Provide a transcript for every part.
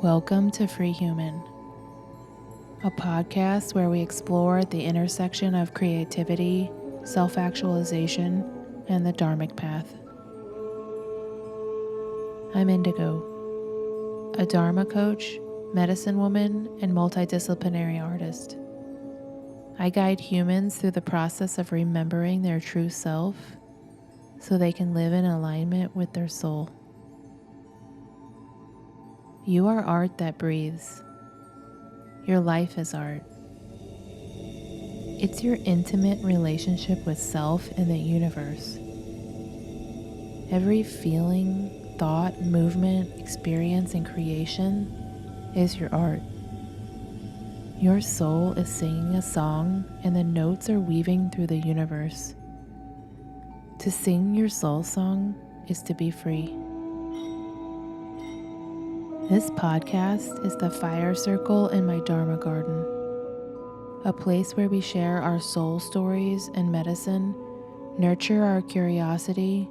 Welcome to Free Human, a podcast where we explore the intersection of creativity, self-actualization, and the Dharmic path. I'm Indigo, a Dharma coach, medicine woman, and multidisciplinary artist. I guide humans through the process of remembering their true self so they can live in alignment with their soul. You are art that breathes. Your life is art. It's your intimate relationship with self and the universe. Every feeling, thought, movement, experience, and creation is your art. Your soul is singing a song, and the notes are weaving through the universe. To sing your soul song is to be free. This podcast is the fire circle in my Dharma garden, a place where we share our soul stories and medicine, nurture our curiosity,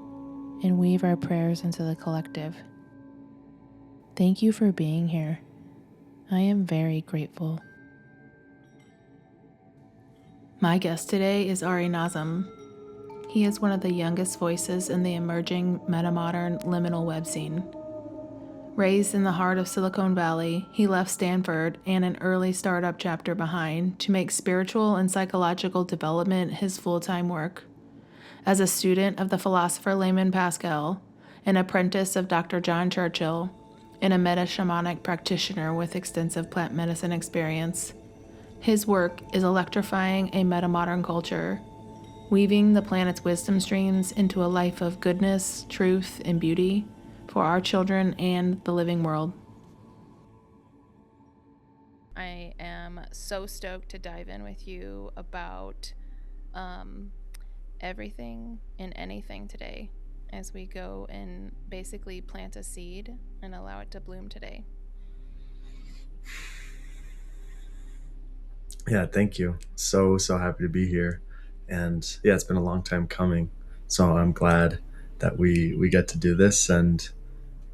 and weave our prayers into the collective. Thank you for being here. I am very grateful. My guest today is Ari Nazem. He is one of the youngest voices in the emerging metamodern liminal web scene. Raised in the heart of Silicon Valley, he left Stanford and an early startup chapter behind to make spiritual and psychological development his full-time work. As a student of the philosopher Layman Pascal, an apprentice of Dr. John Churchill, and a metashamanic practitioner with extensive plant medicine experience, his work is electrifying a metamodern culture, weaving the planet's wisdom streams into a life of goodness, truth, and beauty for our children and the living world. I am so stoked to dive in with you about everything and anything today as we go and basically plant a seed and allow it to bloom today. Yeah, thank you. So happy to be here. And yeah, it's been a long time coming. So I'm glad that we get to do this. And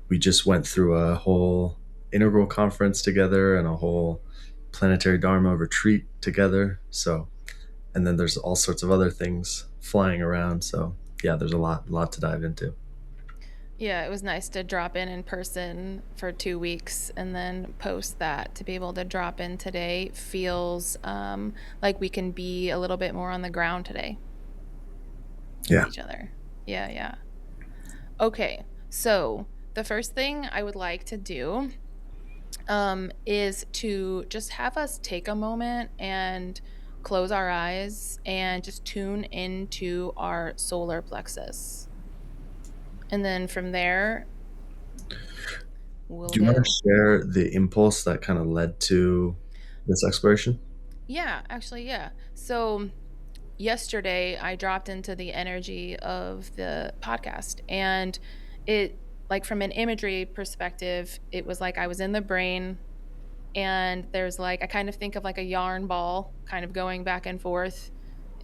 we just went through a whole integral conference together and a whole planetary Dharma retreat together. So, and then there's all sorts of other things flying around. So yeah, there's a lot to dive into. Yeah, it was nice to drop in person for 2 weeks and then post that. To be able to drop in today feels like we can be a little bit more on the ground today. Yeah. With each other. Yeah. Okay, so the first thing I would like to do is to just have us take a moment and close our eyes and just tune into our solar plexus. And then from there, Do you want to share the impulse that kind of led to this exploration? Yeah, actually, yeah. So yesterday I dropped into the energy of the podcast, and it, like, from an imagery perspective, it was like I was in the brain, and there's like, I kind of think of like a yarn ball kind of going back and forth.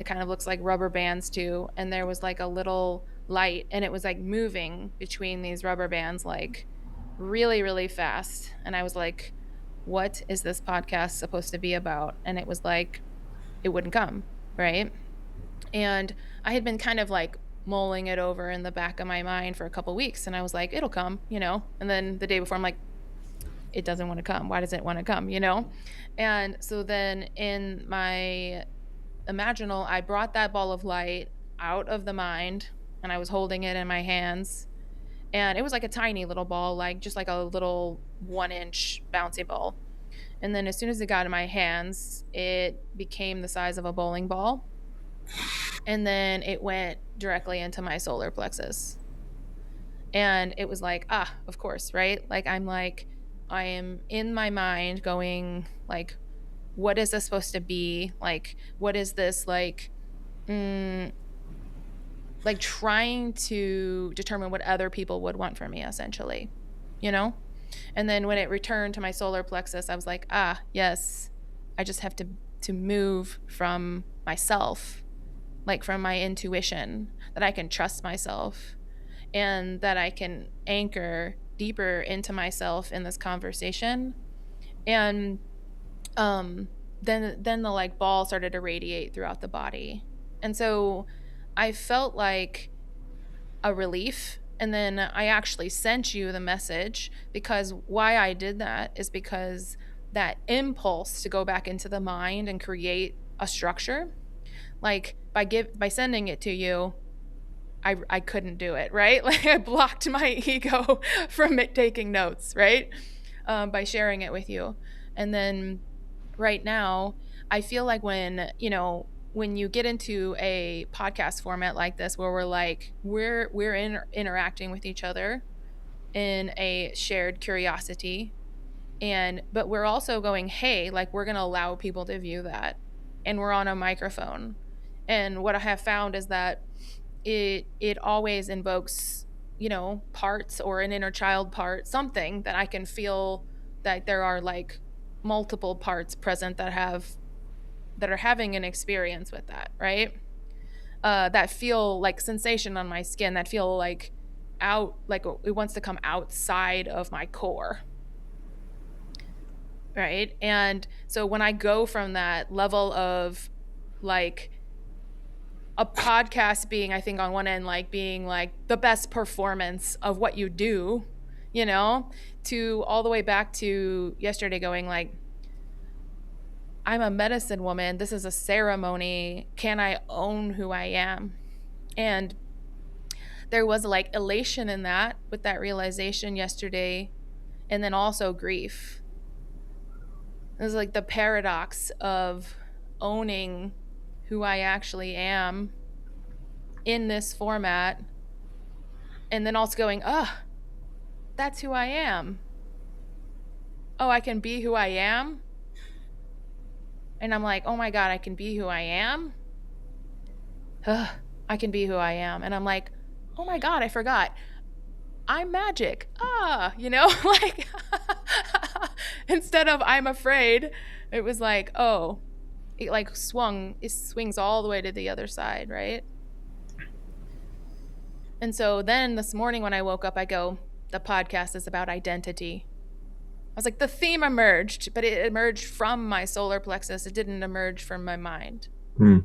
It kind of looks like rubber bands too. And there was like a little light, and it was like moving between these rubber bands, like really, really fast. And I was like, what is this podcast supposed to be about? And it was like, it wouldn't come, right? And I had been kind of like mulling it over in the back of my mind for a couple weeks, and I was like, it'll come, and then the day before I'm like, it doesn't want to come. Why does it want to come, And so then in my imaginal, I brought that ball of light out of the mind, and I was holding it in my hands, and it was like a tiny little ball, like just like a little 1-inch bouncy ball. And then as soon as it got in my hands, it became the size of a bowling ball. And then it went directly into my solar plexus. And it was like, of course, right? Like, I am in my mind going, like, what is this supposed to be? Like, what is this, like trying to determine what other people would want from me, essentially, And then when it returned to my solar plexus, I was like, yes, I just have to move from myself like from my intuition, that I can trust myself, and that I can anchor deeper into myself in this conversation. And then the like ball started to radiate throughout the body. And so I felt like a relief. And then I actually sent you the message, because why I did that is because that impulse to go back into the mind and create a structure, like by sending it to you, I couldn't do it, right? Like I blocked my ego from it taking notes, right? By sharing it with you. And then right now, I feel like when you get into a podcast format like this, where we're interacting with each other in a shared curiosity, but we're also going, hey, like we're going to allow people to view that, and we're on a microphone. And what I have found is that it always invokes, parts, or an inner child part, something that I can feel, that there are like multiple parts present that are having an experience with that, right? That feel like sensation on my skin, that feel like it wants to come outside of my core, right? And so when I go from that level of like a podcast being, I think on one end, like being like the best performance of what you do, to all the way back to yesterday going like, I'm a medicine woman. This is a ceremony. Can I own who I am? And there was like elation in that, with that realization yesterday, and then also grief. It was like the paradox of owning who I actually am in this format, and then also going, that's who I am. Oh, I can be who I am. And I'm like, oh my God, I can be who I am. I can be who I am. And I'm like, oh my God, I forgot. I'm magic. Like instead of I'm afraid, it was like, oh, it like it swings all the way to the other side, right? And so then this morning when I woke up, I go, the podcast is about identity. I was like, the theme emerged, but it emerged from my solar plexus. It didn't emerge from my mind. And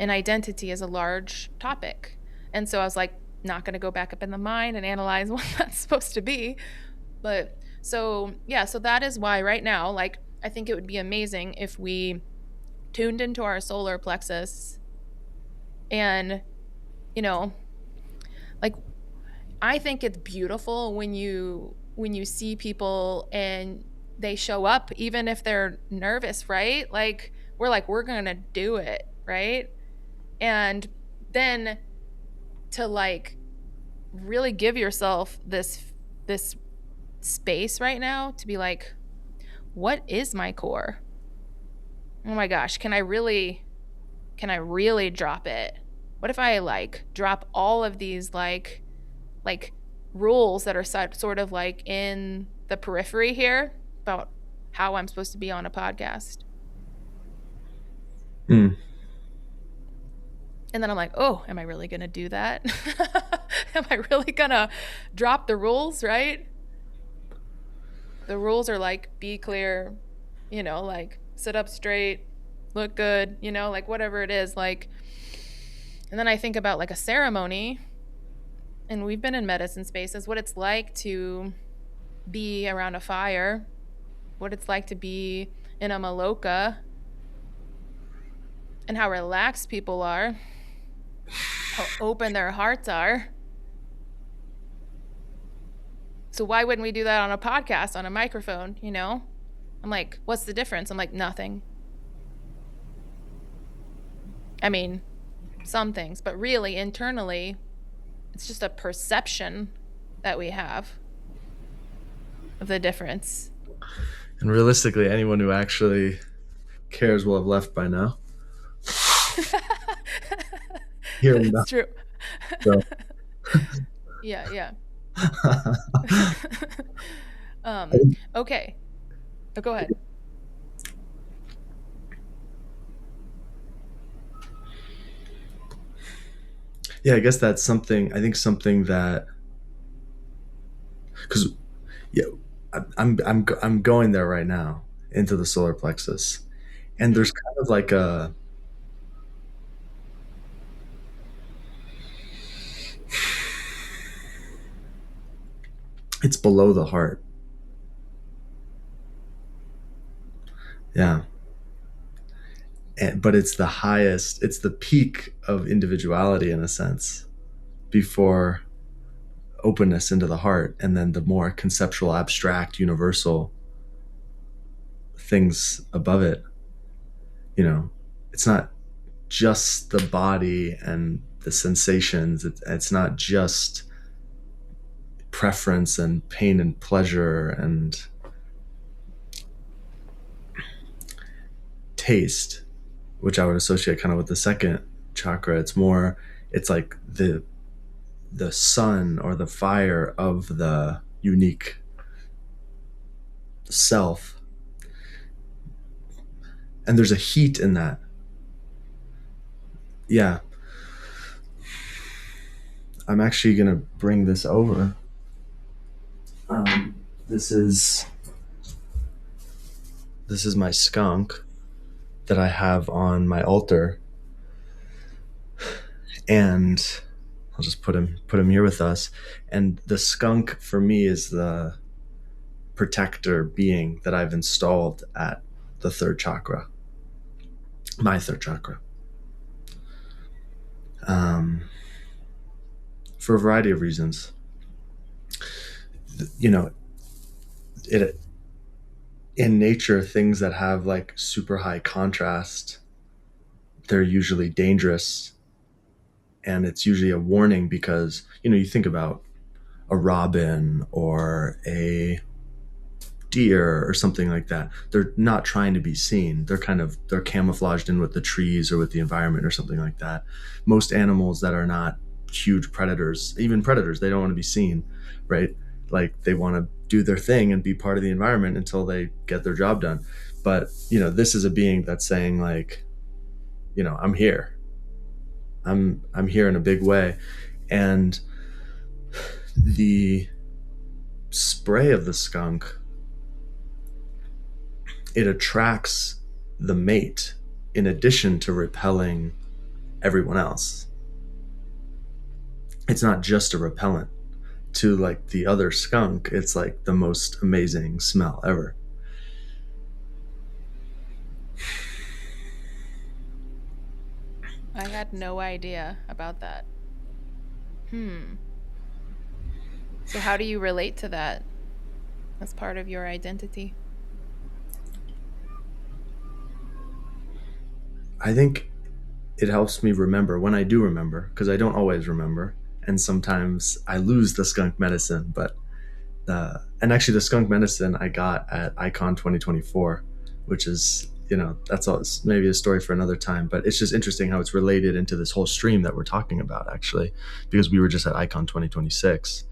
identity is a large topic. And so I was like, not going to go back up in the mind and analyze what that's supposed to be. But so that is why right now, like, I think it would be amazing if we tuned into our solar plexus and, like, I think it's beautiful when you see people and they show up, even if they're nervous, right? Like, we're going to do it, right? And then to like really give yourself this space right now to be like, what is my core? Oh my gosh, can I really drop it? What if I like drop all of these like rules that are sort of like in the periphery here about how I'm supposed to be on a podcast? And then I'm like, oh, am I really going to do that? Am I really going to drop the rules, right? The rules are like, be clear, like sit up straight, look good, like whatever it is. Like, and then I think about like a ceremony, and we've been in medicine spaces, what it's like to be around a fire, what it's like to be in a maloka, and how relaxed people are, how open their hearts are. So why wouldn't we do that on a podcast, on a microphone, I'm like, what's the difference? I'm like, nothing. I mean, some things, but really internally, it's just a perception that we have of the difference. And realistically, anyone who actually cares will have left by now. It's true. So. Yeah. Okay. Oh, go ahead. Yeah, I guess that's something. I think something that, because yeah, I'm going there right now into the solar plexus, and Hmm. there's kind of like a, it's below the heart. Yeah, but it's the highest. It's the peak of individuality in a sense before openness into the heart, and then the more conceptual, abstract, universal things above it. You know, it's not just the body and the sensations. It's not just preference and pain and pleasure and taste, which I would associate kind of with the second chakra. It's more, it's like the sun or the fire of the unique self. And there's a heat in that. Yeah. I'm actually going to bring this over. Um, this is this is my skunk that I have on my altar, and I'll just put him here with us. And the skunk for me is the protector being that I've installed at the third chakra, my third chakra, um, for a variety of reasons. You know, it in nature, things that have like super high contrast, they're usually dangerous, and it's usually a warning because you think about a robin or a deer or something like that. They're not trying to be seen. They're camouflaged in with the trees or with the environment or something like that. Most animals that are not huge predators, even predators, they don't want to be seen, right? Like they want to do their thing and be part of the environment until they get their job done. But this is a being that's saying like, I'm here. I'm here in a big way. And the spray of the skunk, it attracts the mate in addition to repelling everyone else. It's not just a repellent. To like the other skunk, it's like the most amazing smell ever. I had no idea about that. Hmm. So how do you relate to that as part of your identity? I think it helps me remember when I do remember, because I don't always remember. And sometimes I lose the skunk medicine, but and actually the skunk medicine I got at Icon 2024, which is, that's all, it's maybe a story for another time, but it's just interesting how it's related into this whole stream that we're talking about, actually, because we were just at Icon 2026.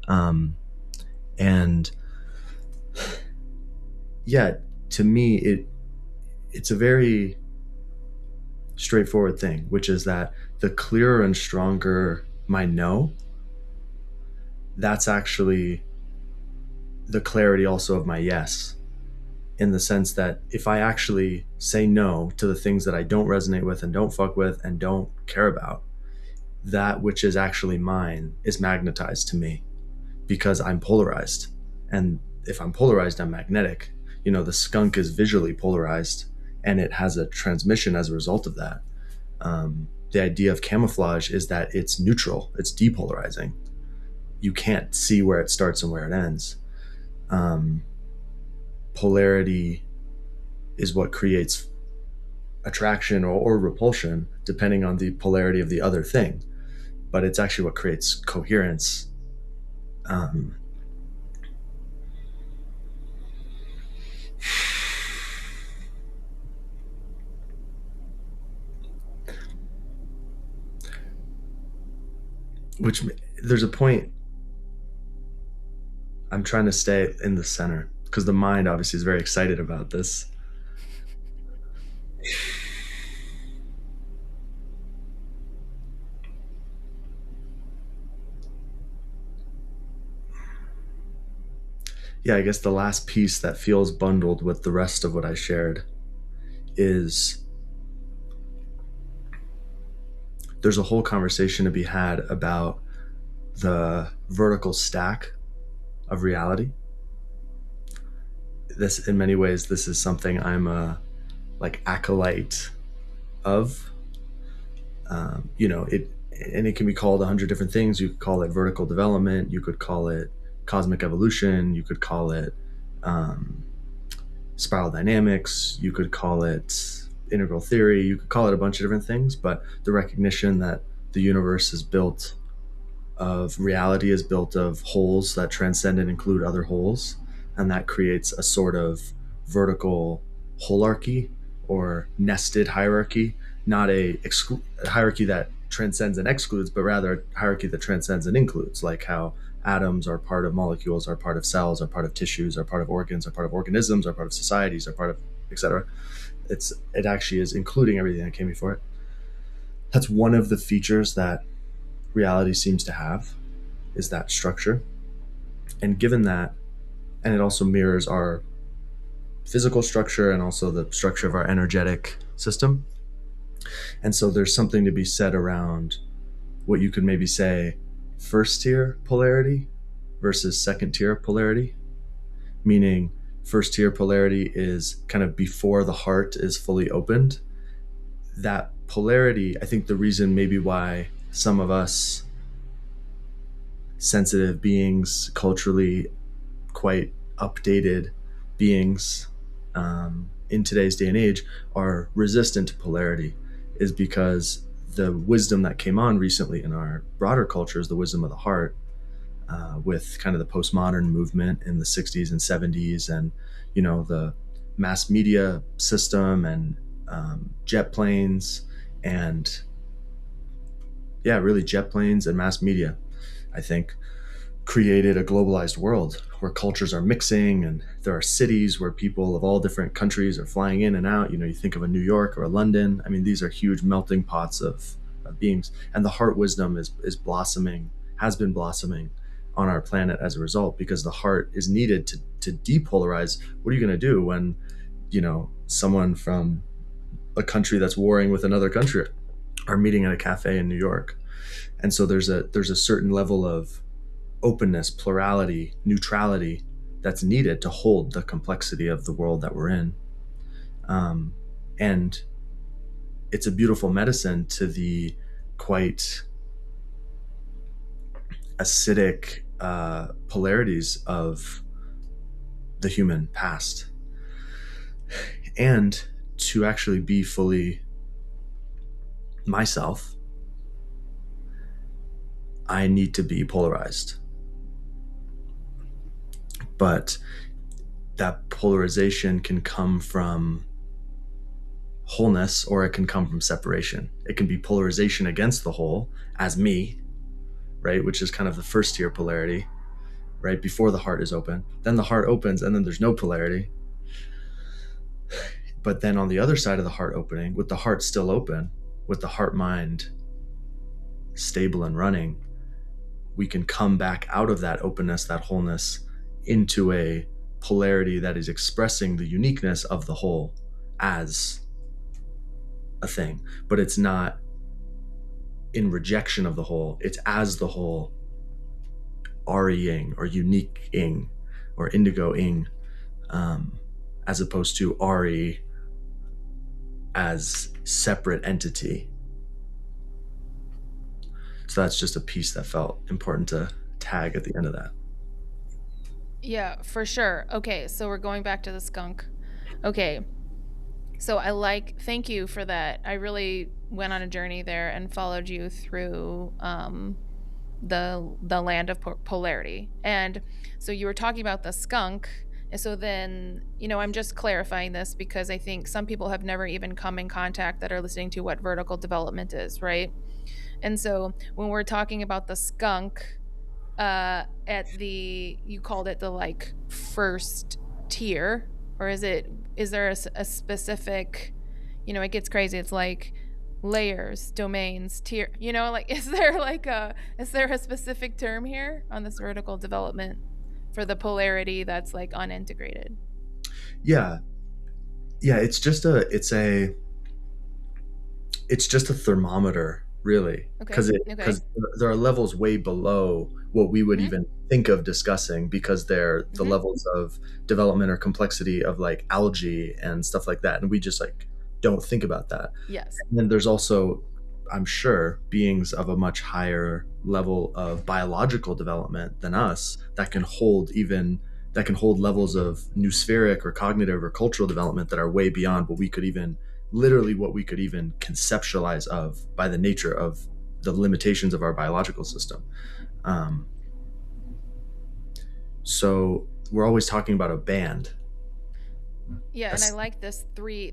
And yeah, to me, it's a very straightforward thing, which is that the clearer and stronger my no, that's actually the clarity also of my yes, in the sense that if I actually say no to the things that I don't resonate with and don't fuck with and don't care about, that which is actually mine is magnetized to me because I'm polarized. And if I'm polarized, I'm magnetic. The skunk is visually polarized and it has a transmission as a result of that. The idea of camouflage is that it's neutral, it's depolarizing. You can't see where it starts and where it ends. Polarity is what creates attraction or repulsion, depending on the polarity of the other thing. But it's actually what creates coherence. Um, which there's a point I'm trying to stay in the center because the mind obviously is very excited about this. yeah, I guess the last piece that feels bundled with the rest of what I shared is there's a whole conversation to be had about the vertical stack of reality. This, in many ways, this is something I'm a like acolyte of. It and it can be called 100 different things. You could call it vertical development. You could call it cosmic evolution. You could call it um, spiral dynamics. You could call it integral theory. You could call it a bunch of different things. But the recognition that the universe is built of reality is built of wholes that transcend and include other wholes, and that creates a sort of vertical holarchy or nested hierarchy, not a hierarchy that transcends and excludes, but rather a hierarchy that transcends and includes, like how atoms are part of molecules, are part of cells, are part of tissues, are part of organs, are part of organisms, are part of societies, are part of etc. It actually is including everything that came before it. That's one of the features that reality seems to have, is that structure. And given that, and it also mirrors our physical structure and also the structure of our energetic system. And so there's something to be said around what you could maybe say first tier polarity versus second tier polarity, meaning first tier polarity is kind of before the heart is fully opened. That polarity, I think the reason maybe why some of us sensitive beings, culturally quite updated beings in today's day and age are resistant to polarity, is because the wisdom that came on recently in our broader culture is the wisdom of the heart, with kind of the postmodern movement in the 60s and 70s, and the mass media system and jet planes and really jet planes and mass media, I think, created a globalized world where cultures are mixing, and there are cities where people of all different countries are flying in and out. You think of a New York or a London. I mean, these are huge melting pots of beings. And the heart wisdom is blossoming, has been blossoming on our planet as a result, because the heart is needed to depolarize. What are you going to do when, someone from a country that's warring with another country are meeting at a cafe in New York? And so there's a certain level of openness, plurality, neutrality that's needed to hold the complexity of the world that we're in. And it's a beautiful medicine to the quite acidic polarities of the human past, and to actually be fully myself, I need to be polarized. But that polarization can come from wholeness, or it can come from separation. It can be polarization against the whole as me, right? Which is kind of the first tier polarity, right? Before the heart is open. Then the heart opens and then there's no polarity. But then on the other side of the heart opening, with the heart still open, with the heart mind stable and running, we can come back out of that openness, that wholeness, into a polarity that is expressing the uniqueness of the whole as a thing. But it's not in rejection of the whole, it's as the whole, Ari-ing or unique-ing or indigo-ing, as opposed to Ari as separate entity. So that's just a piece that felt important to tag at the end of that. Yeah, for sure. Okay, so we're going back to the skunk. Okay. So thank you for that. I really went on a journey there and followed you through the land of polarity. And so you were talking about the skunk. And so then, I'm just clarifying this because I think some people have never even come in contact that are listening to what vertical development is, right? And so when we're talking about the skunk, you called it the first tier, or is there a specific, it gets crazy. It's like layers, domains, tier, is there a specific term here on this vertical development for the polarity that's like unintegrated. Yeah. Yeah, it's just a thermometer, really, Okay. because Okay. there are levels way below what we would Mhm. even think of discussing, because they're the Mhm. levels of development or complexity of like algae and stuff like that, and we just like don't think about that. Yes. And then there's also, I'm sure, beings of a much higher level of biological development than us that can hold levels of noospheric or cognitive or cultural development that are way beyond what we could even literally what we could even conceptualize of by the nature of the limitations of our biological system. Um, so we're always talking about a band. Yeah, and I That's, like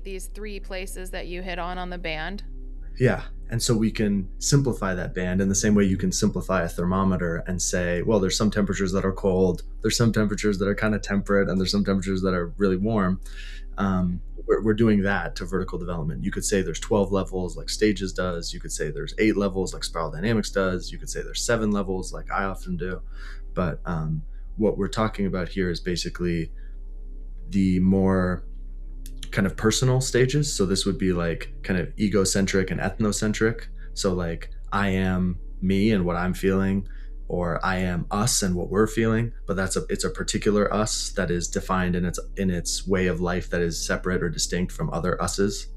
these three places that you hit on the band. yeah. And so we can simplify that band in the same way you can simplify a thermometer and say, well, there's some temperatures that are cold, there's some temperatures that are kind of temperate, and there's some temperatures that are really warm. We're doing that to vertical development. You could say there's 12 levels like Stages does. You could say there's 8 levels like Spiral Dynamics does. You could say there's 7 levels like I often do. But what we're talking about here is basically the more kind of personal stages. So this would be like kind of egocentric and ethnocentric. So like I am me and what I'm feeling, or I am us and what we're feeling. But it's a particular us that is defined in its way of life that is separate or distinct from other us's.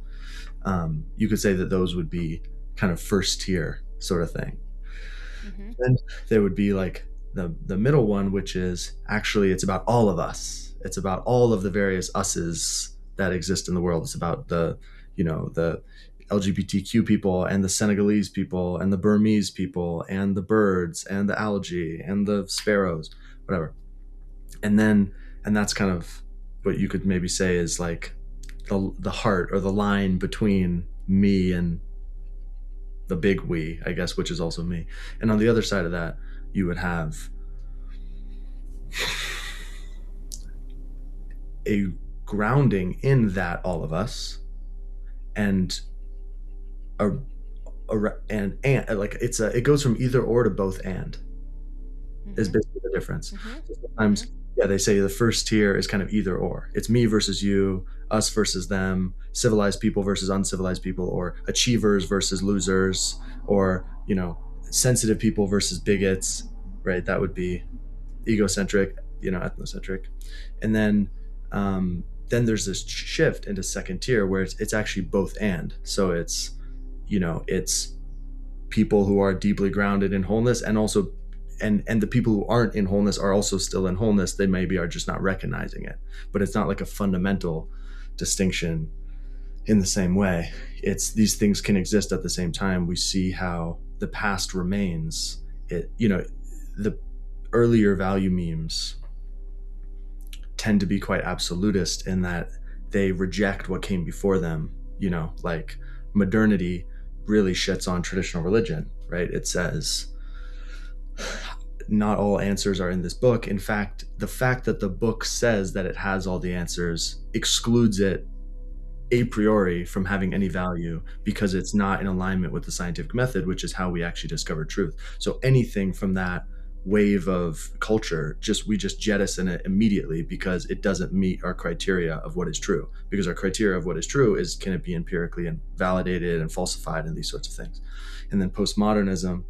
You could say that those would be kind of first tier sort of thing. Mhm. Then there would be like the middle one, which is actually it's about all of us. It's about all of the various us's that exist in the world. It's about the LGBTQ people and the Senegalese people and the Burmese people and the birds and the algae and the sparrows, whatever. And that's kind of what you could maybe say is like the heart or the line between me and the big we, I guess, which is also me. And on the other side of that, you would have a grounding in that all of us, and a, and like it goes from either or to both and is Mhm. basically the difference. Mhm. So sometimes, Mhm. yeah, they say the first tier is kind of either or. It's me versus you, us versus them, civilized people versus uncivilized people, or achievers versus losers, or sensitive people versus bigots. Right? That would be egocentric, ethnocentric. And then there's this shift into second tier where it's actually both and. So it's people who are deeply grounded in wholeness, and also and the people who aren't in wholeness are also still in wholeness. They maybe are just not recognizing it, but it's not like a fundamental distinction in the same way. It's these things can exist at the same time. We see how the past remains. The earlier value memes tend to be quite absolutist in that they reject what came before them. Like modernity really shits on traditional religion, right? It says not all answers are in this book. In fact, the fact that the book says that it has all the answers excludes it a priori from having any value, because it's not in alignment with the scientific method, which is how we actually discover truth. So anything from that wave of culture, we just jettison it immediately because it doesn't meet our criteria of what is true. Because our criteria of what is true is, can it be empirically and validated and falsified and these sorts of things. And then postmodernism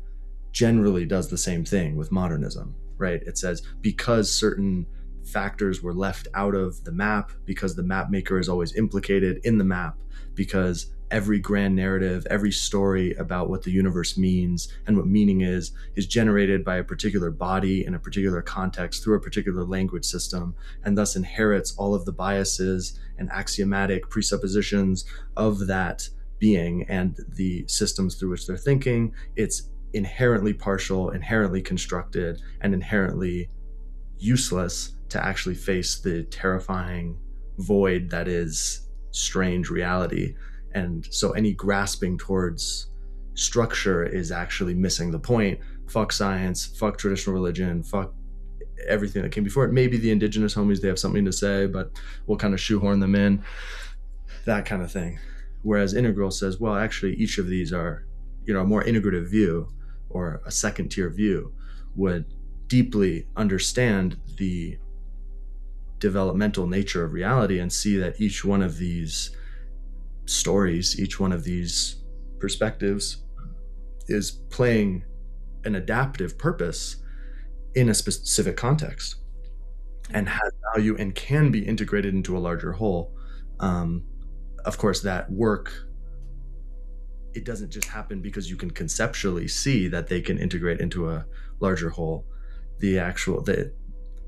generally does the same thing with modernism, right? It says because certain factors were left out of the map, because the map maker is always implicated in the map, because every grand narrative, every story about what the universe means and what meaning is generated by a particular body in a particular context through a particular language system, and thus inherits all of the biases and axiomatic presuppositions of that being and the systems through which they're thinking. It's inherently partial, inherently constructed, and inherently useless to actually face the terrifying void that is strange reality. And so any grasping towards structure is actually missing the point. Fuck science, fuck traditional religion, fuck everything that came before it. Maybe the indigenous homies, they have something to say, but we'll kind of shoehorn them in, that kind of thing. Whereas Integral says, well, actually, each of these are, a more integrative view or a second tier view would deeply understand the developmental nature of reality and see that each one of these stories, each one of these perspectives is playing an adaptive purpose in a specific context and has value and can be integrated into a larger whole. Um, of course, that work, it doesn't just happen because you can conceptually see that they can integrate into a larger whole. The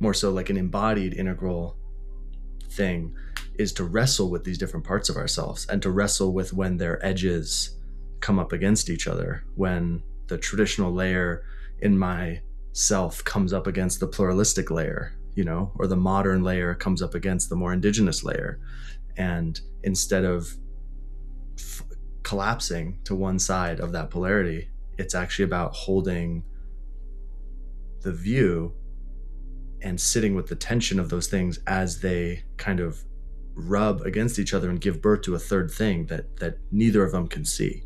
more so like an embodied integral thing is to wrestle with these different parts of ourselves and to wrestle with when their edges come up against each other, when the traditional layer in my self comes up against the pluralistic layer, or the modern layer comes up against the more indigenous layer. And instead of collapsing to one side of that polarity, it's actually about holding the view and sitting with the tension of those things as they kind of rub against each other and give birth to a third thing that neither of them can see.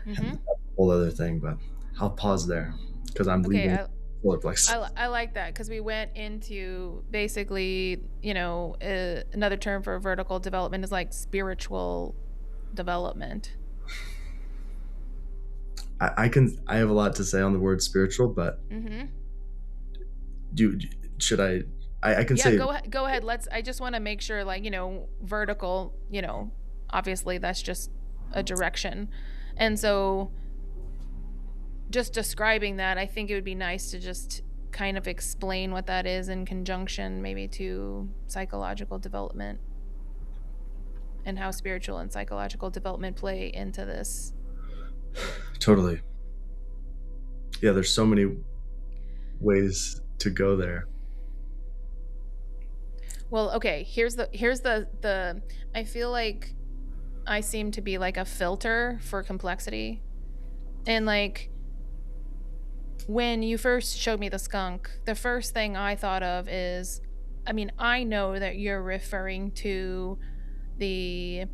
Mm-hmm. A whole other thing, but I'll pause there because I'm Okay, leaving solar plexus. I like that because we went into basically, another term for vertical development is like spiritual development. I have a lot to say on the word spiritual, but Mm-hmm. do should I can Yeah, say go ahead. I just want to make sure, like, vertical, obviously that's just a direction. And so just describing that, I think it would be nice to just kind of explain what that is in conjunction maybe to psychological development and how spiritual and psychological development play into this. totally. Yeah, there's so many ways to go there. Well, okay, here's the I feel like I seem to be like a filter for complexity. And like when you first showed me the skunk, the first thing I thought of is, I know that you're referring to the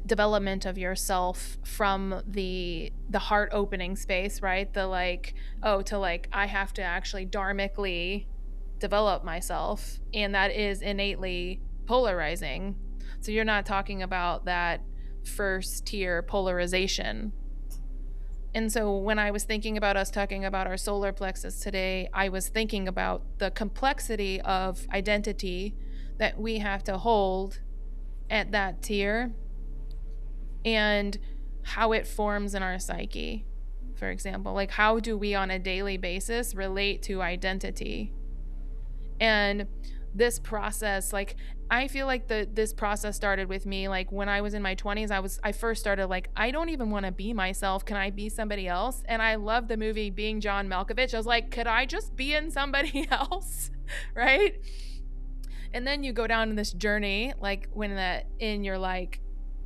development of yourself from the heart opening space, right? The like, oh, to like, I have to actually dharmically develop myself, and that is innately polarizing. So you're not talking about that first tier polarization. And so when I was thinking about us talking about our solar plexus today, I was thinking about the complexity of identity that we have to hold at that tier and how it forms in our psyche. For example, like, how do we on a daily basis relate to identity? And this process, like, I feel like this process started with me like when I was in my 20s. I first started like, I don't even want to be myself. Can I be somebody else? And I love the movie Being John Malkovich. I was like, could I just be in somebody else? Right? And then you go down this journey, like when you're like,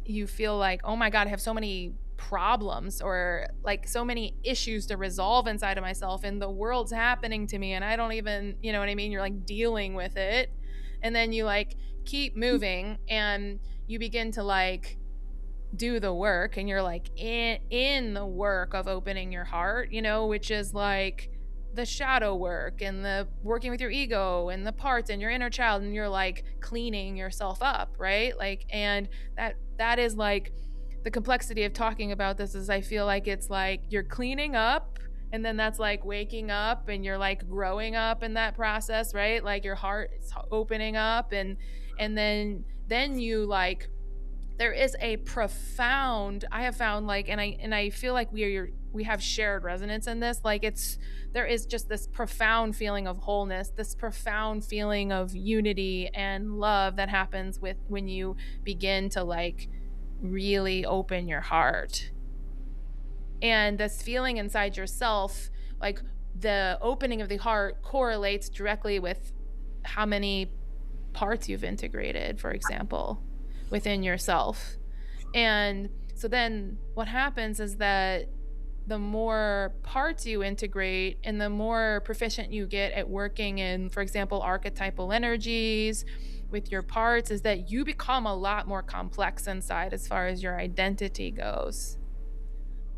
you feel like, oh my God, I have so many problems or like so many issues to resolve inside of myself, and the world's happening to me and I don't even, you know what I mean? You're like dealing with it. And then you like keep moving and you begin to like do the work, and you're like in the work of opening your heart, which is like the shadow work and the working with your ego and the parts and your inner child, and you're like cleaning yourself up, right? Like, and that is like the complexity of talking about this is I feel like it's like you're cleaning up, and then that's like waking up and you're like growing up in that process, right? Like your heart is opening up, and then you like, there is a profound, I have found, like, and I feel like we have shared resonance in this, like there is just this profound feeling of wholeness, this profound feeling of unity and love that happens with when you begin to like really open your heart. And this feeling inside yourself, like the opening of the heart correlates directly with how many parts you've integrated, for example, within yourself. And so then what happens is that the more parts you integrate and the more proficient you get at working in, for example, archetypal energies with your parts, is that you become a lot more complex inside as far as your identity goes.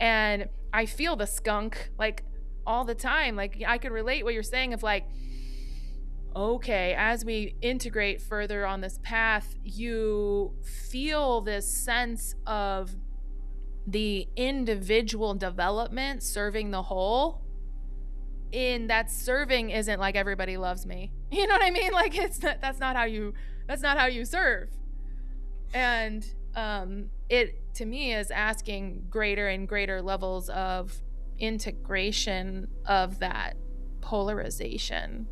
And I feel the skunk, like all the time. Like, I could relate what you're saying of like, okay, as we integrate further on this path, you feel this sense of the individual development serving the whole. In that serving isn't like everybody loves me. You know what I mean? Like, that's not how you serve. And it to me is asking greater and greater levels of integration of that polarization.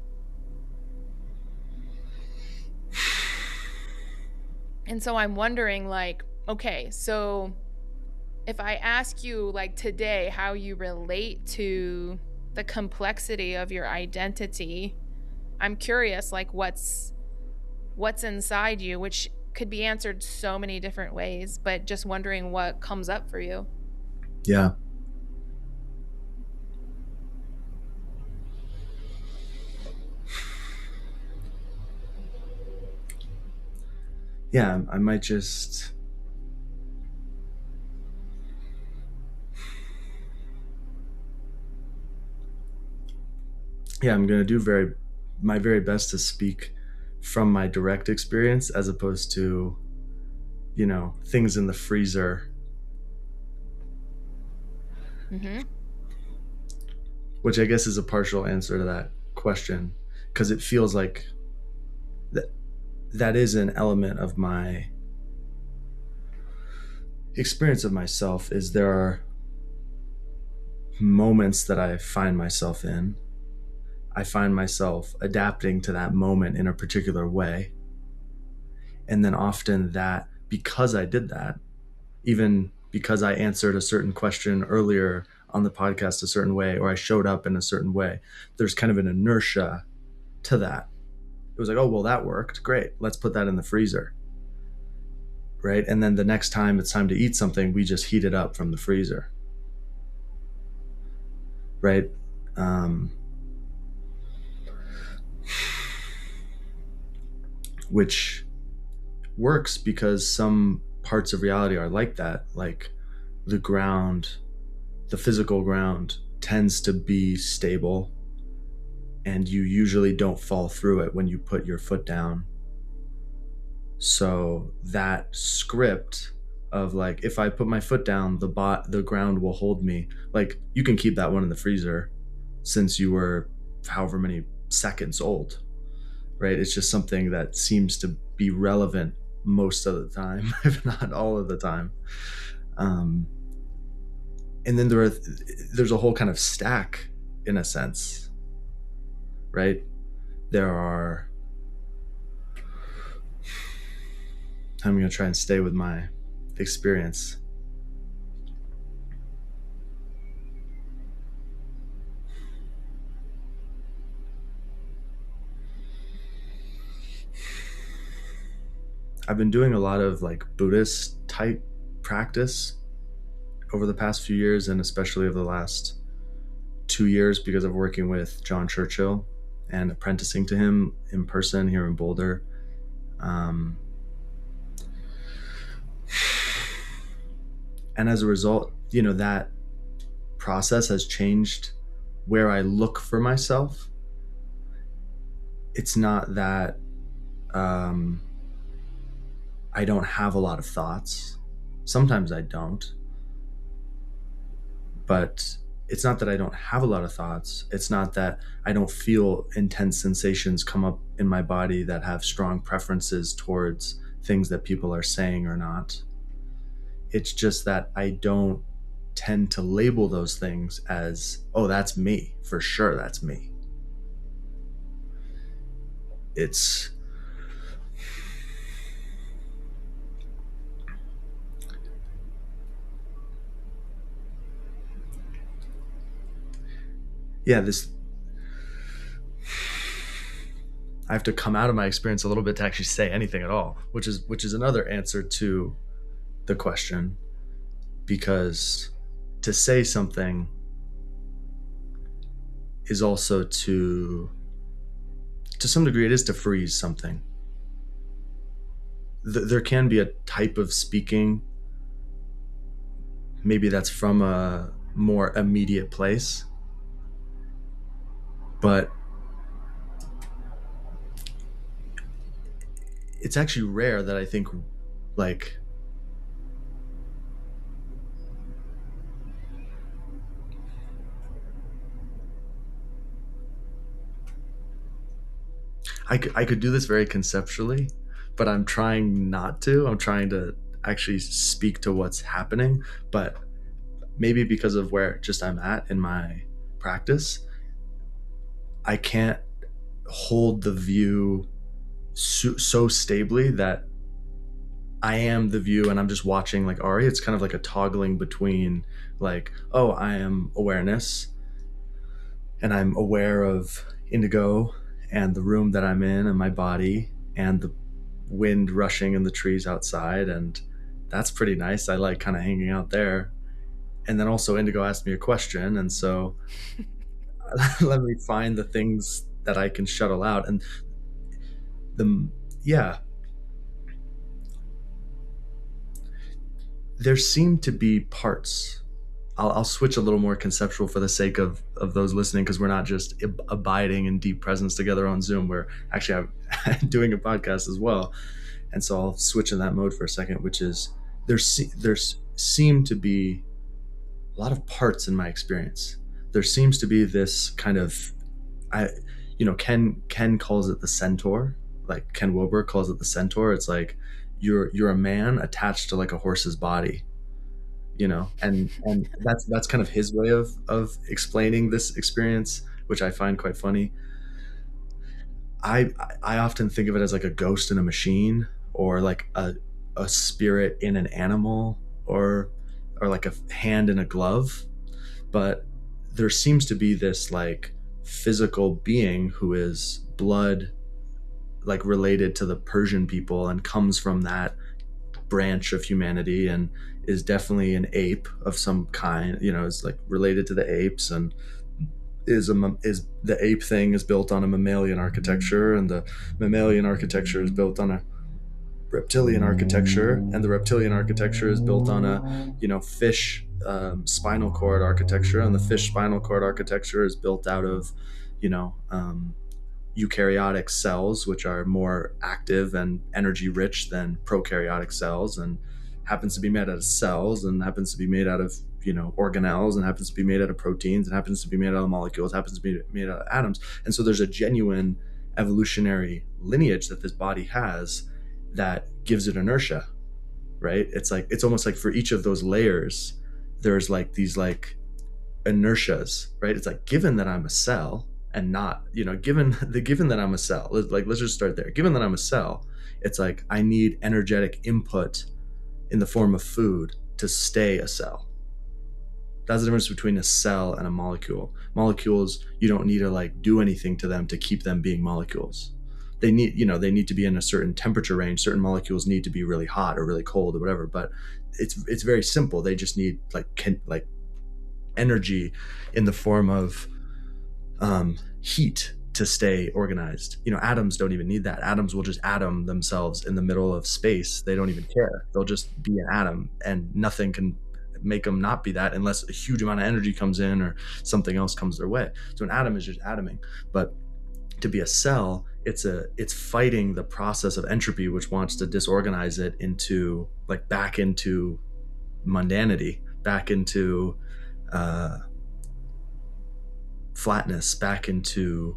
And so I'm wondering, like, okay, so if I ask you, like, today how you relate to the complexity of your identity, I'm curious, like, what's inside you, which could be answered so many different ways, but just wondering what comes up for you. Yeah. Yeah, I might just I'm going to do my very best to speak from my direct experience as opposed to, things in the freezer. Mm-hmm. Which I guess is a partial answer to that question, because it feels like that is an element of my experience of myself. Is there are moments that I find myself in. I find myself adapting to that moment in a particular way. And then often that, because I did that, even because I answered a certain question earlier on the podcast a certain way, or I showed up in a certain way, there's kind of an inertia to that. It was like, oh, well, that worked. Great. Let's put that in the freezer. Right. And then the next time it's time to eat something, we just heat it up from the freezer. Right. Which works because some parts of reality are like that. Like the ground, the physical ground tends to be stable, and you usually don't fall through it when you put your foot down. So that script of like, if I put my foot down, the ground will hold me. Like, you can keep that one in the freezer since you were however many seconds old, right? It's just something that seems to be relevant most of the time, if not all of the time. And then there's a whole kind of stack, in a sense, right? I'm going to try and stay with my experience. I've been doing a lot of like Buddhist type practice over the past few years, and especially over the last 2 years, because of working with John Churchill and apprenticing to him in person here in Boulder. And as a result, that process has changed where I look for myself. It's not that I don't have a lot of thoughts. Sometimes I don't. But it's not that I don't have a lot of thoughts. It's not that I don't feel intense sensations come up in my body that have strong preferences towards things that people are saying or not. It's just that I don't tend to label those things as, oh, that's me. For sure, that's me. It's I have to come out of my experience a little bit to actually say anything at all, which is another answer to the question, because to say something is also to some degree, it is to freeze something. There can be a type of speaking, maybe that's from a more immediate place, But it's actually rare that I think, like, I could do this very conceptually, but I'm trying not to. I'm trying to actually speak to what's happening, but maybe because of where just I'm at in my practice, I can't hold the view so stably that I am the view and I'm just watching like Ari. It's kind of like a toggling between, like, oh, I am awareness and I'm aware of indigo and the room that I'm in and my body and the wind rushing in the trees outside, and that's pretty nice. I like kind of hanging out there. And then also indigo asked me a question, and so let me find the things that I can shuttle out. And the yeah, there seem to be parts. I'll switch a little more conceptual for the sake of those listening, because we're not just abiding in deep presence together on Zoom. We're actually doing a podcast as well, and so I'll switch in that mode for a second. Which is there's seem to be a lot of parts in my experience. There seems to be this kind of, Ken calls it the centaur. Like Ken Wilber calls it the centaur. It's like you're a man attached to like a horse's body, and that's kind of his way of explaining this experience, which I find quite funny. I often think of it as like a ghost in a machine, or like a spirit in an animal, or like a hand in a glove. But there seems to be this like physical being who is blood, like related to the Persian people, and comes from that branch of humanity, and is definitely an ape of some kind, is like related to the apes, and is the ape thing is built on a mammalian architecture, and the mammalian architecture is built on a reptilian architecture, and the reptilian architecture is built on a fish spinal cord architecture, and the fish spinal cord architecture is built out of eukaryotic cells, which are more active and energy rich than prokaryotic cells, and happens to be made out of cells, and happens to be made out of organelles, and happens to be made out of proteins, and happens to be made out of molecules, happens to be made out of atoms. And so there's a genuine evolutionary lineage that this body has that gives it inertia, right? It's almost like for each of those layers there's like these like inertias, right? It's like, given that I'm a cell, and not, given that I'm a cell, let's just start there. Given that I'm a cell, it's like I need energetic input in the form of food to stay a cell. That's the difference between a cell and a molecule. Molecules, you don't need to like do anything to them to keep them being molecules. They need to be in a certain temperature range. Certain molecules need to be really hot or really cold or whatever, but it's very simple. They just need like energy in the form of heat to stay organized. Atoms don't even need that. Atoms will just atom themselves in the middle of space. They don't even care. They'll just be an atom, and nothing can make them not be that unless a huge amount of energy comes in or something else comes their way. So an atom is just atoming. But to be a cell, it's fighting the process of entropy, which wants to disorganize it into like back into mundanity, back into flatness, back into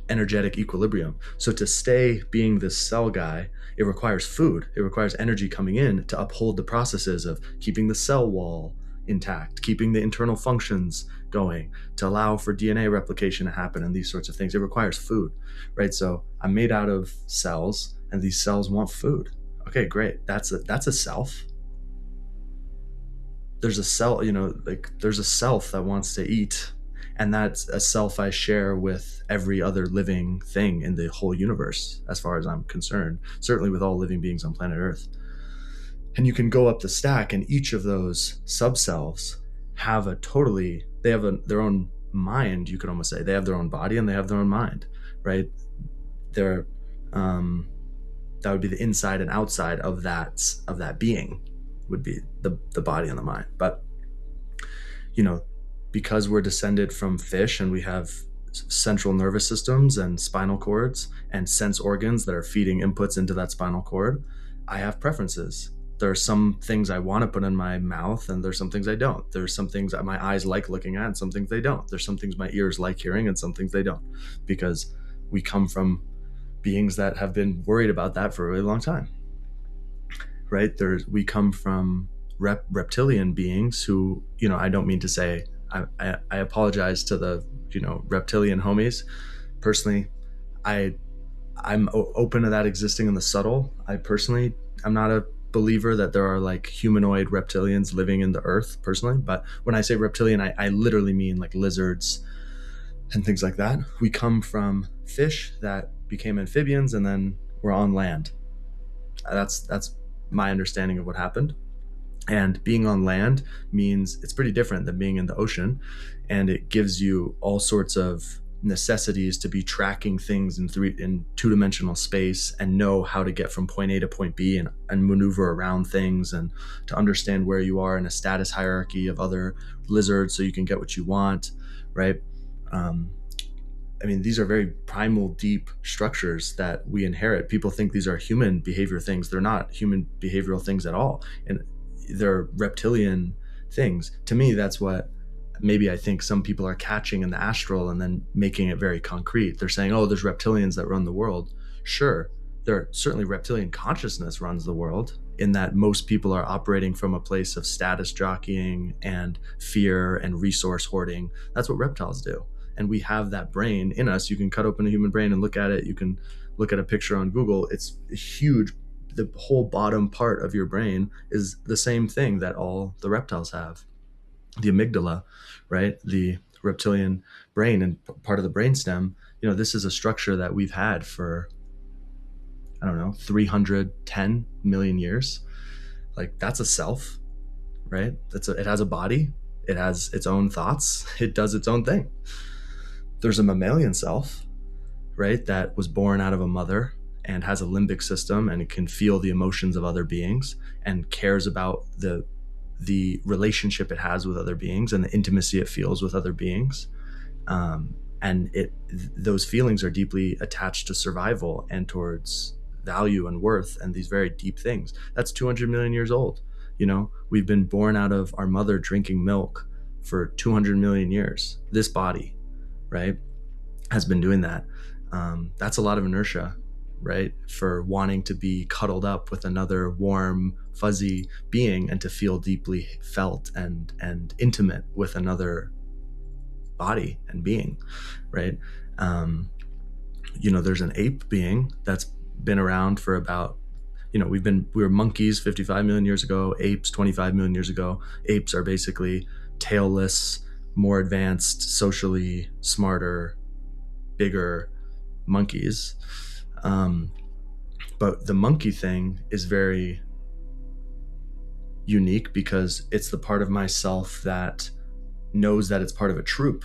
energetic equilibrium. So to stay being this cell guy, it requires food. It requires energy coming in to uphold the processes of keeping the cell wall intact, keeping the internal functions going, to allow for DNA replication to happen, and these sorts of things. It requires food, right? So I'm made out of cells, and these cells want food. Okay, great. That's a self. There's a cell, there's a self that wants to eat, and that's a self I share with every other living thing in the whole universe, as far as I'm concerned, certainly with all living beings on planet Earth. And you can go up the stack, and each of those subselves have their own mind. You could almost say they have their own body and they have their own mind, right? That would be the inside and outside of that being, would be the body and the mind. But because we're descended from fish and we have central nervous systems and spinal cords and sense organs that are feeding inputs into that spinal cord, I have preferences. There are some things I want to put in my mouth, and there's some things I don't. There's some things that my eyes like looking at, and some things they don't. There's some things my ears like hearing, and some things they don't, because we come from beings that have been worried about that for a really long time, right? We come from reptilian beings who, I don't mean to say, I apologize to the, reptilian homies. Personally, I'm open to that existing in the subtle. I'm not a believer that there are like humanoid reptilians living in the earth personally, but when I say reptilian, I literally mean like lizards and things like that. We come from fish that became amphibians and then we're on land. That's my understanding of what happened. And being on land means it's pretty different than being in the ocean, and it gives you all sorts of necessities to be tracking things in two-dimensional space and know how to get from point A to point B and maneuver around things, and to understand where you are in a status hierarchy of other lizards so you can get what you want, right? These are very primal, deep structures that we inherit. People think these are human behavior things. They're not human behavioral things at all. And they're reptilian things. To me, that's what maybe I think some people are catching in the astral and then making it very concrete. They're saying, oh, there's reptilians that run the world. Sure, there certainly reptilian consciousness runs the world, in that most people are operating from a place of status jockeying and fear and resource hoarding. That's what reptiles do. And we have that brain in us. You can cut open a human brain and look at it. You can look at a picture on Google. It's huge. The whole bottom part of your brain is the same thing that all the reptiles have. The amygdala, right? The reptilian brain and part of the brainstem. This is a structure that we've had for, 310 million years. Like, that's a self, right? It has a body. It has its own thoughts. It does its own thing. There's a mammalian self, right? That was born out of a mother and has a limbic system, and it can feel the emotions of other beings and cares about the relationship it has with other beings and the intimacy it feels with other beings. And those feelings are deeply attached to survival and towards value and worth and these very deep things. That's 200 million years old. We've been born out of our mother drinking milk for 200 million years. This body, right, has been doing that. That's a lot of inertia, right, for wanting to be cuddled up with another warm, fuzzy being and to feel deeply felt and intimate with another body and being, right? There's an ape being that's been around for about, we were monkeys 55 million years ago, apes 25 million years ago. Apes are basically tailless, more advanced, socially smarter, bigger monkeys. But the monkey thing is very unique because it's the part of myself that knows that it's part of a troop.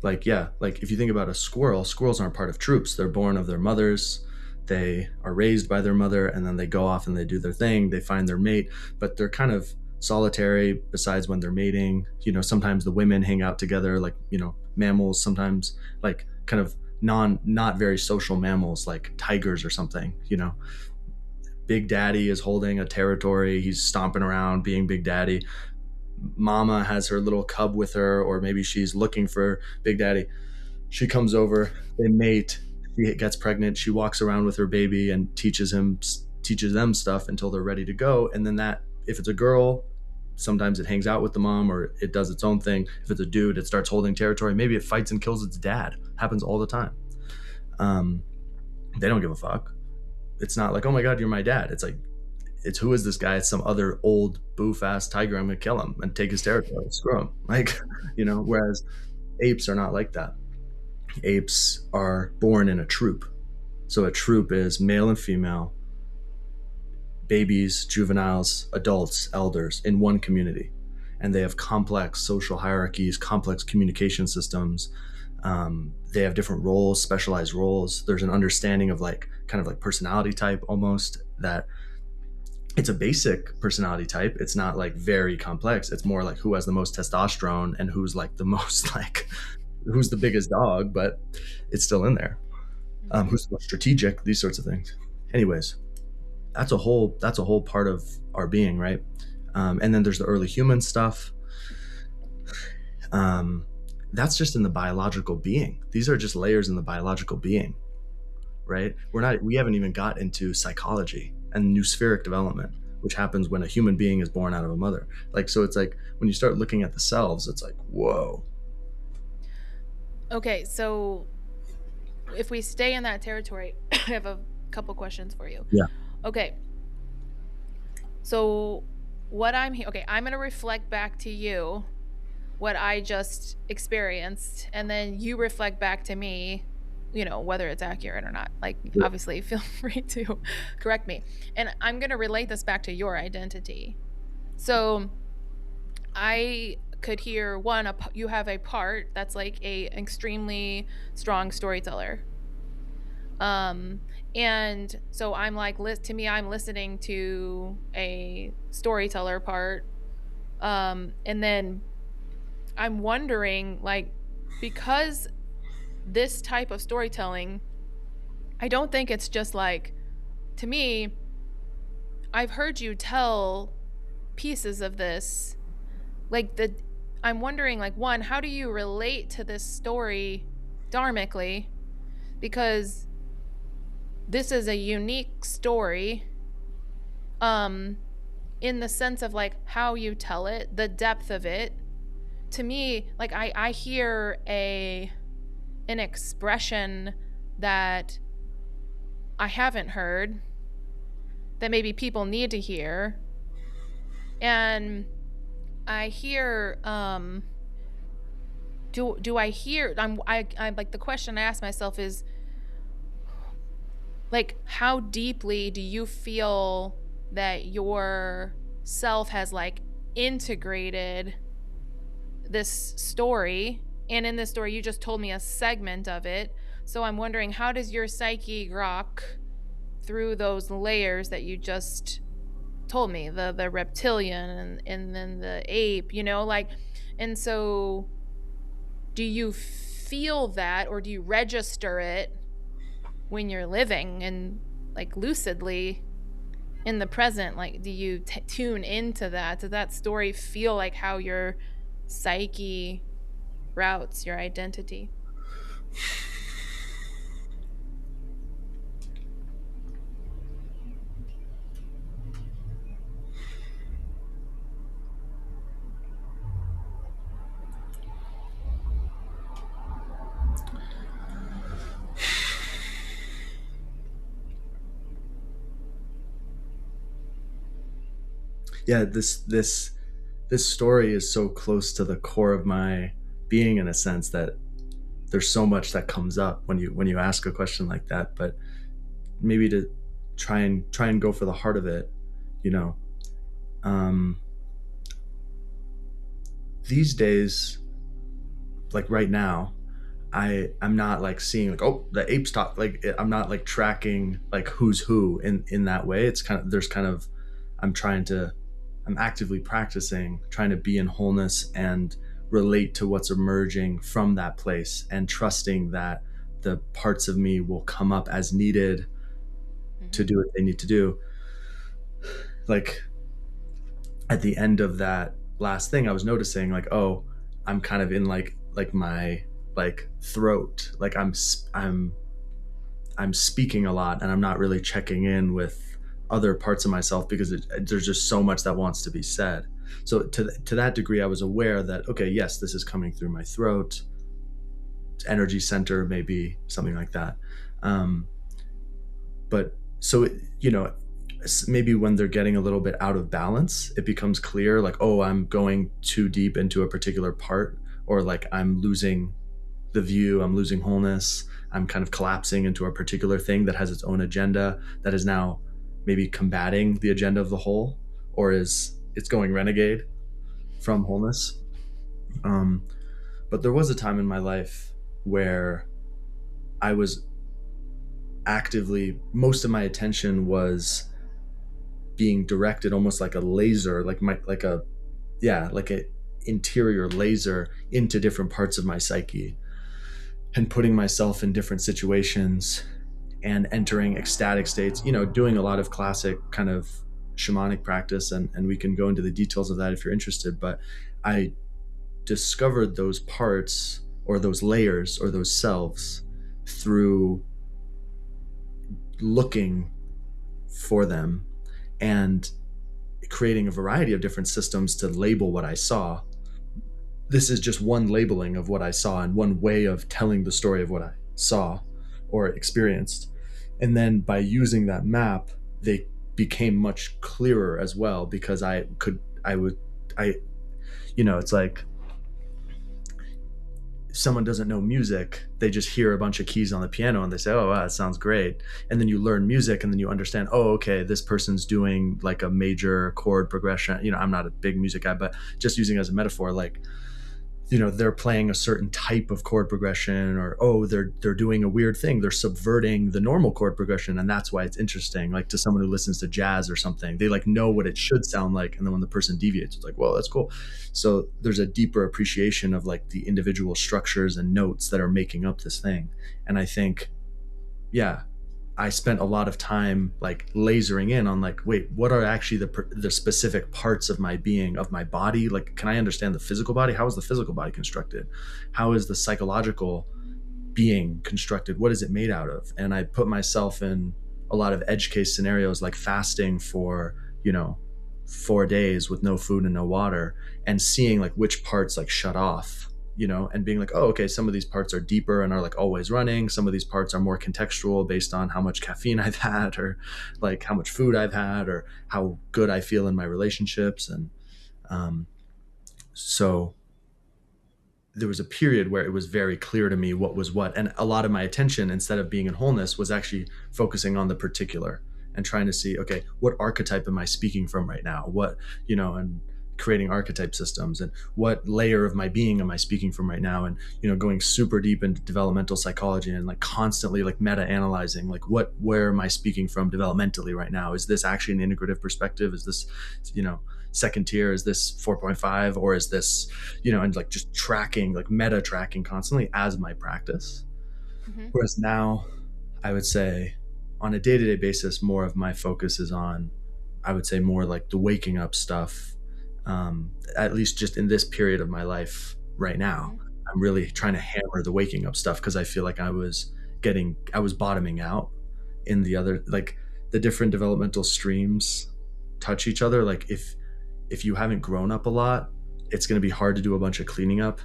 Like if you think about a squirrel, squirrels aren't part of troops. They're born of their mothers. They are raised by their mother, and then they go off and they do their thing. They find their mate, but they're kind of solitary besides when they're mating. Sometimes the women hang out together, like, mammals, sometimes like kind of not very social mammals like tigers or something. Big Daddy is holding a territory. He's stomping around being Big Daddy. Mama has her little cub with her, or maybe she's looking for Big Daddy. She comes over, they mate, she gets pregnant, she walks around with her baby and teaches them stuff until they're ready to go. And then if it's a girl, sometimes it hangs out with the mom or it does its own thing. If it's a dude, it starts holding territory. Maybe it fights and kills its dad. Happens all the time. They don't give a fuck. It's not like, oh my God, you're my dad. It's like, it's who is this guy? It's some other old boof ass tiger. I'm gonna kill him and take his territory. Screw him. Like, whereas apes are not like that. Apes are born in a troop. So a troop is male and female, babies, juveniles, adults, elders in one community. And they have complex social hierarchies, complex communication systems. They have different roles, specialized roles. There's an understanding of kind of like personality type almost, that it's a basic personality type. It's not like very complex. It's more like who has the most testosterone and who's like the most like who's the biggest dog, but it's still in there. Mm-hmm. Who's the most strategic? These sorts of things. Anyways, that's a whole part of our being, right? And then there's the early human stuff. Um, that's just in the biological being. These are just layers in the biological being, right? We haven't even got into psychology and noospheric development, which happens when a human being is born out of a mother. Like, so it's like when you start looking at the selves, it's like, whoa. Okay, so if we stay in that territory, I have a couple questions for you. Yeah. Okay. So okay, I'm going to reflect back to you what I just experienced, and then you reflect back to me, whether it's accurate or not. Like, Yeah. obviously, feel free to correct me. And I'm going to relate this back to your identity. So I could hear you have a part that's like a extremely strong storyteller. And so I'm like, to me, I'm listening to a storyteller part. And then I'm wondering, like, because this type of storytelling, I don't think it's just like, to me, I've heard you tell pieces of this. Like, I'm wondering, like, one, how do you relate to this story dharmically? Because this is a unique story, in the sense of like how you tell it, the depth of it. To me, like, I hear an expression that I haven't heard, that maybe people need to hear. And I hear, do I hear, I'm like, the question I ask myself is, like, how deeply do you feel that your self has like integrated this story? And in this story, you just told me a segment of it. So I'm wondering, how does your psyche rock through those layers that you just told me, the reptilian and then the ape, like, and so do you feel that, or do you register it when you're living and like lucidly in the present? Like, do you tune into that? Does that story feel like how your psyche routes your identity? Yeah. This story is so close to the core of my being in a sense that there's so much that comes up when you ask a question like that. But maybe to try and go for the heart of it, you know um these days, like right now, I'm not like seeing like, oh, the apes talk, like I'm not like tracking like who's who in that way. It's kind of, there's kind of, i'm trying to I'm actively practicing trying to be in wholeness and relate to what's emerging from that place, and trusting that the parts of me will come up as needed to Mm-hmm. do what they need to do. Like at the end of that last thing, I was noticing like, oh, I'm kind of in like my like throat, like I'm speaking a lot and I'm not really checking in with other parts of myself because there's just so much that wants to be said. So to that degree, I was aware that, okay, yes, this is coming through my throat, energy center, maybe something like that. Um, but so maybe when they're getting a little bit out of balance, it becomes clear like, oh, I'm going too deep into a particular part, or like I'm losing the view, I'm losing wholeness, I'm kind of collapsing into a particular thing that has its own agenda that is now maybe combating the agenda of the whole, or is it's going renegade from wholeness. um, but there was a time in my life where I was actively, most of my attention was being directed almost like a laser, like a interior laser into different parts of my psyche, and putting myself in different situations and entering ecstatic states, doing a lot of classic kind of shamanic practice, and we can go into the details of that if you're interested. But I discovered those parts or those layers or those selves through looking for them and creating a variety of different systems to label what I saw. This is just one labeling of what I saw and one way of telling the story of what I saw or experienced. And then by using that map, they became much clearer as well, because it's like someone doesn't know music, they just hear a bunch of keys on the piano and they say, oh wow, that sounds great. And then you learn music and then you understand, oh okay, this person's doing like a major chord progression. I'm not a big music guy, but just using it as a metaphor, like they're playing a certain type of chord progression, or they're doing a weird thing, they're subverting the normal chord progression, and that's why it's interesting. Like to someone who listens to jazz or something, they like know what it should sound like, and then when the person deviates, it's like, well, that's cool. So there's a deeper appreciation of like the individual structures and notes that are making up this thing. And I think, I spent a lot of time like lasering in on like, wait, what are actually the specific parts of my being, of my body? Like, can I understand the physical body? How is the physical body constructed? How is the psychological being constructed? What is it made out of? And I put myself in a lot of edge case scenarios, like fasting for, 4 days with no food and no water, and seeing like which parts like shut off, and being like, oh, okay, some of these parts are deeper and are like always running. Some of these parts are more contextual based on how much caffeine I've had, or like how much food I've had, or how good I feel in my relationships. And so there was a period where it was very clear to me what was what. And a lot of my attention, instead of being in wholeness, was actually focusing on the particular and trying to see, okay, what archetype am I speaking from right now? What, and creating archetype systems, and what layer of my being am I speaking from right now? And going super deep into developmental psychology and like constantly like meta analyzing, like where am I speaking from developmentally right now? Is this actually an integrative perspective? Is this second tier? Is this 4.5? Or is this and like just tracking, like meta tracking constantly as my practice. Mm-hmm. Whereas now I would say on a day-to-day basis, more of my focus is on, I would say, more like the waking up stuff. At least just in this period of my life right now, I'm really trying to hammer the waking up stuff, because I feel like I was bottoming out in the other, like the different developmental streams touch each other. Like if you haven't grown up a lot, it's going to be hard to do a bunch of cleaning up,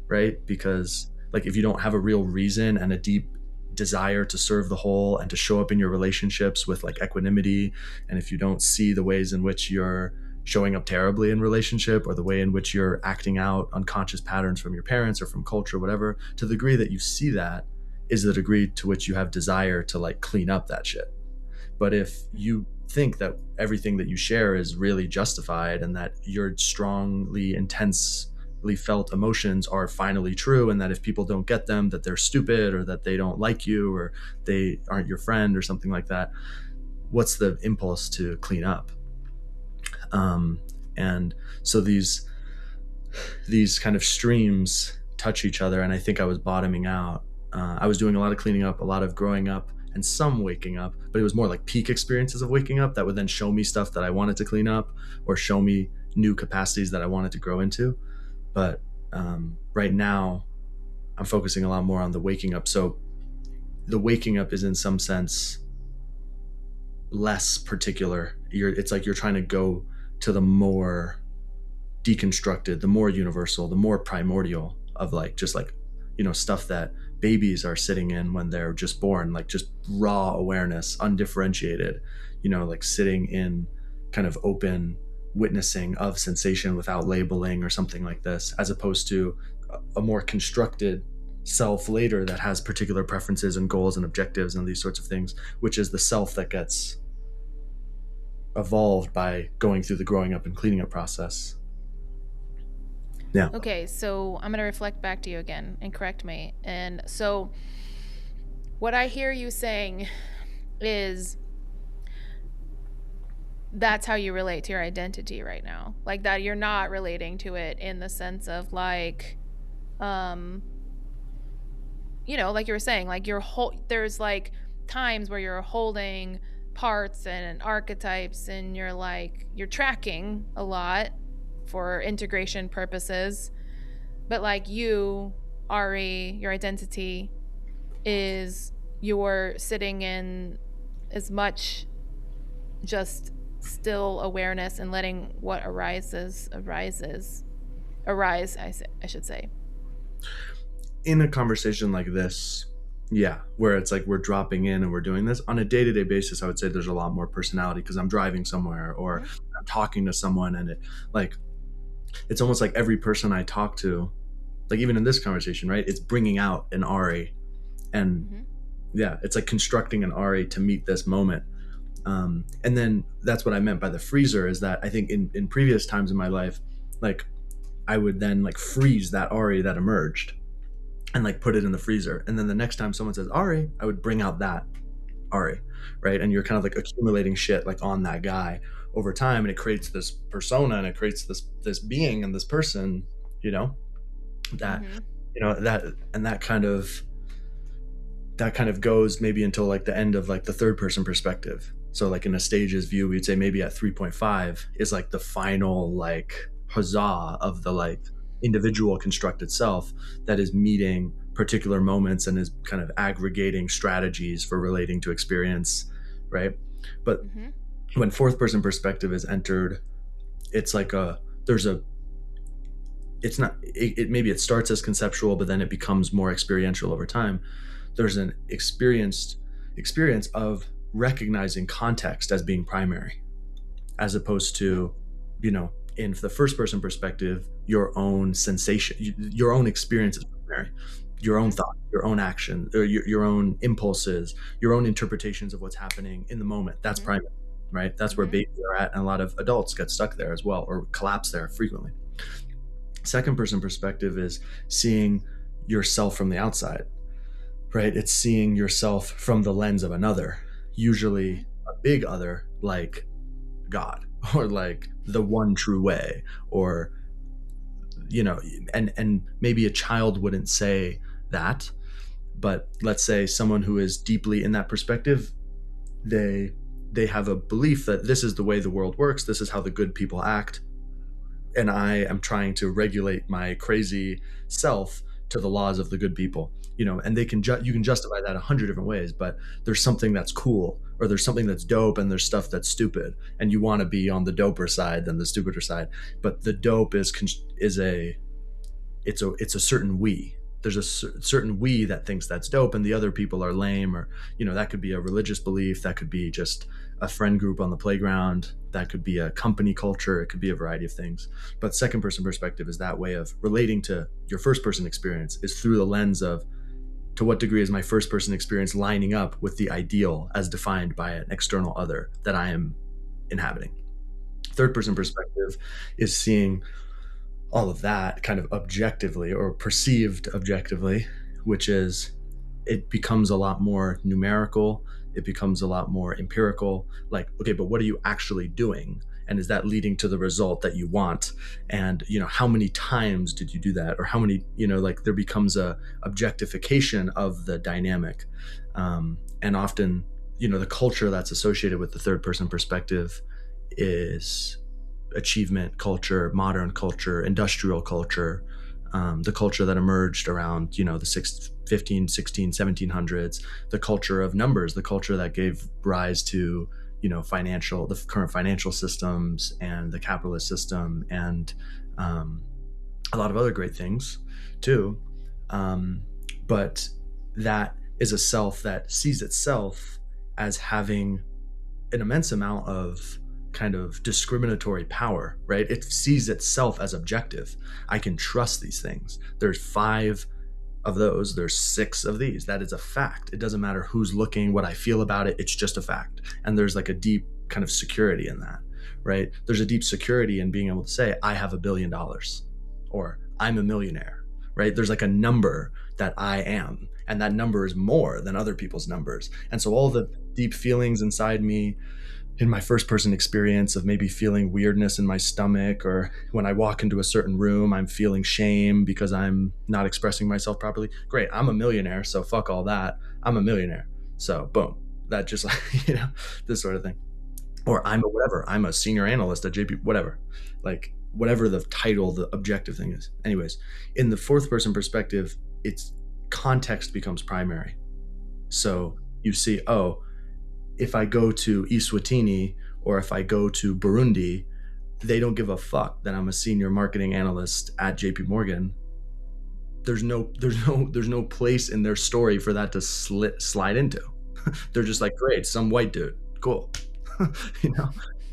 right? Because like if you don't have a real reason and a deep desire to serve the whole and to show up in your relationships with like equanimity, and if you don't see the ways in which you're showing up terribly in relationship, or the way in which you're acting out unconscious patterns from your parents or from culture, whatever, to the degree that you see that is the degree to which you have desire to like clean up that shit. But if you think that everything that you share is really justified, and that your strongly intensely felt emotions are finally true, and that if people don't get them, that they're stupid, or that they don't like you, or they aren't your friend or something like that, what's the impulse to clean up? And so these kind of streams touch each other, and I think I was bottoming out. I was doing a lot of cleaning up, a lot of growing up, and some waking up, but it was more like peak experiences of waking up that would then show me stuff that I wanted to clean up, or show me new capacities that I wanted to grow into. But right now I'm focusing a lot more on the waking up. So the waking up is in some sense less particular. It's like you're trying to go to the more deconstructed, the more universal, the more primordial of like just like stuff that babies are sitting in when they're just born, like just raw awareness, undifferentiated, like sitting in kind of open witnessing of sensation without labeling or something like this, as opposed to a more constructed self later that has particular preferences and goals and objectives and these sorts of things, which is the self that gets evolved by going through the growing up and cleaning up process. Yeah. Okay, so I'm going to reflect back to you again and correct me. And so what I hear you saying is that's how you relate to your identity right now. Like that you're not relating to it in the sense of like um like you were saying, like there's like times where you're holding parts and archetypes and you're tracking a lot for integration purposes. But like you, Ari, your identity is you're sitting in as much just still awareness and letting what arise, I should say. In a conversation like this, yeah, where it's like we're dropping in and we're doing this on a day-to-day basis, I would say there's a lot more personality because I'm driving somewhere or I'm talking to someone, and it's almost like every person I talk to, like even in this conversation, right, it's bringing out an Ari. And yeah, it's like constructing an Ari to meet this moment. And then that's what I meant by the freezer, is that I think in previous times in my life, like I would then like freeze that Ari that emerged and like put it in the freezer. And then the next time someone says Ari, I would bring out that Ari, right? And you're kind of like accumulating shit like on that guy over time, and it creates this persona, and it creates this being and this person, that that kind of goes maybe until like the end of like the third person perspective. So like in a stages view, we'd say maybe at 3.5 is like the final like huzzah of the like individual constructed self that is meeting particular moments and is kind of aggregating strategies for relating to experience, right? But when fourth person perspective is entered, it's like maybe it starts as conceptual, but then it becomes more experiential over time. There's an experience of recognizing context as being primary, as opposed to, in the first person perspective, your own sensation, your own experience is primary, your own thought, your own action, or your own impulses, your own interpretations of what's happening in the moment. That's primary, right? That's where babies are at, and a lot of adults get stuck there as well, or collapse there frequently. Second person perspective is seeing yourself from the outside, right? It's seeing yourself from the lens of another, usually a big other like God or like the one true way, or and maybe a child wouldn't say that, but let's say someone who is deeply in that perspective, they have a belief that this is the way the world works, this is how the good people act, and I am trying to regulate my crazy self to the laws of the good people, and you can justify that 100 different ways, but there's something that's cool, or there's something that's dope, and there's stuff that's stupid, and you want to be on the doper side than the stupider side. But the dope is a certain we. There's a certain we that thinks that's dope, and the other people are lame, or that could be a religious belief, that could be just a friend group on the playground, that could be a company culture, it could be a variety of things. But second person perspective is that way of relating to your first person experience, is through the lens of, to what degree is my first person experience lining up with the ideal as defined by an external other that I am inhabiting. Third person perspective is seeing all of that kind of objectively, or perceived objectively, which is, it becomes a lot more numerical, it becomes a lot more empirical, like, okay, but what are you actually doing, and is that leading to the result that you want, and how many times did you do that, or how many, like there becomes a objectification of the dynamic, and often the culture that's associated with the third person perspective is achievement culture, modern culture, industrial culture, the culture that emerged around the 15, 16, 1700s, the culture of numbers, the culture that gave rise to the current financial systems and the capitalist system, and a lot of other great things too, but that is a self that sees itself as having an immense amount of kind of discriminatory power, right? It sees itself as objective. I can trust these things. There's 5 of those, there's 6 of these. That is a fact. It doesn't matter who's looking, what I feel about it, it's just a fact. And there's like a deep kind of security in that, right? There's a deep security in being able to say, I have $1 billion, or I'm a millionaire, right? There's like a number that I am, and that number is more than other people's numbers. And so all the deep feelings inside me, in my first person experience of maybe feeling weirdness in my stomach, or when I walk into a certain room, I'm feeling shame because I'm not expressing myself properly. Great. I'm a millionaire. So fuck all that. I'm a millionaire. So boom, that just like, this sort of thing. Or I'm a whatever, I'm a senior analyst at JP, whatever, like whatever the title, the objective thing is. Anyways, in the fourth person perspective, it's context becomes primary. So you see, oh, if I go to Eswatini or if I go to Burundi, they don't give a fuck that I'm a senior marketing analyst at JP Morgan. There's no place in their story for that to slide into. They're just like, great, some white dude, cool.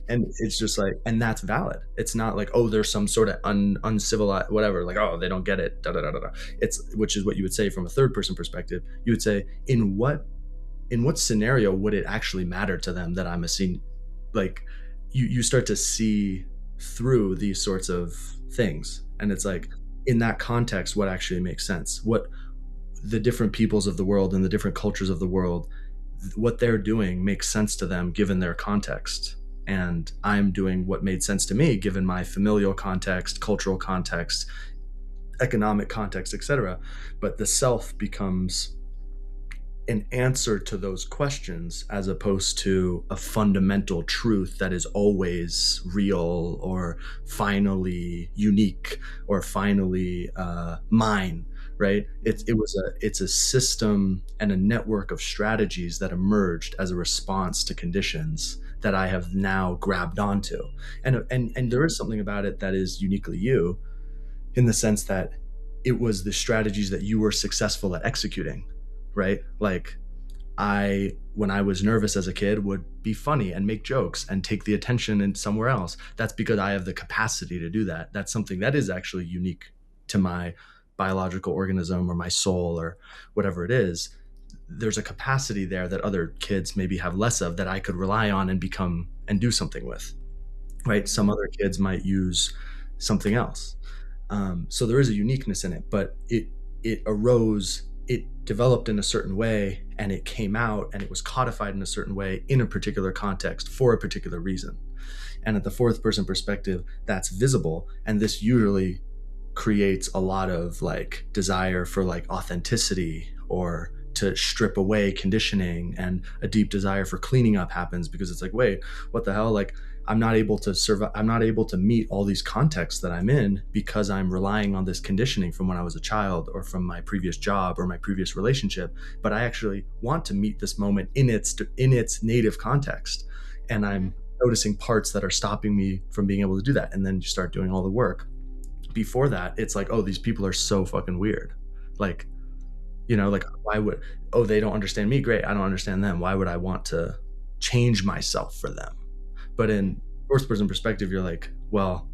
And it's just like, and that's valid. It's not like, oh, there's some sort of uncivilized whatever, like, oh, they don't get it, da da da da. It's, which is what you would say from a third person perspective. You would say, in what scenario would it actually matter to them that I'm a senior? Like, you start to see through these sorts of things, and it's like, in that context, what actually makes sense, what the different peoples of the world and the different cultures of the world, what they're doing makes sense to them given their context, and I'm doing what made sense to me given my familial context, cultural context, economic context, etc. But the self becomes an answer to those questions as opposed to a fundamental truth that is always real or finally unique or finally mine. Right? It's a system and a network of strategies that emerged as a response to conditions that I have now grabbed onto, and there is something about it that is uniquely you, in the sense that it was the strategies that you were successful at executing, right? Like, when I was nervous as a kid, would be funny and make jokes and take the attention in somewhere else. That's because I have the capacity to do that. That's something that is actually unique to my biological organism or my soul or whatever it is. There's a capacity there that other kids maybe have less of, that I could rely on and become and do something with, right? Some other kids might use something else. So there is a uniqueness in it, but it arose, it developed in a certain way, and it came out and it was codified in a certain way in a particular context for a particular reason. And at the fourth person perspective, that's visible, and this usually creates a lot of like desire for like authenticity, or to strip away conditioning, and a deep desire for cleaning up happens, because it's like, wait, what the hell? Like, I'm not able to survive. I'm not able to meet all these contexts that I'm in because I'm relying on this conditioning from when I was a child, or from my previous job or my previous relationship. But I actually want to meet this moment in its native context. And I'm noticing parts that are stopping me from being able to do that. And then you start doing all the work. Before that, it's like, oh, these people are so fucking weird. Like, like, why would, oh, they don't understand me. Great. I don't understand them. Why would I want to change myself for them? But in fourth person perspective, you're like, well,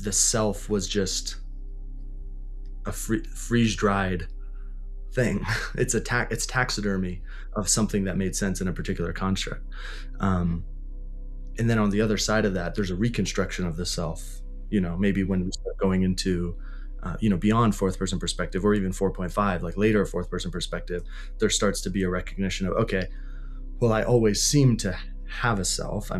the self was just a freeze dried thing. It's taxidermy of something that made sense in a particular construct. And then on the other side of that, there's a reconstruction of the self, maybe when we start going into, beyond fourth person perspective, or even 4.5, like later fourth person perspective, there starts to be a recognition of, okay, well, I always seem to have a self. I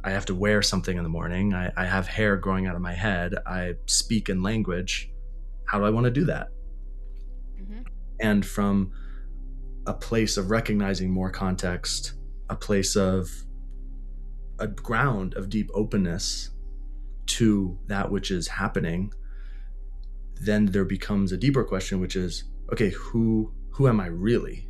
have to wear something in the morning. I have hair growing out of my head. I speak in language. How do I want to do that? Mm-hmm. And from a place of recognizing more context, a place of a ground of deep openness to that which is happening, then there becomes a deeper question, which is, okay, who am I really?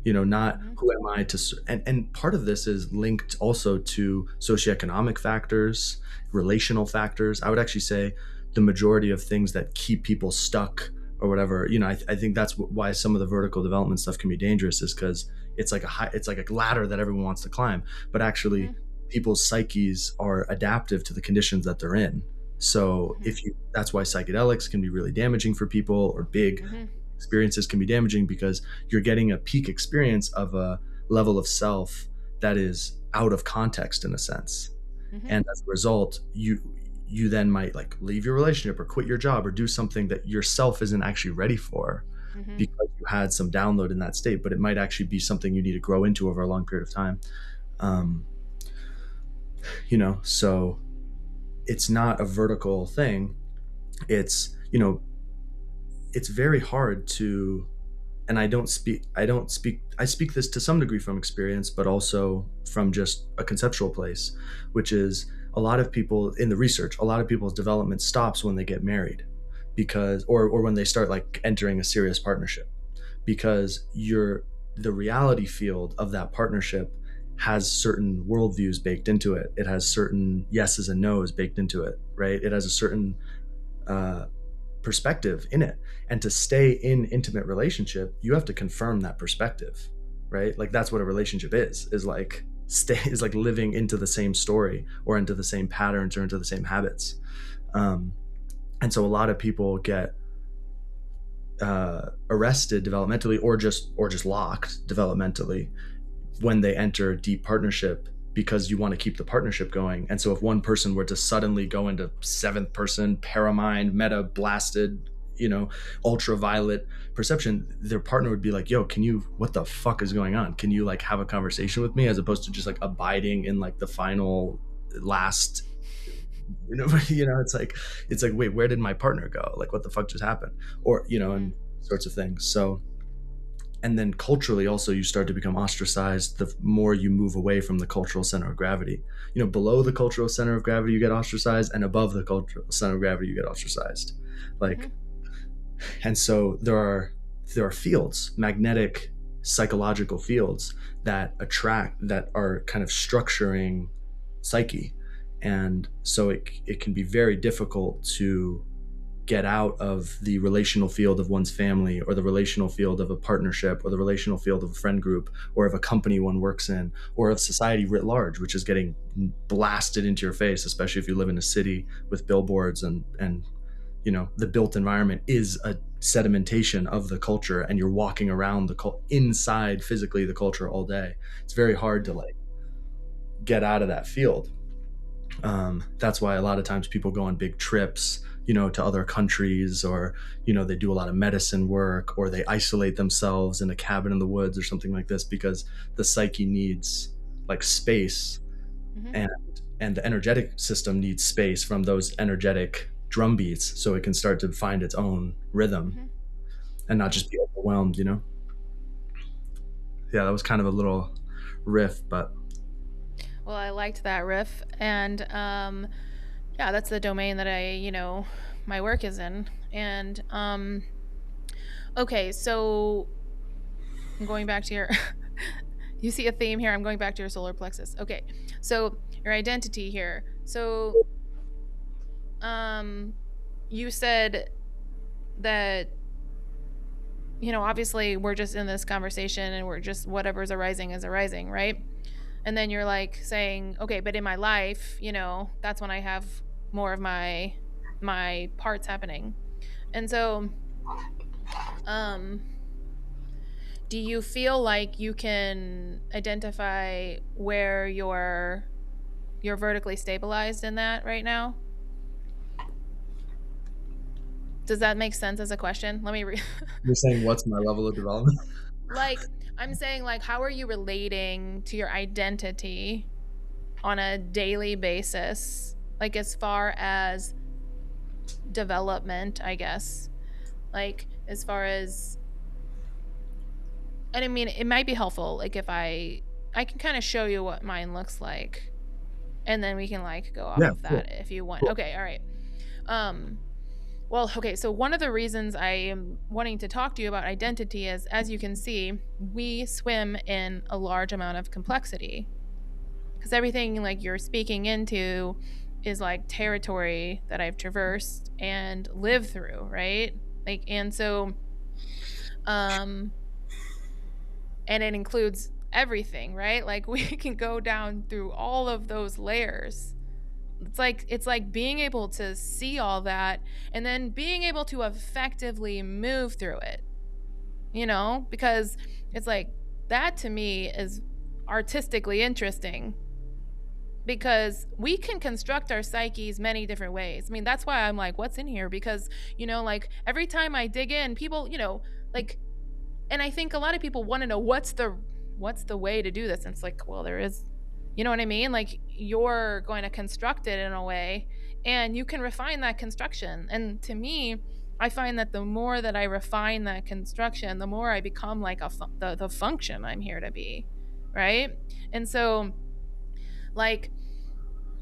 Not who am I to, and part of this is linked also to socioeconomic factors, relational factors. I would actually say the majority of things that keep people stuck or whatever, I think that's why some of the vertical development stuff can be dangerous, is because it's like a ladder that everyone wants to climb, but actually people's psyches are adaptive to the conditions that they're in. So that's why psychedelics can be really damaging for people, or big experiences can be damaging, because you're getting a peak experience of a level of self that is out of context in a sense. And as a result, you then might like leave your relationship or quit your job or do something that yourself isn't actually ready for, Mm-hmm. because you had some download in that state, but it might actually be something you need to grow into over a long period of time. Um, so it's not a vertical thing. It's, it's very hard to, and I speak this to some degree from experience, but also from just a conceptual place, which is a lot of people in the research, a lot of people's development stops when they get married, because, or when they start like entering a serious partnership, because the reality field of that partnership has certain worldviews baked into it. It has certain yeses and nos baked into it, right? It has a certain uh, perspective in it. And to stay in intimate relationship, you have to confirm that perspective, right? Like that's what a relationship is like is like living into the same story or into the same patterns or into the same habits. And so a lot of people get arrested developmentally or just locked developmentally when they enter deep partnership, because you want to keep the partnership going. And so if one person were to suddenly go into seventh person, paramind, meta blasted, ultraviolet perception, their partner would be like, yo, what the fuck is going on? Can you like have a conversation with me, as opposed to just like abiding in like the final last, it's like, wait, where did my partner go? Like, what the fuck just happened? Or, and sorts of things. So, and then culturally also, you start to become ostracized the more you move away from the cultural center of gravity. Below the cultural center of gravity you get ostracized, and above the cultural center of gravity you get ostracized. Like, and so there are fields, magnetic psychological fields that are kind of structuring psyche. And so it can be very difficult to get out of the relational field of one's family, or the relational field of a partnership, or the relational field of a friend group, or of a company one works in, or of society writ large, which is getting blasted into your face, especially if you live in a city with billboards and the built environment is a sedimentation of the culture, and you're walking around inside physically the culture all day. It's very hard to like get out of that field. That's why a lot of times people go on big trips, to other countries, or, they do a lot of medicine work, or they isolate themselves in a cabin in the woods or something like this, because the psyche needs like space, and the energetic system needs space from those energetic drum beats, so it can start to find its own rhythm and not just be overwhelmed, Yeah, that was kind of a little riff, but. Well, I liked that riff, and yeah, that's the domain that my work is in. And okay, so I'm going back to your you see a theme here. I'm going back to your solar plexus. Okay, so your identity here. So you said that obviously we're just in this conversation and we're just, whatever's arising is arising, right? And then you're like saying, okay, but in my life, that's when I have more of my parts happening. And so do you feel like you can identify where you're vertically stabilized in that right now? Does that make sense as a question? Let me You're saying what's my level of development? Like, I'm saying, like, how are you relating to your identity on a daily basis? Like, as far as development, I guess. Like, as far as, and I mean, it might be helpful, like, if I can kind of show you what mine looks like, and then we can like go off of that if you want. Cool. Okay, all right. Well, okay, so one of the reasons I am wanting to talk to you about identity is, as you can see, we swim in a large amount of complexity, because everything like you're speaking into is like territory that I've traversed and lived through, right? Like, and so and it includes everything, right? Like, we can go down through all of those layers. It's like being able to see all that and then being able to effectively move through it, because it's like, that to me is artistically interesting, because we can construct our psyches many different ways. I mean, that's why I'm like, what's in here? Because, like, every time I dig in, people, like, and I think a lot of people want to know what's the way to do this. And it's like, well, there is, you know what I mean? Like, you're going to construct it in a way, and you can refine that construction. And to me, I find that the more that I refine that construction, the more I become like the function I'm here to be, right? And so, like,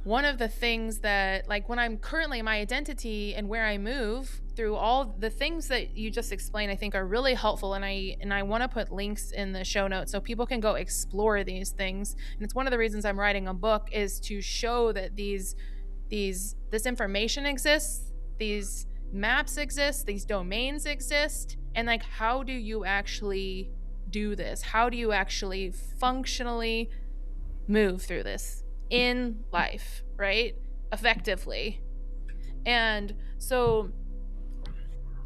one of the things that, like, when I'm currently my identity and where I move through all the things that you just explained, I think are really helpful. And I want to put links in the show notes so people can go explore these things. And it's one of the reasons I'm writing a book, is to show that this information exists, these maps exist, these domains exist, and like, how do you actually do this? How do you actually functionally move through this in life, right? Effectively. And so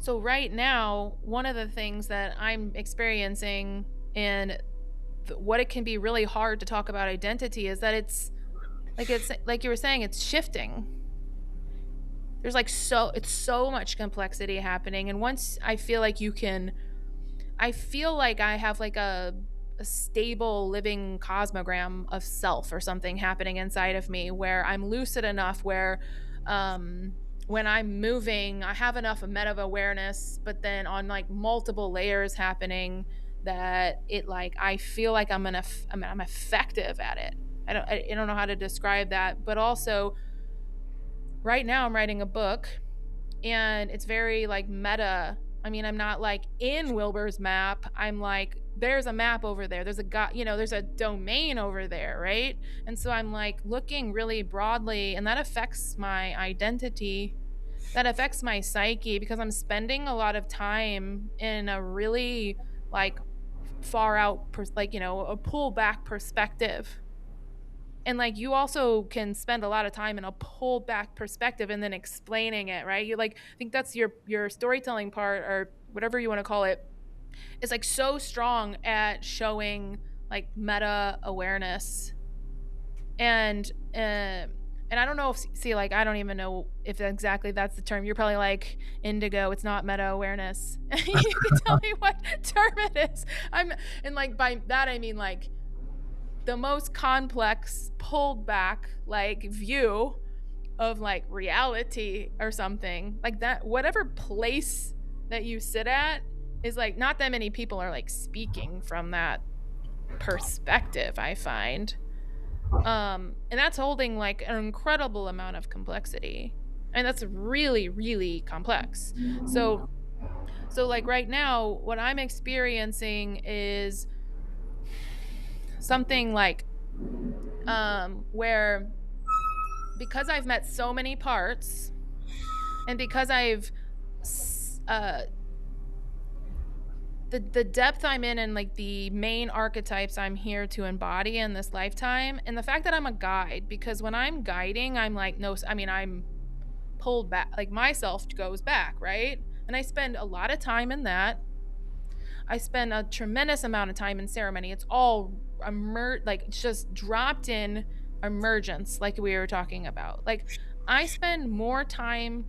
right now, one of the things that I'm experiencing, and what it can be really hard to talk about identity, is that it's like you were saying, it's shifting. There's like it's so much complexity happening, and once I feel like I have like a stable living cosmogram of self or something happening inside of me, where I'm lucid enough, where when I'm moving, I have enough of meta awareness, but then on like multiple layers happening, that it, like, I feel like I'm effective at it. I don't know how to describe that. But also, right now I'm writing a book, and it's very like meta. I mean, I'm not like in Wilbur's map. I'm like, there's a map over there. There's there's a domain over there, right? And so I'm like looking really broadly, and that affects my identity. That affects my psyche, because I'm spending a lot of time in a really like far out, a pull back perspective. And like, you also can spend a lot of time in a pull back perspective and then explaining it, right? You like, I think that's your storytelling part, or whatever you want to call it, is like so strong at showing like meta awareness. And I don't know if, like, I don't even know if exactly that's the term. You're probably like, indigo, it's not meta awareness. You can tell me what term it is. And like, by that I mean like the most complex, pulled back like view of like reality or something like that. Whatever place that you sit at is like, not that many people are like speaking from that perspective, I find. And that's holding like an incredible amount of complexity, and that's really, really complex. So like right now, what I'm experiencing is something like where, because I've met so many parts, and because I've the depth I'm in, and like the main archetypes I'm here to embody in this lifetime, and the fact that I'm a guide, because when I'm guiding, I'm like, no, I mean, I'm pulled back, like myself goes back, right? And I spend a lot of time in that. I spend a tremendous amount of time in ceremony. It's all like, it's just dropped in emergence, like we were talking about. Like, I spend more time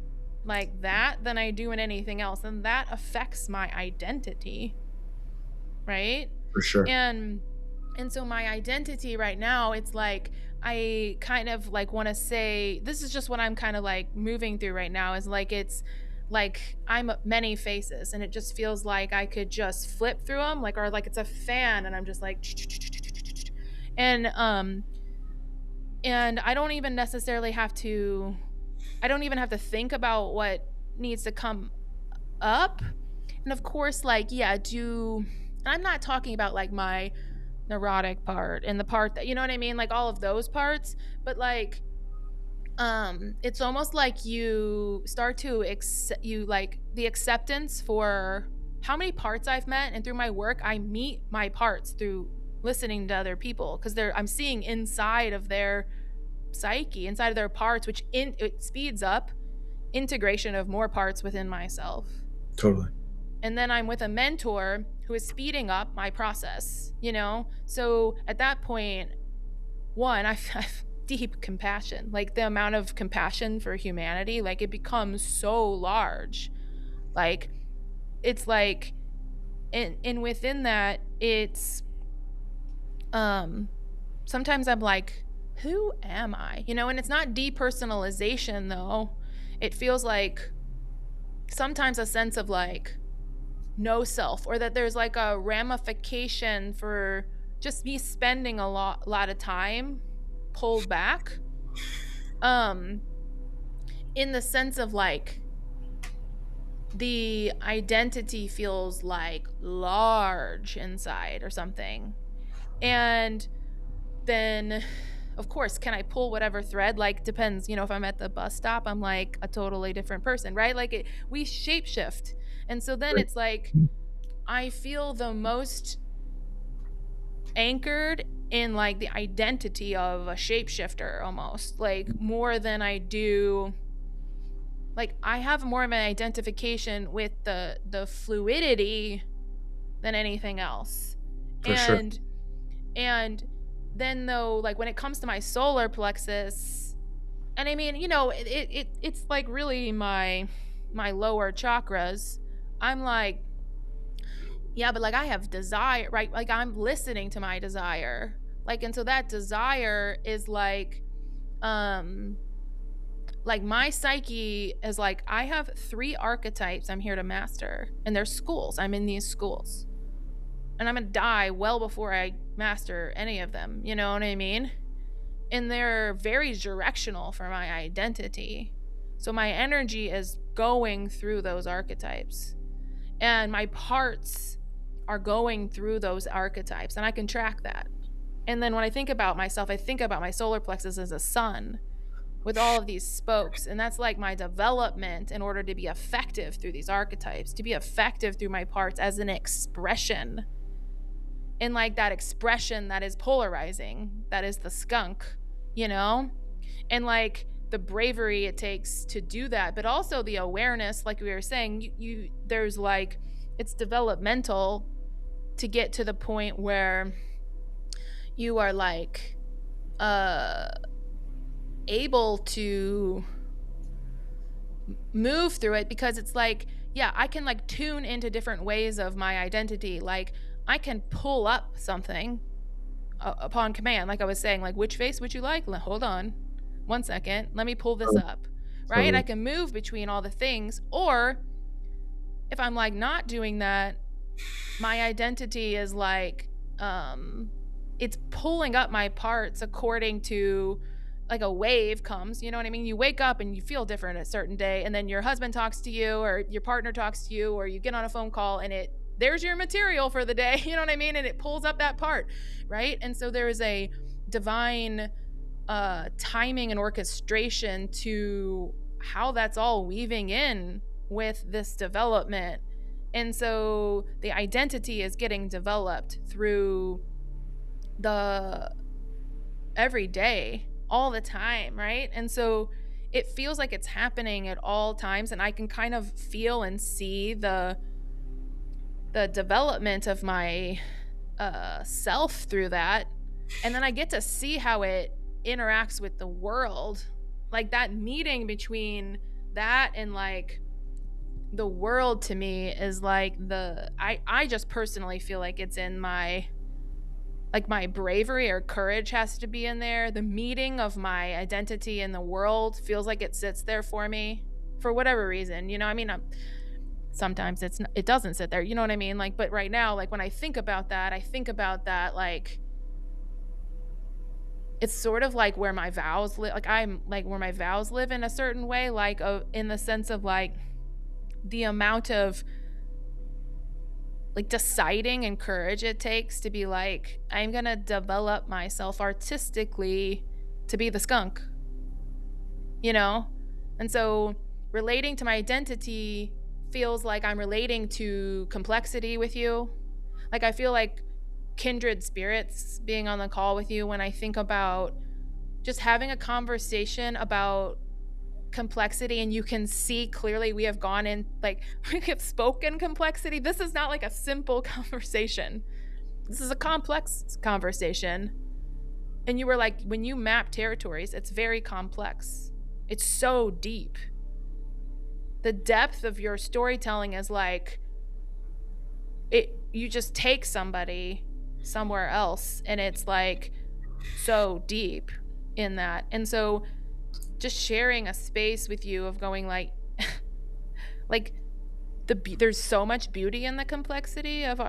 like that than I do in anything else, and that affects my identity, right? For sure. And so my identity right now, it's like, I kind of like want to say, this is just what I'm kind of like moving through right now, is like, it's like I'm many faces, and it just feels like I could just flip through them, like, or like it's a fan, and I'm just like, and I don't even necessarily have to think about what needs to come up. And of course, like, yeah, I'm not talking about like my neurotic part and the part that, you know what I mean? Like all of those parts, but like, it's almost like you start to like the acceptance for how many parts I've met. And through my work, I meet my parts through listening to other people, because I'm seeing inside of their psyche, inside of their parts, which it speeds up integration of more parts within myself. Totally. And then I'm with a mentor who is speeding up my process, you know? So at that point, one, I've deep compassion, like the amount of compassion for humanity, like it becomes so large. Like, it's like and within that, it's sometimes I'm like, who am I? And it's not depersonalization though. It feels like sometimes a sense of like no self, or that there's like a ramification for just me spending a lot of time pulled back, in the sense of like the identity feels like large inside or something. And then of course, can I pull whatever thread? Like, depends, if I'm at the bus stop, I'm like a totally different person, right? Like we shapeshift. And so then Right. it's like I feel the most anchored in like the identity of a shapeshifter, almost like more than I do. Like I have more of an identification with the fluidity than anything else. For sure. And then though, like when it comes to my solar plexus, and I mean, it's like really my lower chakras. I'm like, yeah, but like I have desire, right? Like I'm listening to my desire. Like, and so that desire is like my psyche is like, I have 3 archetypes I'm here to master, and they're schools. I'm in these schools. And I'm gonna die well before I master any of them. You know what I mean? And they're very directional for my identity. So my energy is going through those archetypes. And my parts are going through those archetypes. And I can track that. And then when I think about myself, I think about my solar plexus as a sun with all of these spokes. And that's like my development in order to be effective through these archetypes, to be effective through my parts as an expression. And like that expression that is polarizing, that is the skunk, and like the bravery it takes to do that, but also the awareness, like we were saying, you there's like, it's developmental to get to the point where you are like able to move through it, because it's like, yeah, I can like tune into different ways of my identity. Like I can pull up something upon command, like I was saying, like, which face would you like? Hold on 1 second, let me pull this up, right? Totally. I can move between all the things. Or if I'm like not doing that, my identity is like it's pulling up my parts according to like a wave comes, you know what I mean? You wake up and you feel different a certain day, and then your husband talks to you, or your partner talks to you, or you get on a phone call, and there's your material for the day, you know what I mean? And it pulls up that part, right? And so there is a divine timing and orchestration to how that's all weaving in with this development. And so the identity is getting developed through the every day, all the time, right? And so it feels like it's happening at all times, and I can kind of feel and see the development of my self through that. And then I get to see how it interacts with the world, like that meeting between that and like the world to me is like I just personally feel like it's in my, like my bravery or courage has to be in there. The meeting of my identity in the world feels like it sits there for me for whatever reason, I mean, sometimes it doesn't sit there, you know what I mean? Like, but right now, like when I think about that, like it's sort of like where my vows live. Like I'm like where my vows live in a certain way, like in the sense of like the amount of like deciding and courage it takes to be like, I'm gonna develop myself artistically to be the skunk, and so relating to my identity feels like I'm relating to complexity with you. Like I feel like kindred spirits being on the call with you when I think about just having a conversation about complexity, and you can see clearly we have gone in, like we have spoken complexity. This is not like a simple conversation. This is a complex conversation. And you were like, when you map territories, it's very complex. It's so deep. The depth of your storytelling is like you just take somebody somewhere else, and it's like so deep in that. And so just sharing a space with you of going like there's so much beauty in the complexity of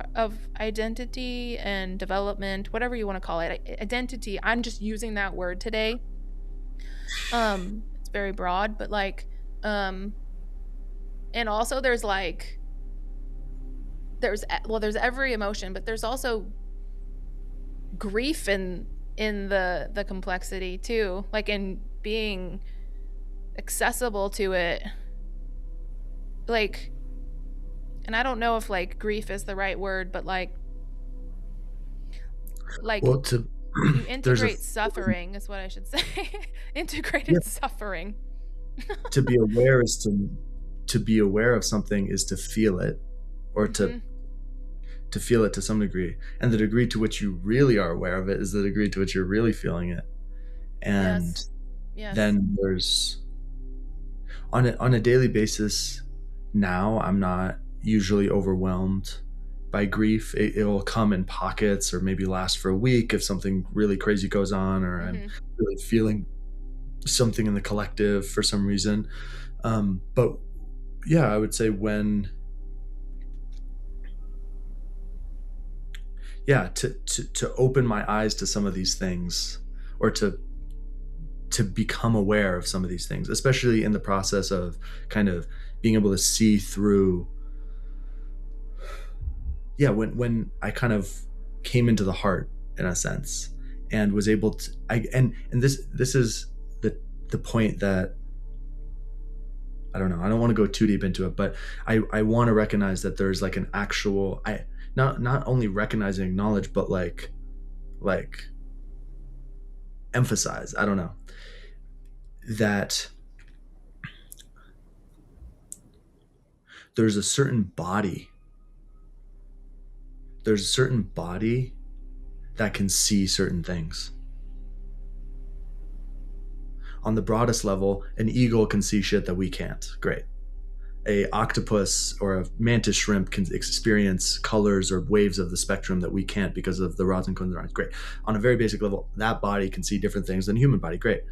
identity and development, whatever you want to call it. Identity, I'm just using that word today. It's very broad, but like and also there's like there's every emotion, but there's also grief in the complexity too, like in being accessible to it. Like, and I don't know if like grief is the right word, but like Well, to you there's a integrate suffering is what I should say. yeah, Integrated suffering. to be aware is to be aware of something is to feel it, or Mm-hmm. to feel it to some degree, and the degree to which you really are aware of it is the degree to which you're really feeling it. And Yes. Yes. then there's on a daily basis. Now I'm not usually overwhelmed by grief. It'll come in pockets or maybe last for a week if something really crazy goes on, or I'm Mm-hmm. really feeling something in the collective for some reason. But yeah, I would say when, yeah, to open my eyes to some of these things, or to become aware of some of these things, especially in the process of kind of being able to see through. Yeah, when I kind of came into the heart in a sense, and was able to, and this is the point that, I don't know, I don't want to go too deep into it, but I want to recognize that there's like an actual, I not only recognizing knowledge, but like emphasize, I don't know, that there's a certain body there's a certain body that can see certain things. On the broadest level, an eagle can see shit that we can't. Great. A octopus or a mantis shrimp can experience colors or waves of the spectrum that we can't because of the rods and cones in our eyes. Great. On a very basic level, that body can see different things than a human body. Great.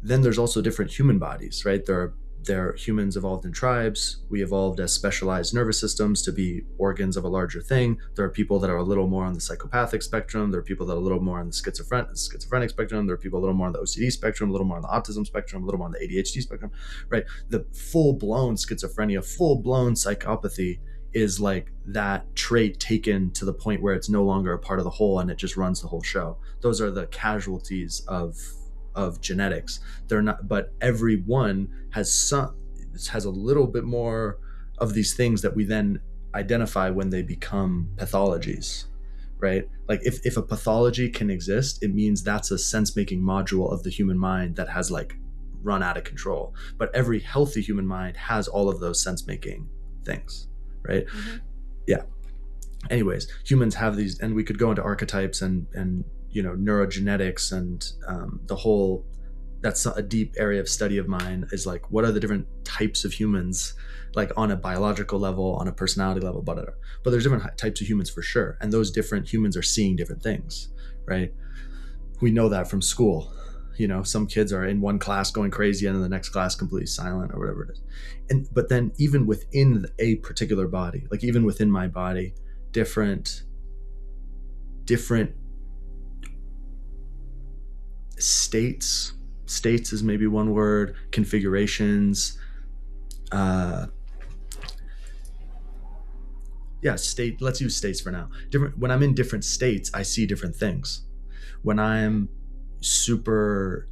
Then there's also different human bodies, right? There are humans evolved in tribes. We evolved as specialized nervous systems to be organs of a larger thing. There are people that are a little more on the psychopathic spectrum. There are people that are a little more on the schizophrenic spectrum. There are people a little more on the OCD spectrum, a little more on the autism spectrum, a little more on the ADHD spectrum, right? The full-blown schizophrenia, full-blown psychopathy is like that trait taken to the point where it's no longer a part of the whole and it just runs the whole show. Those are the casualties of genetics. They're not, but everyone has a little bit more of these things that we then identify when they become pathologies, right? Like if a pathology can exist, it means that's a sense-making module of the human mind that has like run out of control. But every healthy human mind has all of those sense-making things, right? Mm-hmm. Yeah. Anyways, humans have these, and we could go into archetypes and neurogenetics and the whole, that's a deep area of study of mine, is like, what are the different types of humans, like on a biological level, on a personality level, but there's different types of humans for sure, and those different humans are seeing different things, right? We know that from school. Some kids are in one class going crazy and in the next class completely silent or whatever it is. But then even within a particular body, like even within my body, different states is maybe one word, configurations, state, let's use states for now. When I'm in different states, I see different things. When I'm super,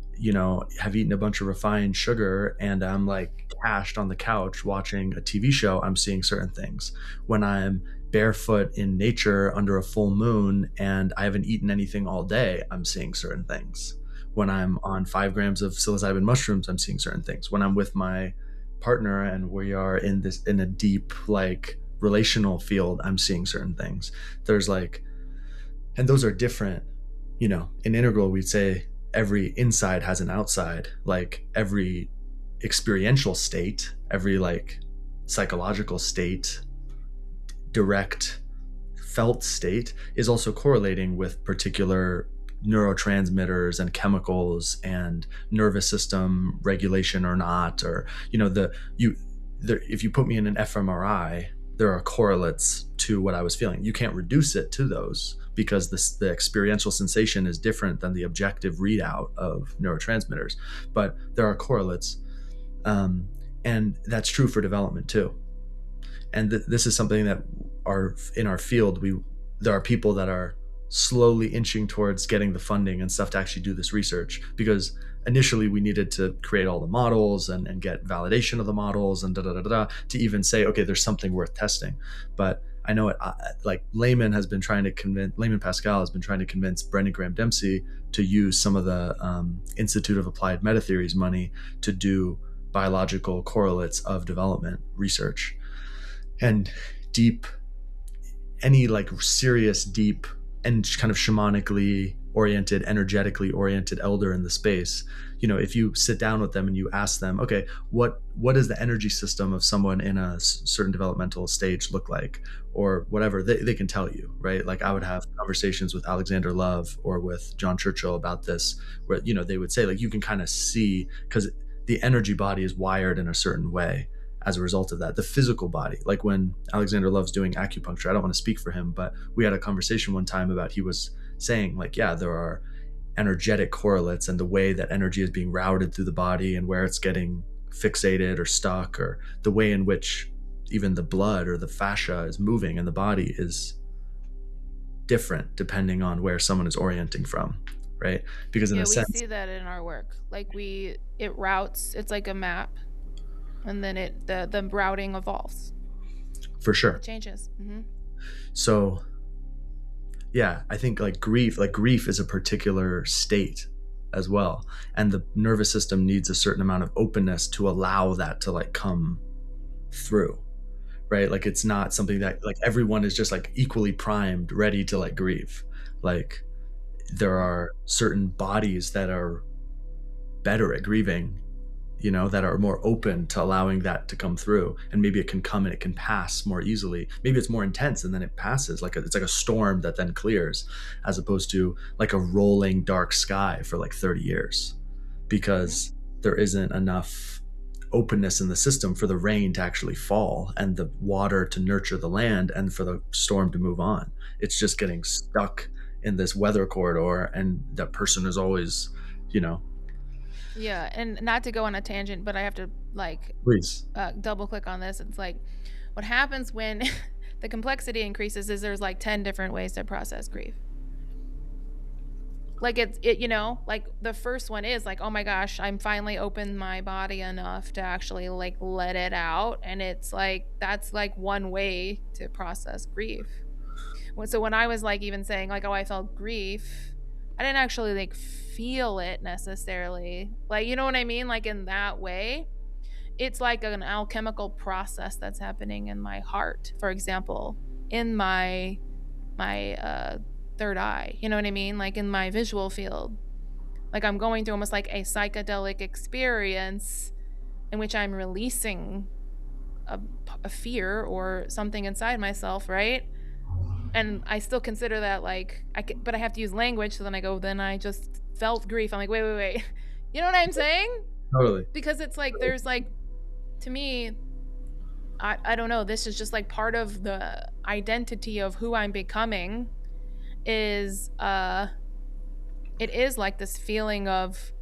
have eaten a bunch of refined sugar and I'm like cashed on the couch watching a TV show, I'm seeing certain things. When I'm barefoot in nature under a full moon and I haven't eaten anything all day, I'm seeing certain things. When I'm on 5 grams of psilocybin mushrooms, I'm seeing certain things. When I'm with my partner and we are in a deep like relational field, I'm seeing certain things. There's like, and those are different. In integral, we'd say every inside has an outside. Like every experiential state, every like psychological state, direct felt state is also correlating with particular neurotransmitters and chemicals and nervous system regulation or not, or if you put me in an fMRI, there are correlates to what I was feeling. You can't reduce it to those because the experiential sensation is different than the objective readout of neurotransmitters, but there are correlates, and that's true for development too. And this is something that in our field, there are people that are slowly inching towards getting the funding and stuff to actually do this research, because initially we needed to create all the models and get validation of the models and to even say, okay, there's something worth testing. But I know like Layman Pascal has been trying to convince Brendan Graham Dempsey to use some of the Institute of Applied Metatheories money to do biological correlates of development research. And any like serious deep and kind of shamanically oriented, energetically oriented elder in the space, if you sit down with them and you ask them, okay, what does the energy system of someone in a certain developmental stage look like, or whatever, they can tell you, right? Like I would have conversations with Alexander Love or with John Churchill about this, where they would say, like, you can kind of see, because the energy body is wired in a certain way as a result of that. The physical body, like when Alexander Love's doing acupuncture, I don't want to speak for him, but we had a conversation one time about, he was saying, like, yeah, there are energetic correlates and the way that energy is being routed through the body and where it's getting fixated or stuck, or the way in which even the blood or the fascia is moving in the body is different depending on where someone is orienting from, right? Because in a sense, we see that in our work. Like it routes, it's like a map, and then the routing evolves. For sure. It changes. Mm-hmm. So yeah, I think like grief is a particular state as well. And the nervous system needs a certain amount of openness to allow that to like come through, right? Like it's not something that like everyone is just like equally primed, ready to like grieve. Like there are certain bodies that are better at grieving, that are more open to allowing that to come through, and maybe it can come and it can pass more easily. Maybe it's more intense and then it passes, it's like a storm that then clears, as opposed to like a rolling dark sky for like 30 years, because there isn't enough openness in the system for the rain to actually fall and the water to nurture the land and for the storm to move on. It's just getting stuck in this weather corridor, and that person is always, Yeah, and not to go on a tangent, but I have to please double click on this. It's like what happens when the complexity increases is there's like 10 different ways to process grief. Like it like the first one is like, oh my gosh, I'm finally opened my body enough to actually like let it out, and it's like that's like one way to process grief. So when I was like even saying like, oh, I felt grief, I didn't actually like feel it necessarily. Like, you know what I mean? Like in that way, it's like an alchemical process that's happening in my heart, for example, in my third eye. You know what I mean? Like in my visual field. Like I'm going through almost like a psychedelic experience in which I'm releasing a fear or something inside myself, right? And I still consider that like, but I have to use language. So then I just felt grief. I'm like, wait. You know what I'm saying? Totally. Because it's like, there's like, to me, I don't know. This is just like part of the identity of who I'm becoming is, it is like this feeling of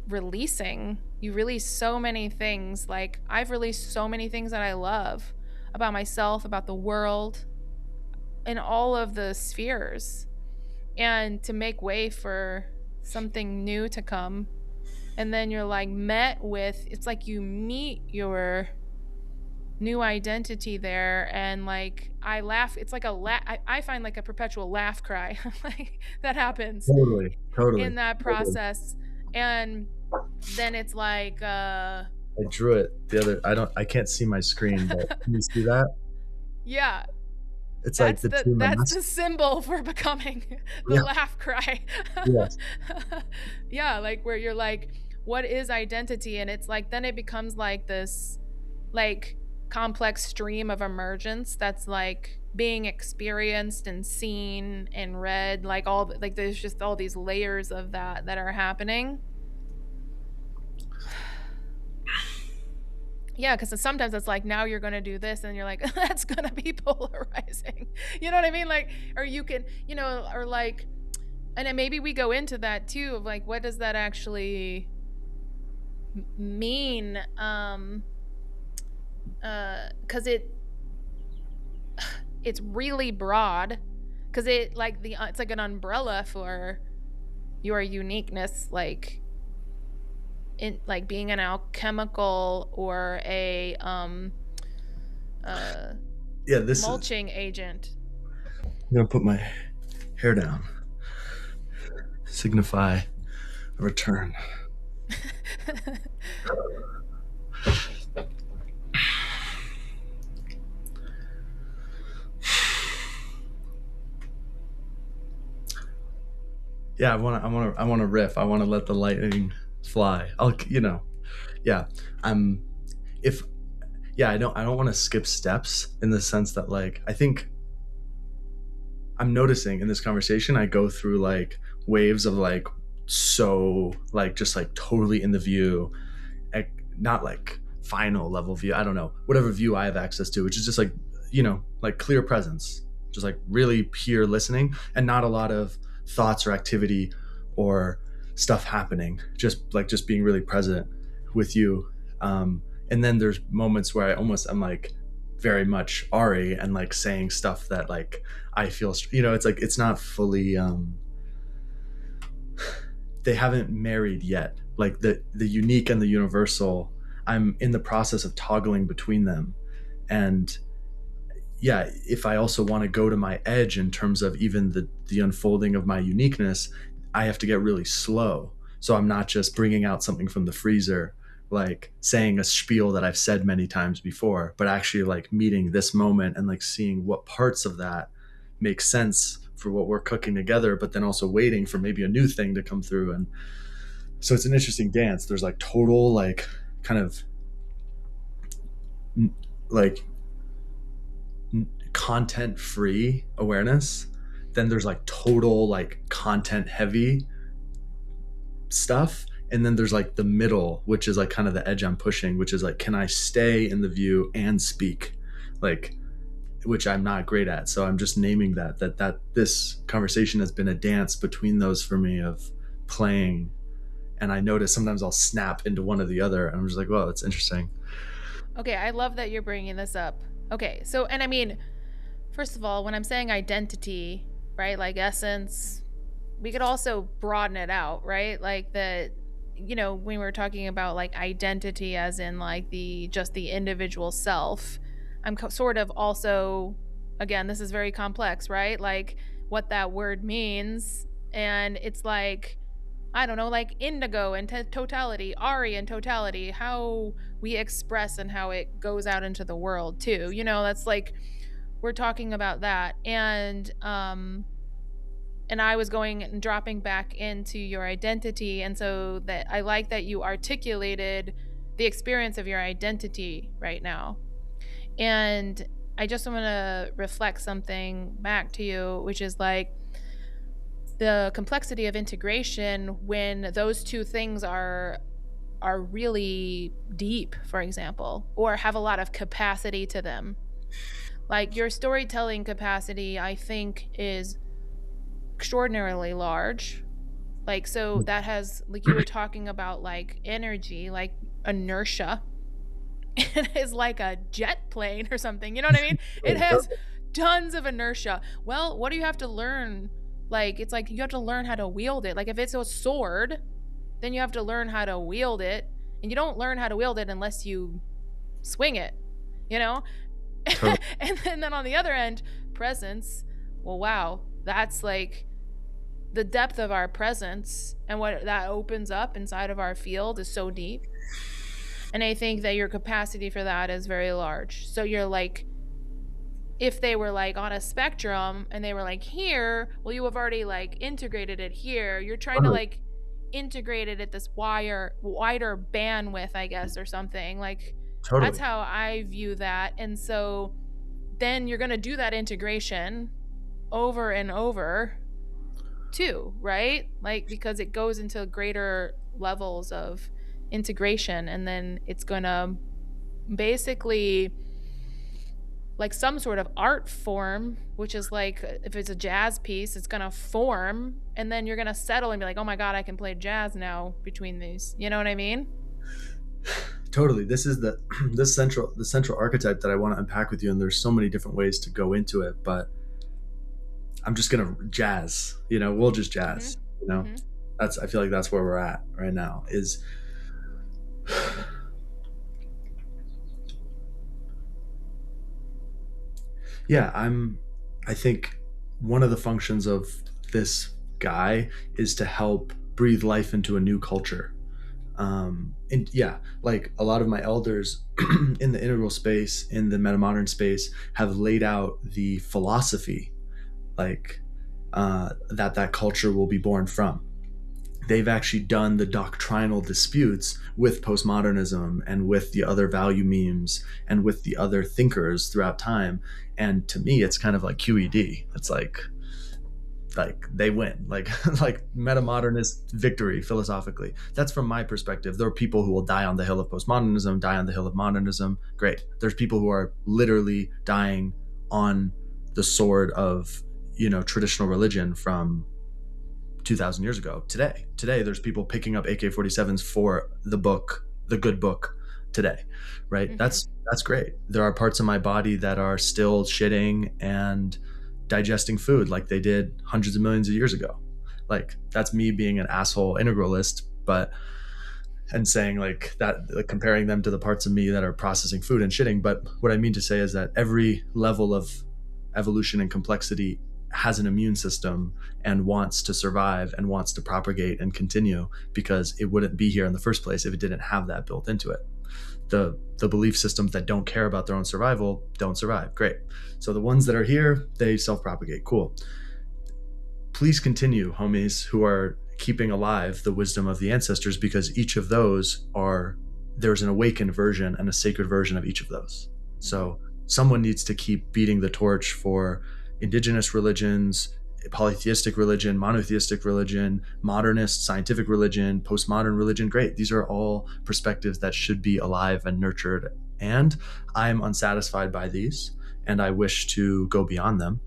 releasing. You release so many things. Like I've released so many things that I love about myself, about the world, in all of the spheres, and to make way for something new to come. And then you're like met with, it's like you meet your new identity there, and like I laugh. It's like I find like a perpetual laugh cry like that happens totally in that process. And then it's like I drew it I can't see my screen, but can you see that? Yeah. It's that's like that's the symbol for becoming the laugh cry. Yes. Yeah, like where you're like, what is identity? And it's like then it becomes like this like complex stream of emergence that's like being experienced and seen and read, like all, like there's just all these layers of that are happening. Yeah, because sometimes it's like, now you're going to do this and you're like, that's going to be polarizing. You know what I mean? Like, or you can, or like, and then maybe we go into that too, of like, what does that actually mean? Because it's really broad, because it's like an umbrella for your uniqueness, like in like being an alchemical or a this is. mulching agent. I'm gonna put my hair down, signify a return. Yeah, I want to riff. I want to let the lightning fly. Yeah. I'm if yeah, I don't want to skip steps, in the sense that, like, I think I'm noticing in this conversation I go through like waves of like, so like just like totally in the view, not like final level view, I don't know, whatever view I have access to, which is just like, like clear presence, just like really pure listening, and not a lot of thoughts or activity or stuff happening, just being really present with you. And then there's moments where I'm like very much Ari, and like saying stuff that like I feel, it's like it's not fully, they haven't married yet, like the unique and the universal. I'm in the process of toggling between them. And yeah, if I also want to go to my edge in terms of even the unfolding of my uniqueness, I have to get really slow. So I'm not just bringing out something from the freezer, like saying a spiel that I've said many times before, but actually like meeting this moment and like seeing what parts of that make sense for what we're cooking together, but then also waiting for maybe a new thing to come through. And so it's an interesting dance. There's like total, like, kind of like content free awareness. Then there's like total like content heavy stuff. And then there's like the middle, which is like kind of the edge I'm pushing, which is like, can I stay in the view and speak? Like, which I'm not great at. So I'm just naming that this conversation has been a dance between those for me, of playing. And I notice sometimes I'll snap into one or the other, and I'm just like, well, that's interesting. Okay, I love that you're bringing this up. Okay, so, and I mean, first of all, when I'm saying identity, right, like essence, we could also broaden it out, right? Like that, when we were talking about like identity as in like just the individual self, I'm sort of also, again, this is very complex, right? Like what that word means. And it's like, I don't know, like indigo and totality, Ari and totality, how we express and how it goes out into the world too. That's like, we're talking about that. And I was going and dropping back into your identity. And so that I like that you articulated the experience of your identity right now. And I just want to reflect something back to you, which is like the complexity of integration when those two things are really deep, for example, or have a lot of capacity to them. Like your storytelling capacity, I think, is extraordinarily large. Like, so that has, like you were talking about, like energy, like inertia. It is like a jet plane or something. You know what I mean? It has tons of inertia. Well, what do you have to learn? Like, it's like you have to learn how to wield it. Like, if it's a sword, then you have to learn how to wield it. And you don't learn how to wield it unless you swing it, you know? Totally. And then on the other end, presence. Well, wow, that's like the depth of our presence and what that opens up inside of our field is so deep. And I think that your capacity for that is very large. So you're like, if they were like on a spectrum and they were like here, well, you have already like integrated it here. You're trying to like integrate it at this wider bandwidth, I guess, or something. Like, Totally. that's how I view that. And so then you're going to do that integration over and over too, right? Like, because it goes into greater levels of integration, and then it's going to basically, like, some sort of art form, which is like, if it's a jazz piece, it's going to form, and then you're going to settle and be like, oh my God, I can play jazz now between these. You know what I mean? Totally. This is the central archetype that I want to unpack with you, and there's so many different ways to go into it, but I'm just gonna jazz. We'll just jazz. Mm-hmm. I feel like that's where we're at right now. Is yeah. I think one of the functions of this guy is to help breathe life into a new culture. And yeah, like a lot of my elders in the integral space, in the metamodern space, have laid out the philosophy, like that culture will be born from. They've actually done the doctrinal disputes with postmodernism and with the other value memes and with the other thinkers throughout time. And to me, it's kind of like QED. It's like they win, like metamodernist victory philosophically. That's from my perspective. There are people who will die on the hill of postmodernism, die on the hill of modernism. Great. There's people who are literally dying on the sword of traditional religion from 2,000 years ago. Today there's people picking up AK-47s for the good book today, right? Mm-hmm. That's great. There are parts of my body that are still shitting and digesting food like they did hundreds of millions of years ago. Like, that's me being an asshole integralist, and saying like that, like comparing them to the parts of me that are processing food and shitting. But what I mean to say is that every level of evolution and complexity has an immune system and wants to survive and wants to propagate and continue, because it wouldn't be here in the first place if it didn't have that built into it. The belief systems that don't care about their own survival don't survive. Great. So the ones that are here, they self-propagate. Cool. Please continue, homies who are keeping alive the wisdom of the ancestors, because each of those there's an awakened version and a sacred version of each of those. So someone needs to keep beating the torch for indigenous religions, polytheistic religion, monotheistic religion, modernist, scientific religion, postmodern religion. Great. These are all perspectives that should be alive and nurtured. And I'm unsatisfied by these, and I wish to go beyond them.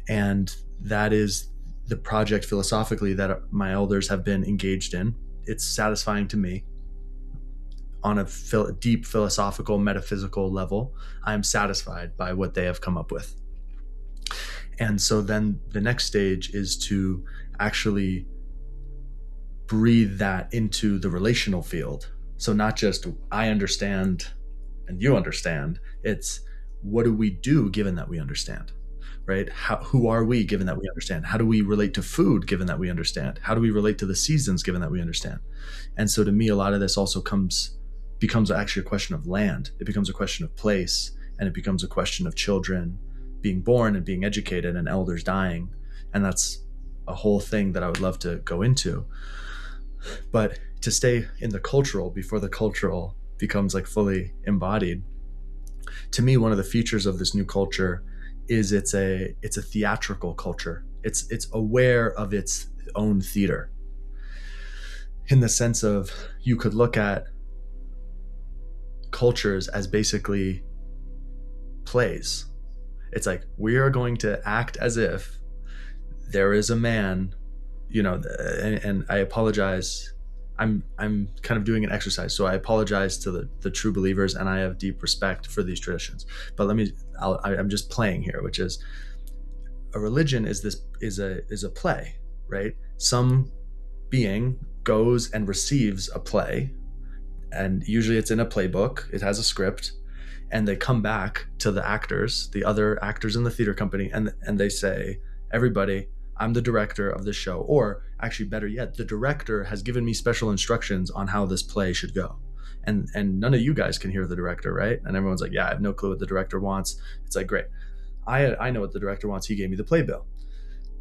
And that is the project philosophically that my elders have been engaged in. It's satisfying to me on a deep philosophical, metaphysical level. I'm satisfied by what they have come up with. And so then the next stage is to actually breathe that into the relational field. So not just I understand and you understand, it's what do we do given that we understand, right? Who are we given that we understand? How do we relate to food given that we understand? How do we relate to the seasons given that we understand? And so to me, a lot of this also becomes actually a question of land. It becomes a question of place, and it becomes a question of children being born and being educated and elders dying. And that's a whole thing that I would love to go into. But to stay in the cultural before the cultural becomes like fully embodied, to me, one of the features of this new culture is it's a theatrical culture. It's aware of its own theater, in the sense of you could look at cultures as basically plays. It's like, we are going to act as if there is a man, and I apologize. I'm kind of doing an exercise, so I apologize to the true believers, and I have deep respect for these traditions. But I'm just playing here, which is a religion is a play, right? Some being goes and receives a play, and usually it's in a playbook. It has a script. And they come back to the actors, the other actors in the theater company, and they say, everybody, I'm the director of this show. Or actually, better yet, the director has given me special instructions on how this play should go. And none of you guys can hear the director, right? And everyone's like, yeah, I have no clue what the director wants. It's like, great. I know what the director wants. He gave me the playbill.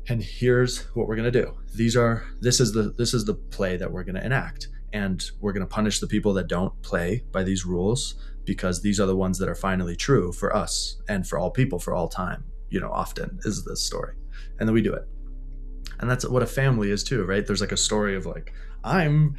And here's what we're going to do. This is the play that we're going to enact. and we're going to punish the people that don't play by these rules, because these are the ones that are finally true for us and for all people for all time, often is the story. And then we do it. And that's what a family is too, right? There's like a story of like, I'm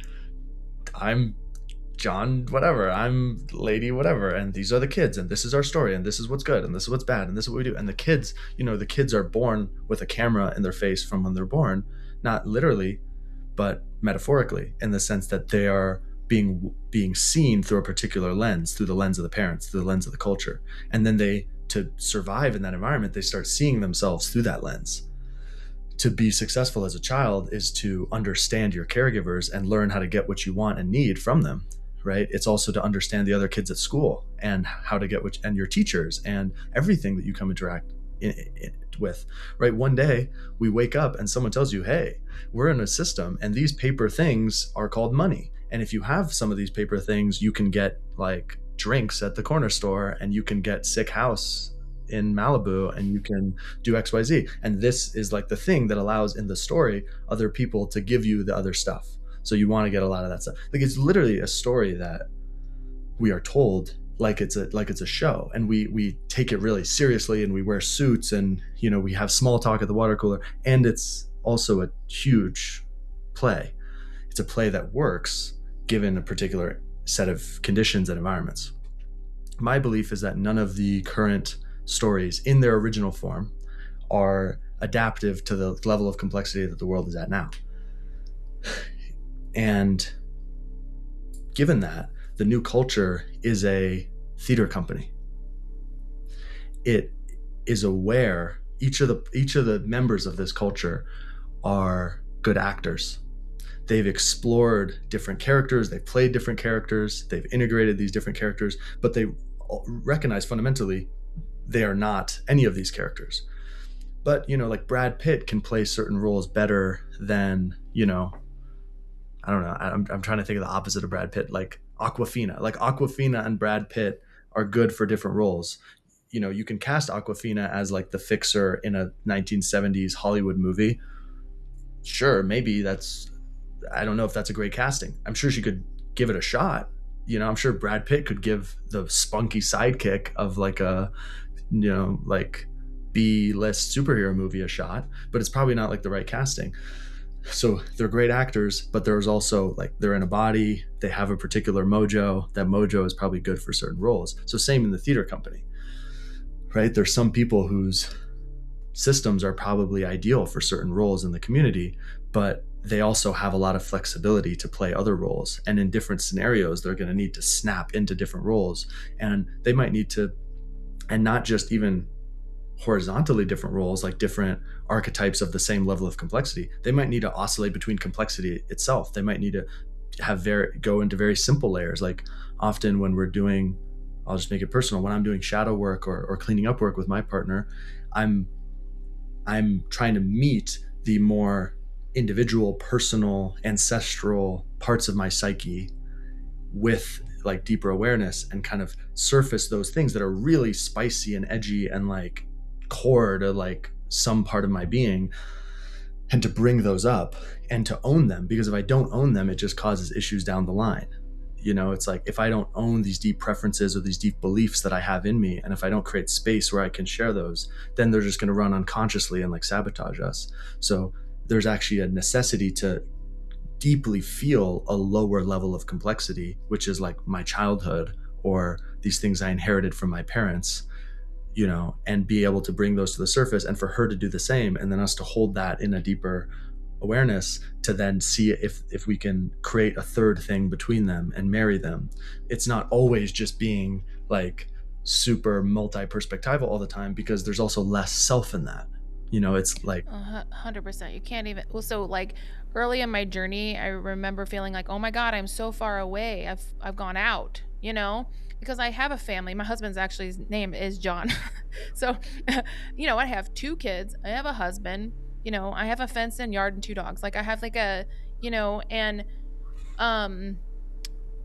John whatever, I'm lady whatever, and these are the kids, and this is our story, and this is what's good, and this is what's bad, and this is what we do. And the kids, the kids are born with a camera in their face from when they're born, not literally, but metaphorically, in the sense that they are being seen through a particular lens, through the lens of the parents, through the lens of the culture. And then to survive in that environment, they start seeing themselves through that lens. To be successful as a child is to understand your caregivers and learn how to get what you want and need from them, right? It's also to understand the other kids at school and how to get and your teachers and everything that you come interact with, right? One day we wake up and someone tells you, hey, we're in a system and these paper things are called money. And if you have some of these paper things, you can get like drinks at the corner store, and you can get sick house in Malibu, and you can do XYZ. And this is like the thing that allows in the story other people to give you the other stuff. So you want to get a lot of that stuff. Like, it's literally a story that we are told like it's a show, and we take it really seriously, and we wear suits, and we have small talk at the water cooler. And it's also a huge play. It's a play that works given a particular set of conditions and environments. My belief is that none of the current stories in their original form are adaptive to the level of complexity that the world is at now. And given that, the new culture is a theater company. It is aware, each of the members of this culture are good actors. They've explored different characters, they've played different characters, they've integrated these different characters, but they recognize fundamentally they are not any of these characters. But, like Brad Pitt can play certain roles better than, I don't know, I'm trying to think of the opposite of Brad Pitt, like Aquafina. Like Aquafina and Brad Pitt are good for different roles. You can cast Aquafina as like the fixer in a 1970s Hollywood movie. Sure, maybe I don't know if that's a great casting. I'm sure she could give it a shot. I'm sure Brad Pitt could give the spunky sidekick of like a, like B-list superhero movie a shot, but it's probably not like the right casting. So they're great actors, but there's also like, they're in a body, they have a particular mojo. That mojo is probably good for certain roles. So same in the theater company, right? There's some people whose systems are probably ideal for certain roles in the community, but they also have a lot of flexibility to play other roles. And in different scenarios, they're going to need to snap into different roles. And they might need to, and not just even horizontally different roles, like different archetypes of the same level of complexity. They might need to oscillate between complexity itself. They might need to go into very simple layers. Like often when we're doing, I'll just make it personal, when I'm doing shadow work or cleaning up work with my partner, I'm trying to meet the more individual, personal, ancestral parts of my psyche with like deeper awareness, and kind of surface those things that are really spicy and edgy and like core to like some part of my being, and to bring those up and to own them. Because if I don't own them, it just causes issues down the line. It's like, if I don't own these deep preferences or these deep beliefs that I have in me, and if I don't create space where I can share those, then they're just going to run unconsciously and like sabotage us. So there's actually a necessity to deeply feel a lower level of complexity, which is like my childhood or these things I inherited from my parents, and be able to bring those to the surface, and for her to do the same, and then us to hold that in a deeper awareness to then see if we can create a third thing between them and marry them. It's not always just being like super multi-perspectival all the time, because there's also less self in that. It's like 100%. You can't even. Well, so like early in my journey, I remember feeling like, oh my God, I'm so far away. I've gone out, because I have a family. My husband's actually, his name is John. So, I have 2 kids. I have a husband. I have a fenced in yard and 2 dogs. Like I have like a, and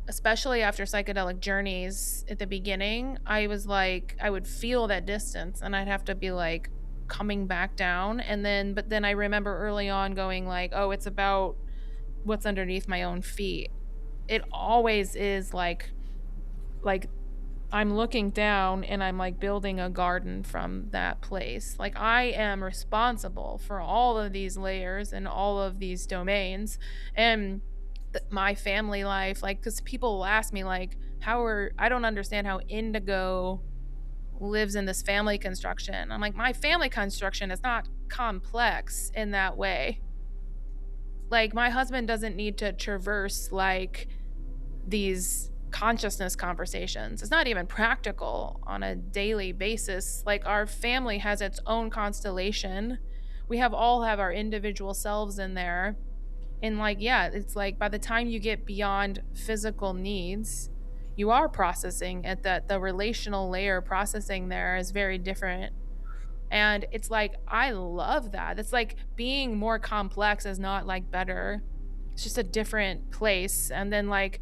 especially after psychedelic journeys at the beginning, I was like, I would feel that distance, and I'd have to be like coming back down. But then I remember early on going like, oh, it's about what's underneath my own feet. it always is like I'm looking down and I'm like building a garden from that place. Like I am responsible for all of these layers and all of these domains and my family life. Like, because people will ask me, like, I don't understand how indigo lives in this family construction. I'm like, my family construction is not complex in that way. Like, my husband doesn't need to traverse like these consciousness conversations. It's not even practical on a daily basis. Like our family has its own constellation. We all have our individual selves in there. And like, yeah, it's like by the time you get beyond physical needs, you are processing at that the relational layer processing there is very different. And it's like I love that. It's like being more complex is not like better. It's just a different place. And then like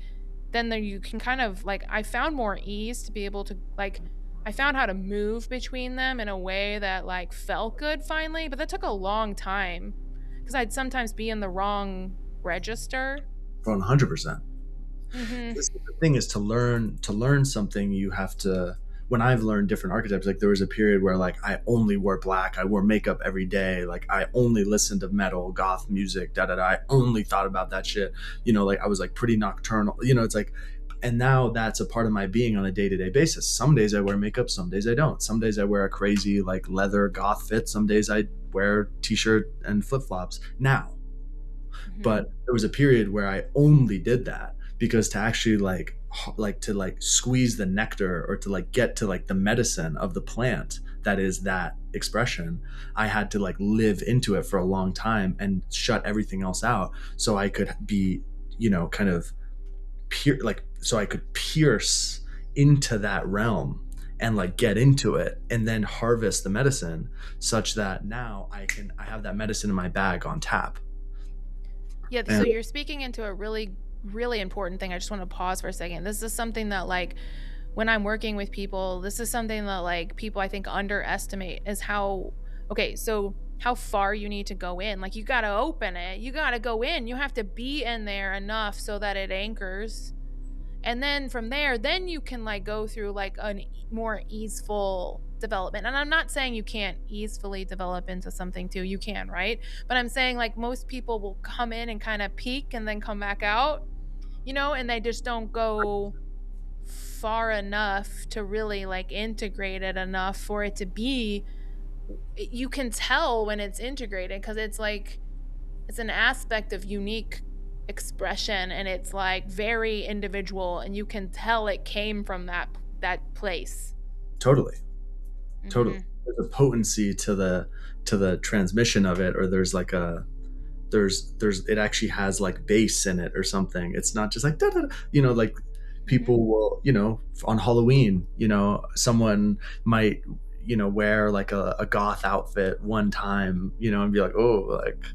then there you can kind of like I found more ease to be able to like I found how to move between them in a way that like felt good finally, but that took a long time because I'd sometimes be in the wrong register. 100%. Mhm. The thing is to learn something. You have to, when I've learned different archetypes, like there was a period where like I only wore black, I wore makeup every day, like I only listened to metal goth music, da da da, I only thought about that shit, like I was like pretty nocturnal, it's like, and now that's a part of my being on a day-to-day basis. Some days I wear makeup, some days I don't. Some days I wear a crazy like leather goth fit, some days I wear t-shirt and flip-flops now. Mhm. But there was a period where I only did that because to actually to like squeeze the nectar or to like get to like the medicine of the plant that is that expression, I had to like live into it for a long time and shut everything else out so I could be, kind of so I could pierce into that realm and like get into it and then harvest the medicine such that now I have that medicine in my bag on tap. Yeah, so And you're speaking into a really really important thing. I just want to pause for a second. This is something that like when I'm working with people, this is something that like people I think underestimate is how okay, so how far you need to go in. Like you got to open it. You got to go in. You have to be in there enough so that it anchors. And then from there, then you can like go through like a more easeful development. And I'm not saying you can't easily develop into something too. You can, right? But I'm saying like most people will come in and kind of peak and then come back out, and they just don't go far enough to really like integrate it enough for it to be you can tell when it's integrated because it's like it's an aspect of unique expression and it's like very individual and you can tell it came from that place. totally. Totally. Mhm. There's a potency to the transmission of it, or there's like a there's it actually has like bass in it or something. It's not just like da, da, da. Like Mhm. people will, on Halloween, someone might, wear like a goth outfit one time, and be like, oh, like,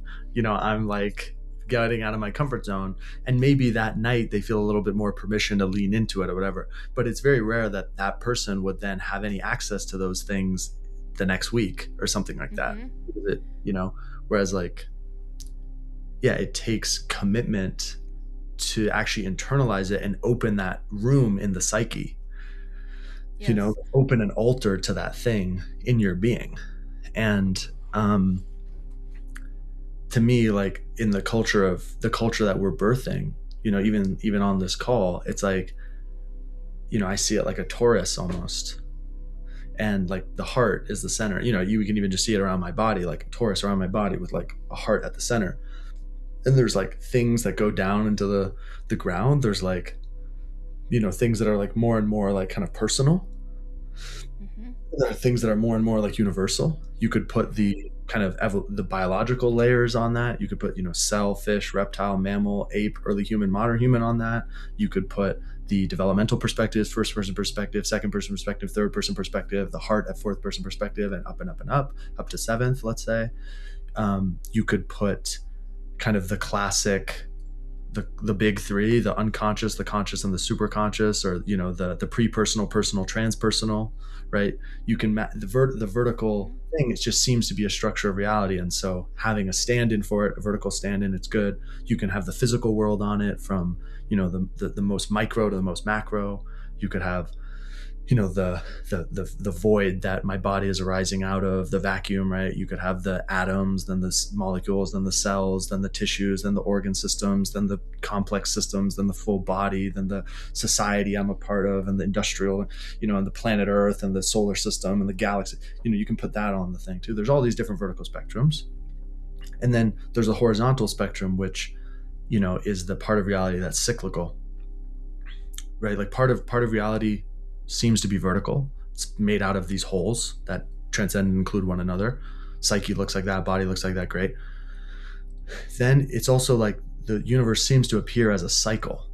I'm like getting out of my comfort zone. And maybe that night they feel a little bit more permission to lean into it or whatever. But it's very rare that that person would then have any access to those things the next week or something like that. Mhm. Whereas like, yeah, it takes commitment to actually internalize it and open that room in the psyche, Yes. open an altar to that thing in your being. And to me, like in the culture that we're birthing, even on this call, it's like, I see it like a torus almost. And like the heart is the center. You can even just see it around my body, like a torus around my body with like a heart at the center. And there's like things that go down into the ground. There's like, things that are like more and more like kind of personal. Mhm. There are things that are more and more like universal. You could put Mhm. the kind of the biological layers on that. You could put, cell, fish, reptile, mammal, ape, early human, modern human on that. You could put the developmental perspectives, first person perspective, second person perspective, third person perspective, the heart at fourth person perspective, and up and up and up to seventh, let's say. You could put kind of the classic the big three: the unconscious, the conscious, and the superconscious, or the pre-personal, personal, transpersonal, right? You can the vertical Mhm. thing. It just seems to be a structure of reality, and so having a stand-in for it, a vertical stand-in, it's good. You can have the physical world on it, from the most micro to the most macro. You could have the void that my body is arising out of, the vacuum, right? You could have the atoms, then the molecules, then the cells, then the tissues, then the organ systems, then the complex systems, then the full body, then the society I'm a part of, and the industrial, and the planet Earth, and the solar system, and the galaxy. You can put that on the thing too. There's all these different vertical spectrums, and then there's a horizontal spectrum, which is the part of reality that's cyclical, right? Like part of reality seems to be vertical. It's made out of these wholes that transcend and include one another. Psyche looks like that, body looks like that, great. Then it's also like the universe seems to appear as a cycle.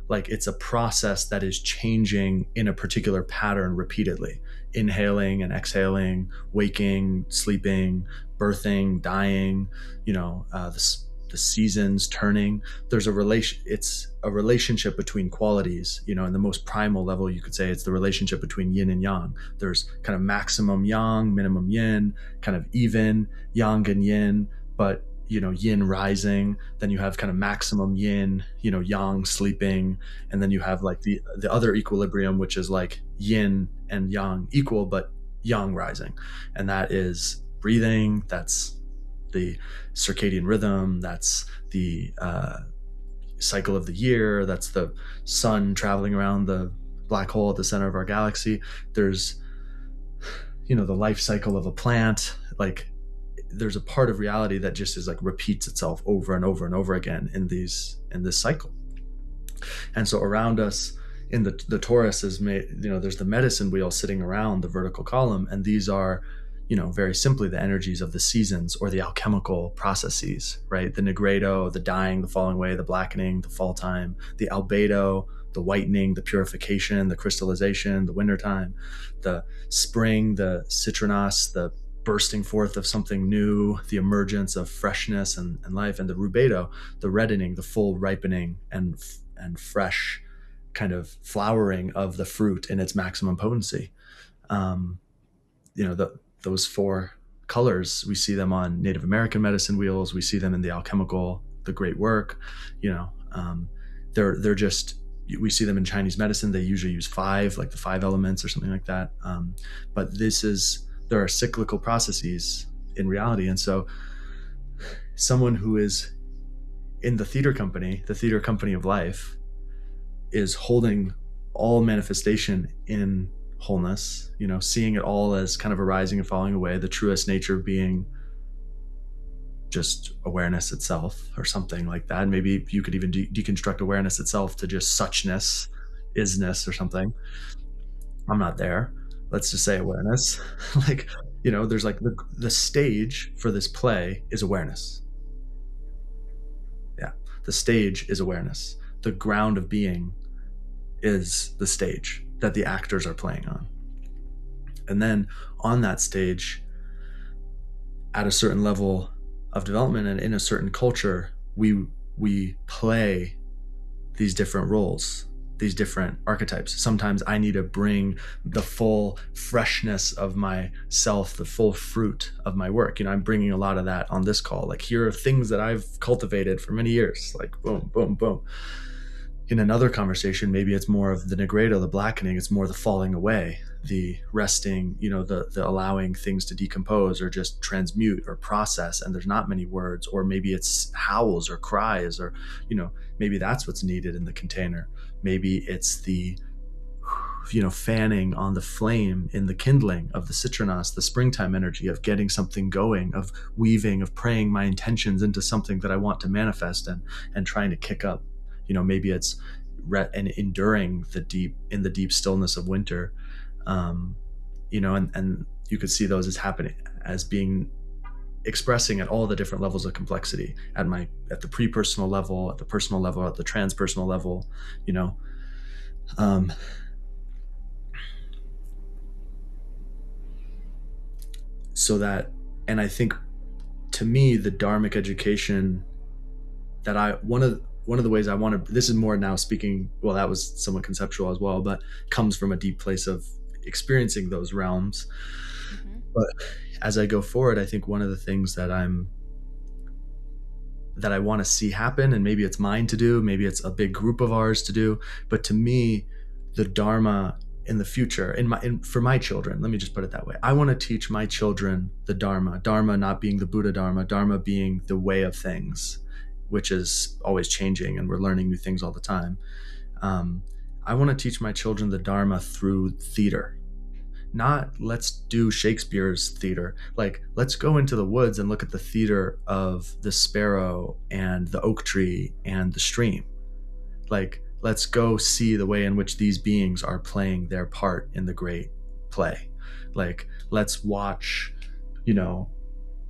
Like it's a process that is changing in a particular pattern repeatedly, inhaling and exhaling, waking, sleeping, birthing, dying, the seasons turning. There's it's a relationship between qualities, in the most primal level. You could say it's the relationship between yin and yang. There's kind of maximum yang, minimum yin, kind of even yang and yin, but yin rising. Then you have kind of maximum yin, yang sleeping, and then you have like the other equilibrium, which is like yin and yang equal, but yang rising. And that is breathing, that's the circadian rhythm, that's the cycle of the year, that's the sun traveling around the black hole at the center of our galaxy. There's the life cycle of a plant. Like there's a part of reality that just is like repeats itself over and over and over again in this cycle. And so around us in the torus is made, there's the medicine wheel sitting around the vertical column, and these are very simply the energies of the seasons, or the alchemical processes, right? The nigredo, the dying, the falling away, the blackening, the fall time, the albedo, the whitening, the purification, the crystallization, the wintertime, the spring, the citronas, the bursting forth of something new, the emergence of freshness and life, and the rubedo, the reddening, the full ripening and fresh kind of flowering of the fruit in its maximum potency. Those four colors, we see them on Native American medicine wheels. We see them in the alchemical, the great work. They're just, we see them in Chinese medicine. They usually use five, like the five elements or something like that. But there are cyclical processes in reality. And so someone who is in the theater company of life, is holding all manifestation in wholeness, seeing it all as kind of arising and falling away, the truest nature being just awareness itself, or something like that. Maybe you could even deconstruct awareness itself to just suchness, isness, or something. I'm not there. Let's just say awareness. Like, there's like the stage for this play is awareness. Yeah. The stage is awareness. The ground of being is the stage that the actors are playing on. And then on that stage, at a certain level of development and in a certain culture, we play these different roles, these different archetypes. Sometimes I need to bring the full freshness of myself, the full fruit of my work. I'm bringing a lot of that on this call. Like, here are things that I've cultivated for many years, like boom, boom, boom. In another conversation, maybe it's more of the nigredo, the blackening. It's more the falling away, the resting, the allowing things to decompose or just transmute or process. And there's not many words, or maybe it's howls or cries, or, maybe that's what's needed in the container. Maybe it's the, fanning on the flame in the kindling of the citronas, the springtime energy of getting something going, of weaving, of praying my intentions into something that I want to manifest, and trying to kick up. Maybe it's and enduring the deep stillness of winter. And you could see those as happening, as being expressing at all the different levels of complexity, at the pre-personal level, at the personal level, at the transpersonal level, so that, and I think, to me, the Dharmic education that one of the ways I want to, this is more now speaking, well, that was somewhat conceptual as well, but comes from a deep place of experiencing those realms. Mm-hmm. But as I go forward, I think one of the things that I want to see happen, and maybe it's mine to do, maybe it's a big group of ours to do, but to me, the Dharma in the future, for my children, let me just put it that way. I want to teach my children the Dharma. Dharma not being the Buddha Dharma, Dharma being the way of things, which is always changing, and we're learning new things all the time. I want to teach my children the Dharma through theater. Not let's do Shakespeare's theater. Like, let's go into the woods and look at the theater of the sparrow and the oak tree and the stream. Like, let's go see the way in which these beings are playing their part in the great play. Like, let's watch,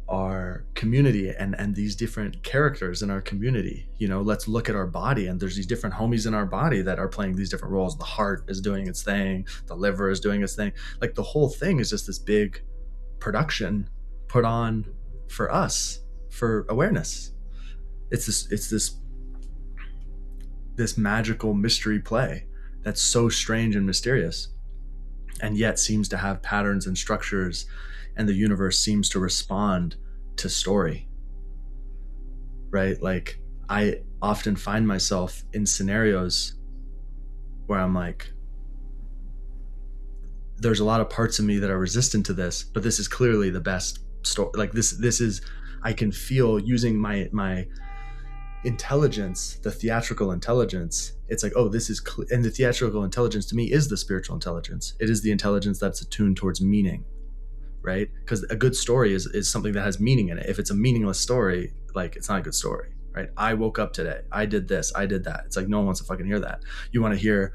our community and these different characters in our community. Let's look at our body, and there's these different homies in our body that are playing these different roles. The heart is doing its thing, the liver is doing its thing. Like, the whole thing is just this big production put on for us, for awareness. It's this magical mystery play that's so strange and mysterious, and yet seems to have patterns and structures, and the universe seems to respond to story, right? Like, I often find myself in scenarios where I'm like, there's a lot of parts of me that are resistant to this, but this is clearly the best story. Like, this is, I can feel, using my intelligence, the theatrical intelligence. It's like, oh, this is and the theatrical intelligence to me is the spiritual intelligence. It is the intelligence that's attuned towards meaning, right? Because a good story is something that has meaning in it. If it's a meaningless story, like, it's not a good story, right? I woke up today, I did this, I did that. It's like, no one wants to fucking hear that. You want to hear,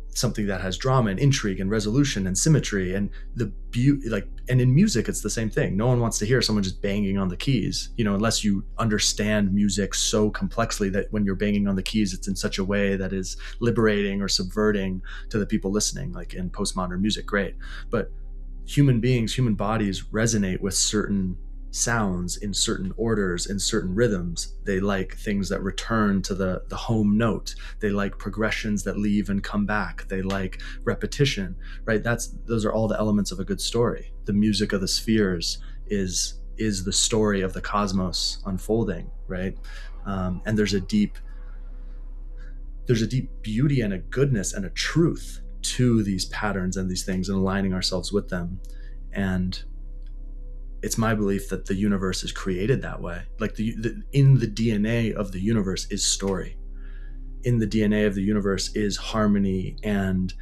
something that has drama and intrigue and resolution and symmetry and the beauty. Like, and in music, it's the same thing. No one wants to hear someone just banging on the keys, unless you understand music so complexly that when you're banging on the keys, it's in such a way that is liberating or subverting to the people listening. Like in postmodern music, great. But human beings, human bodies resonate with certain sounds in certain orders, in certain rhythms. They like things that return to the home note. They like progressions that leave and come back. They like repetition, right? Those are all the elements of a good story. The music of the spheres is the story of the cosmos unfolding, right? And there's a deep beauty and a goodness and a truth to these patterns and these things, and aligning ourselves with them. And it's my belief that the universe is created that way. Like, in the DNA of the universe is story. In the DNA of the universe is harmony and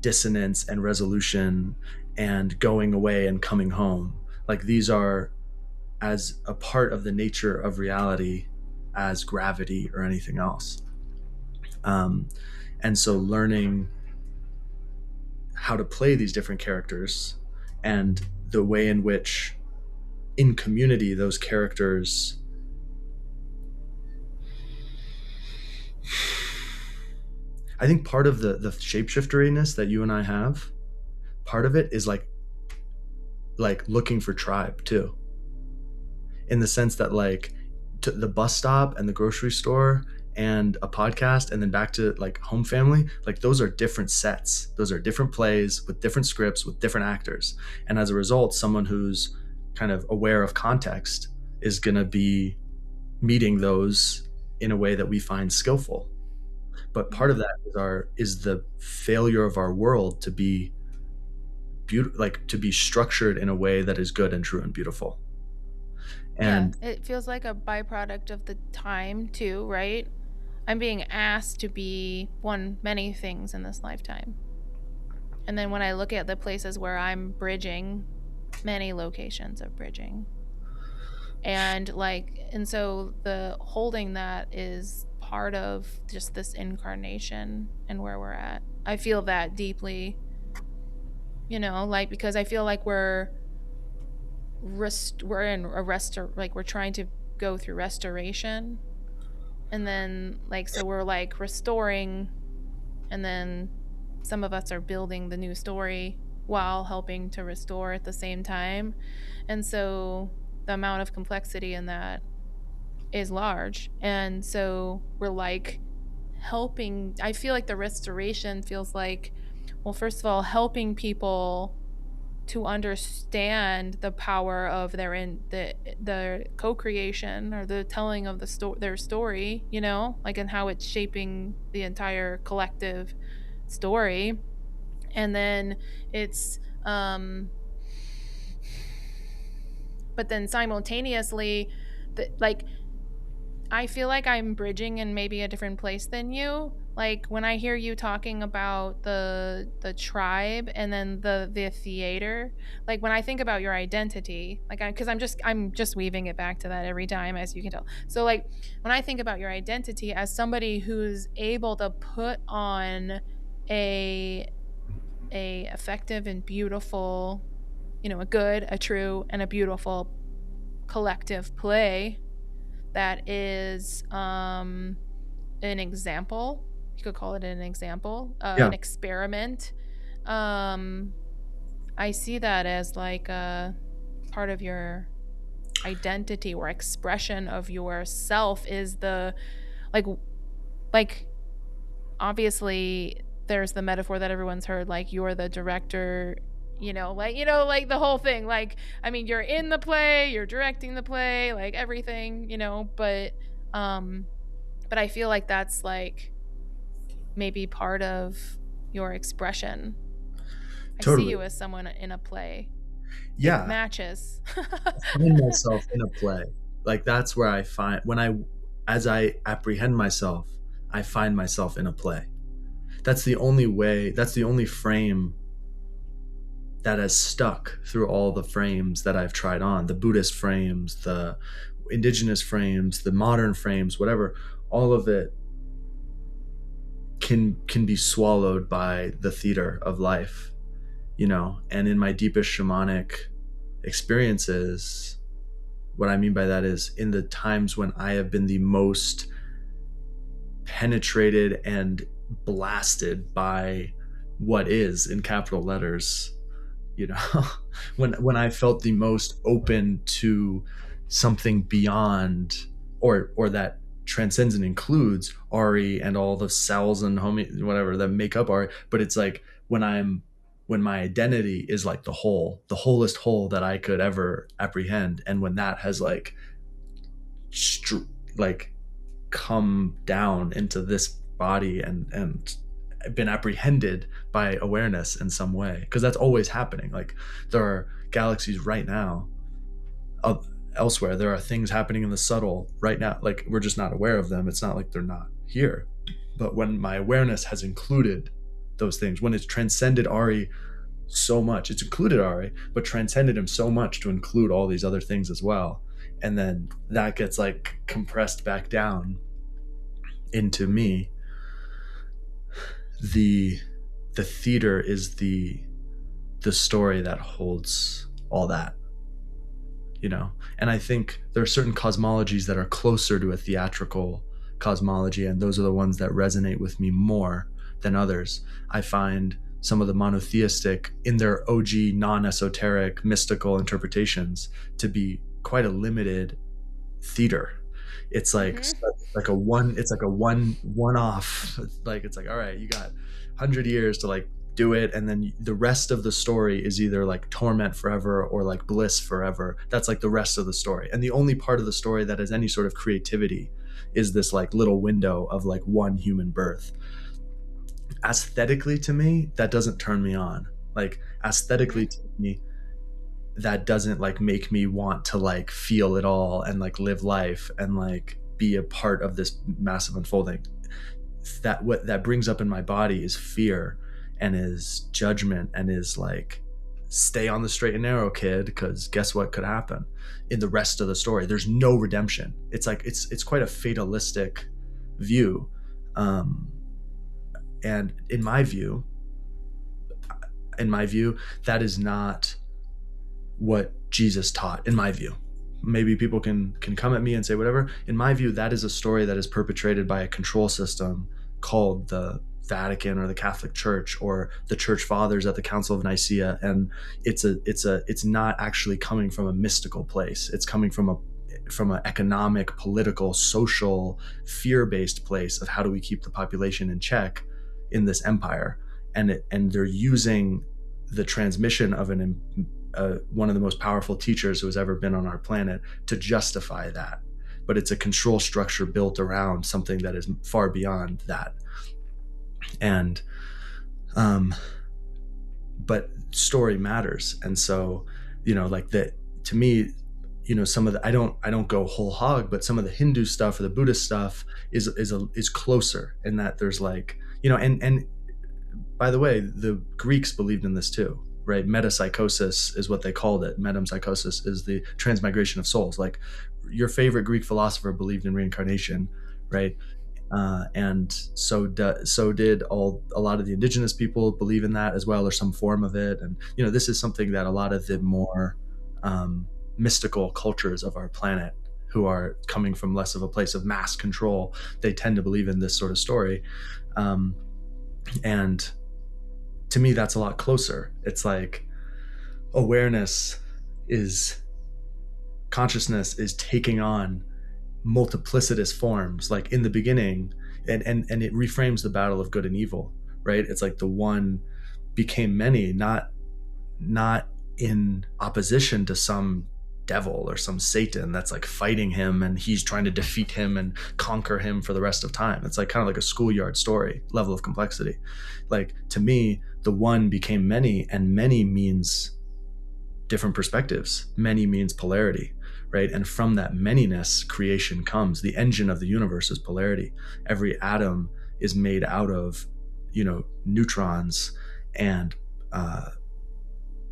dissonance and resolution and going away and coming home. Like, these are as a part of the nature of reality as gravity or anything else. And so learning how to play these different characters, and the way in which in community those characters I think part of the shapeshifteriness that you and I have, part of it is like looking for tribe too, in the sense that, like, to the bus stop and the grocery store and a podcast and then back to like home family, like, those are different sets. Those are different plays with different scripts with different actors. And as a result, someone who's kind of aware of context is going to be meeting those in a way that we find skillful. But part of that is the failure of our world to be to be structured in a way that is good and true and beautiful. And yeah, it feels like a byproduct of the time too, right? I'm being asked to be many things in this lifetime. And then when I look at the places where I'm bridging, many locations of bridging. And so the holding that is part of just this incarnation and where we're at. I feel that deeply, because I feel like we're in we're trying to go through restoration, and then so we're restoring, and then some of us are building the new story while helping to restore at the same time. And so the amount of complexity in that is large. And so we're like helping. I feel like the restoration feels like, well, first of all, helping people to understand the power of the co-creation, or the telling of their story, like, and how it's shaping the entire collective story. And then it's but then simultaneously, like, I feel like I'm bridging in maybe a different place than you. Like, when I hear you talking about the tribe and then the theater, like, when I think about your identity, like, because I'm just weaving it back to that every time, as you can tell. So, like, when I think about your identity as somebody who's able to put on a effective and beautiful, a good, a true, and a beautiful collective play that is an example. You could call it an example, Yeah, an experiment. I see that as like a part of your identity or expression of yourself is the, like like obviously there's the metaphor that everyone's heard, like, you're the director, like the whole thing, like, I mean, you're in the play, you're directing the play, like everything, um but I feel like that's like maybe part of your expression. I see totally. you as someone in a play. It Yeah, matches. I find myself in a play. Like that's where I find when I as I apprehend myself, I find myself in a play. That's the only way, that's the only frame that has stuck through all the frames that I've tried on, the Buddhist frames, the indigenous frames, the modern frames, whatever. All of it can be swallowed by the theater of life, and in my deepest shamanic experiences, what I mean by that is in the times when I have been the most penetrated and blasted by what is in capital letters, you know when I felt the most open to something beyond, or that transcends and includes Ari and all the cells and homie whatever that make up Ari, but it's like when my identity is like the wholest whole that I could ever apprehend, and when that has like like come down into this body and been apprehended by awareness in some way, because that's always happening. Like there are galaxies right now, elsewhere there are things happening in the subtle right now, like we're just not aware of them. It's not like they're not here, but when my awareness has included those things, when it's transcended Ari so much, it's included Ari but transcended him so much to include all these other things as well, and then that gets like compressed back down into me, the theater is the story that holds all that, and I think there are certain cosmologies that are closer to a theatrical cosmology, and those are the ones that resonate with me more than others. I find some of the monotheistic in their OG non-esoteric mystical interpretations to be quite a limited theater. It's like it's like a one off, like it's like, all right, you got 100 years to like do it, and then the rest of the story is either like torment forever or like bliss forever. That's like the rest of the story, and the only part of the story that has any sort of creativity is this like little window of like one human birth. Aesthetically to me, that doesn't turn me on. Like aesthetically to me, that doesn't like make me want to like feel it all and like live life and like be a part of this massive unfolding. That what that brings up in my body is fear and is judgment and is like, stay on the straight and narrow, kid, because guess what could happen in the rest of the story? There's no redemption. It's like it's quite a fatalistic view, and in my view, that is not what Jesus taught. In my view, maybe people can come at me and say whatever. In my view, that is a story that is perpetrated by a control system called the Vatican or the Catholic Church or the Church Fathers at the Council of Nicaea, and it's not actually coming from a mystical place. It's coming from from an economic, political, social, fear-based place of how do we keep the population in check in this empire, and they're using the transmission of one of the most powerful teachers who has ever been on our planet to justify that. But it's a control structure built around something that is far beyond that. And but story matters. And so, like that, to me, some of the, I don't go whole hog, but some of the Hindu stuff or the Buddhist stuff is closer in that there's like, and by the way, the Greeks believed in this too, right? Metapsychosis is what they called it. Metempsychosis is the transmigration of souls. Like your favorite Greek philosopher believed in reincarnation, right? And so did a lot of the indigenous people believe in that as well, or some form of it. And this is something that a lot of the more mystical cultures of our planet, who are coming from less of a place of mass control, they tend to believe in this sort of story. And to me, that's a lot closer. It's like consciousness is taking on multiplicitous forms, like in the beginning, and it reframes the battle of good and evil, right? It's like the one became many, not in opposition to some devil or some Satan that's like fighting him and he's trying to defeat him and conquer him for the rest of time. It's like kind of like a schoolyard story level of complexity. Like to me, the one became many, and many means different perspectives. Many means polarity, right? And from that manyness, creation comes. The engine of the universe is polarity. Every atom is made out of,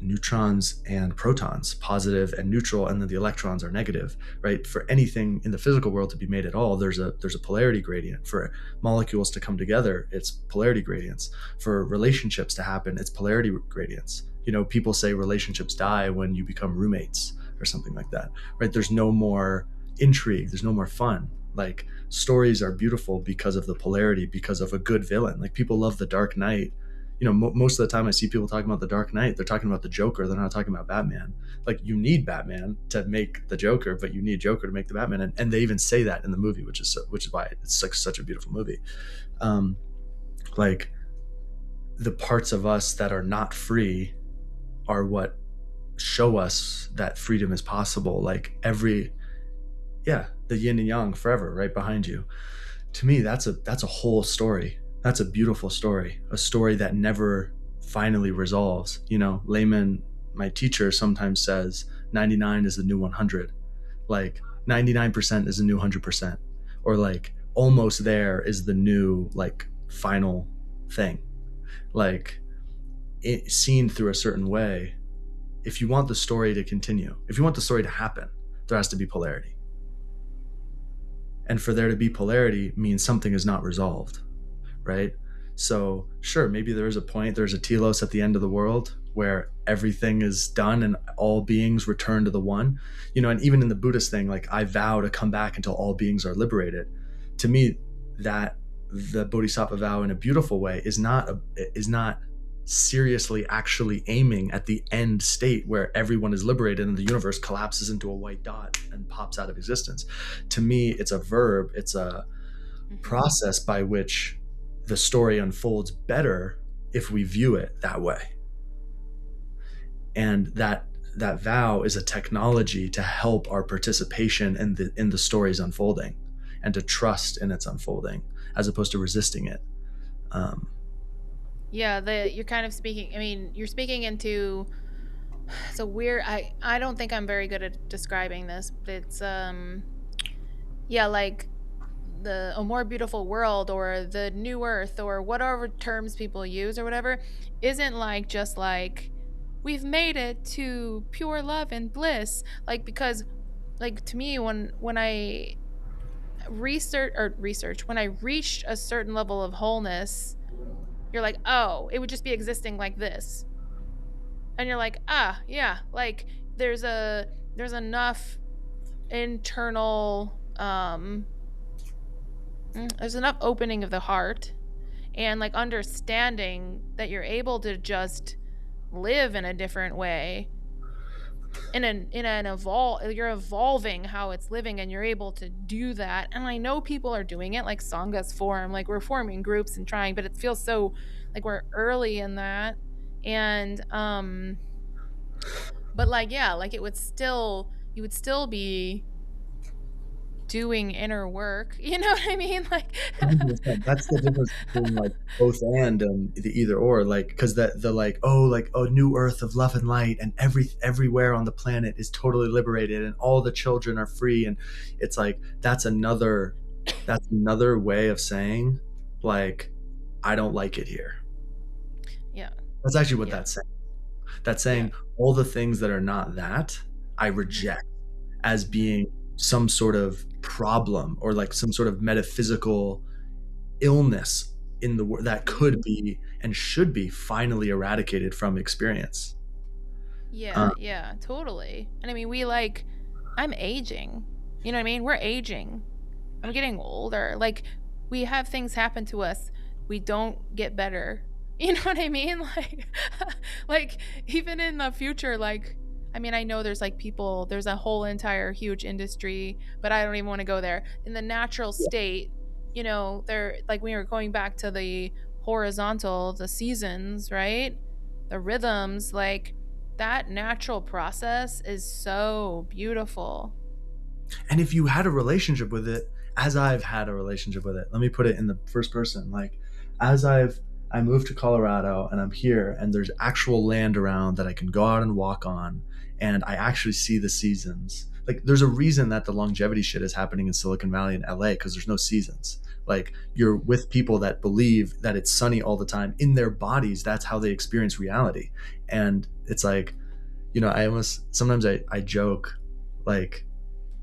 neutrons and protons, positive and neutral, and then the electrons are negative, right? For anything in the physical world to be made at all, there's a polarity gradient. For molecules to come together, it's polarity gradients. For relationships to happen, it's polarity gradients. People say relationships die when you become roommates or something like that, right? There's no more intrigue, there's no more fun. Like stories are beautiful because of the polarity, because of a good villain. Like people love The Dark Knight. Most of the time I see people talking about The Dark Knight, they're talking about the Joker. They're not talking about Batman. Like you need Batman to make the Joker, but you need Joker to make the Batman. And they even say that in the movie, which is why it's like such a beautiful movie. Like the parts of us that are not free are what show us that freedom is possible. Like the yin and yang forever right behind you. To me, that's a whole story. That's a beautiful story, a story that never finally resolves. Layman, my teacher, sometimes says 99 is the new 100. Like 99% is the new 100%, or like almost there is the new like final thing. Like it, seen through a certain way, if you want the story to continue, if you want the story to happen, there has to be polarity. And for there to be polarity means something is not resolved, right? So sure, maybe there's a telos at the end of the world where everything is done and all beings return to the one, and even in the Buddhist thing, like I vow to come back until all beings are liberated. To me, that the Bodhisattva vow in a beautiful way is not seriously actually aiming at the end state where everyone is liberated and the universe collapses into a white dot and pops out of existence. To me, it's a verb, it's a process by which the story unfolds better if we view it that way. And that vow is a technology to help our participation in the story's unfolding, and to trust in its unfolding as opposed to resisting it. You're kind of speaking, you're speaking into, it's a weird, I don't think I'm very good at describing this, but it's like a more beautiful world, or the new earth, or whatever terms people use or whatever, isn't like just like we've made it to pure love and bliss. Like, because like to me, when I research, when I reached a certain level of wholeness, you're like, oh, it would just be existing like this. And you're like, like there's enough internal, there's enough opening of the heart and like understanding that you're able to just live in a different way. you're evolving how it's living, and you're able to do that. And I know people are doing it, like sanghas form, like we're forming groups and trying, but it feels so like we're early in that. And but like, yeah, like it would still you would still be doing inner work, you know what I mean? Like 100%. That's the difference between like both and the either or, like, because the like, oh, like, oh, new earth of love and light, and everywhere on the planet is totally liberated and all the children are free, and it's like that's another way of saying, like, I don't like it here. yeah, That's actually what yeah, that's yeah. saying all the things that are not that I Mhm, reject as mhm, being some sort of problem, or like some sort of metaphysical illness in the world that mhm. could be and should be finally eradicated from experience. Yeah, Uh, yeah, totally. And I mean, I'm aging. You know what I mean? We're aging. I'm getting older. Like, we have things happen to us. We don't get better. You know what I mean? Like even in the future, like, I mean, I know there's a whole entire huge industry, but I don't even want to go there. In the natural state, they're like, we are going back to the horizontal, the seasons, right? The rhythms, like that natural process is so beautiful. and if you had a relationship with it, as I've had a relationship with it, let me put it in the first person, like, as I moved to Colorado and I'm here and there's actual land around that I can go out and walk on, and I actually see the seasons. Like, there's a reason that the longevity shit is happening in Silicon Valley and LA, because there's no seasons. Like, you're with people that believe that it's sunny all the time in their bodies. That's how they experience reality. And it's like, I almost sometimes I joke, like,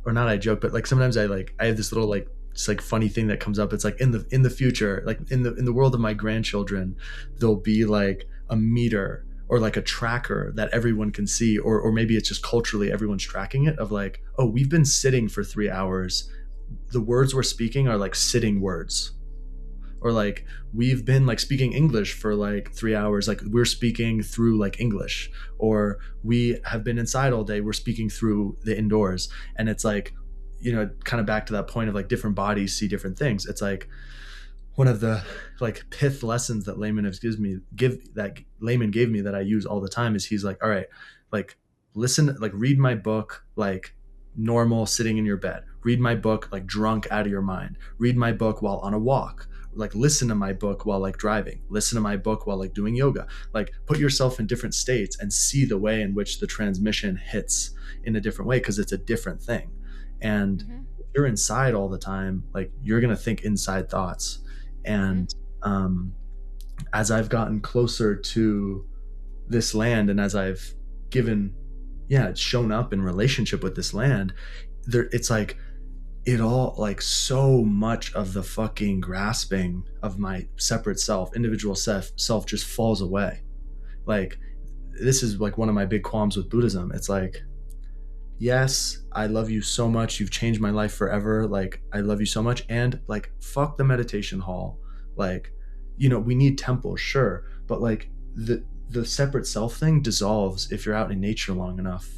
or not I joke, but like sometimes I have this little like just like funny thing that comes up. It's like in the future, like in the world of my grandchildren, there'll be like a meter or like a tracker that everyone can see, or maybe it's just culturally everyone's tracking it, of like, oh, we've been sitting for 3 hours. The words we're speaking are like sitting words, or like we've been like speaking English for like 3 hours, like we're speaking through like English, or we have been inside all day, we're speaking through the indoors. And it's like, kind of back to that point of like different bodies see different things. It's like one of the like pith lessons that Layman gave me that I use all the time is, he's like, all right, like, listen, like, read my book like normal sitting in your bed, read my book like drunk out of your mind, read my book while on a walk, like listen to my book while like driving, listen to my book while like doing yoga, like put yourself in different states and see the way in which the transmission hits in a different way, because it's a different thing. And Mhm. if you're inside all the time, like, you're going to think inside thoughts. Mhm. And as I've gotten closer to this land, and as I've given, yeah, it's shown up in relationship with this land, there, it's like, it all, like, so much of the fucking grasping of my separate self, individual self just falls away. Like, this is like one of my big qualms with Buddhism. It's like, yes, I love you so much. You've changed my life forever. Like, I love you so much. And like, fuck the meditation hall. Like, we need temples, sure. But like, the separate self thing dissolves if you're out in nature long enough.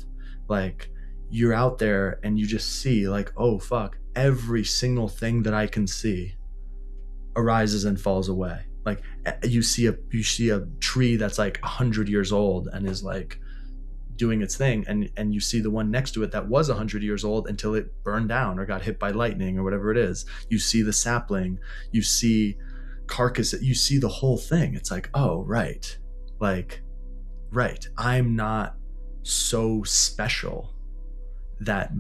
Like, you're out there and you just see, like, oh fuck, every single thing that I can see arises and falls away. Like, you see a tree that's like 100 years old and is like doing its thing, and you see the one next to it that was 100 years old until it burned down or got hit by lightning or whatever it is. You see the sapling, you see carcass, you see the whole thing. It's like, oh, right, like, right, I'm not so special that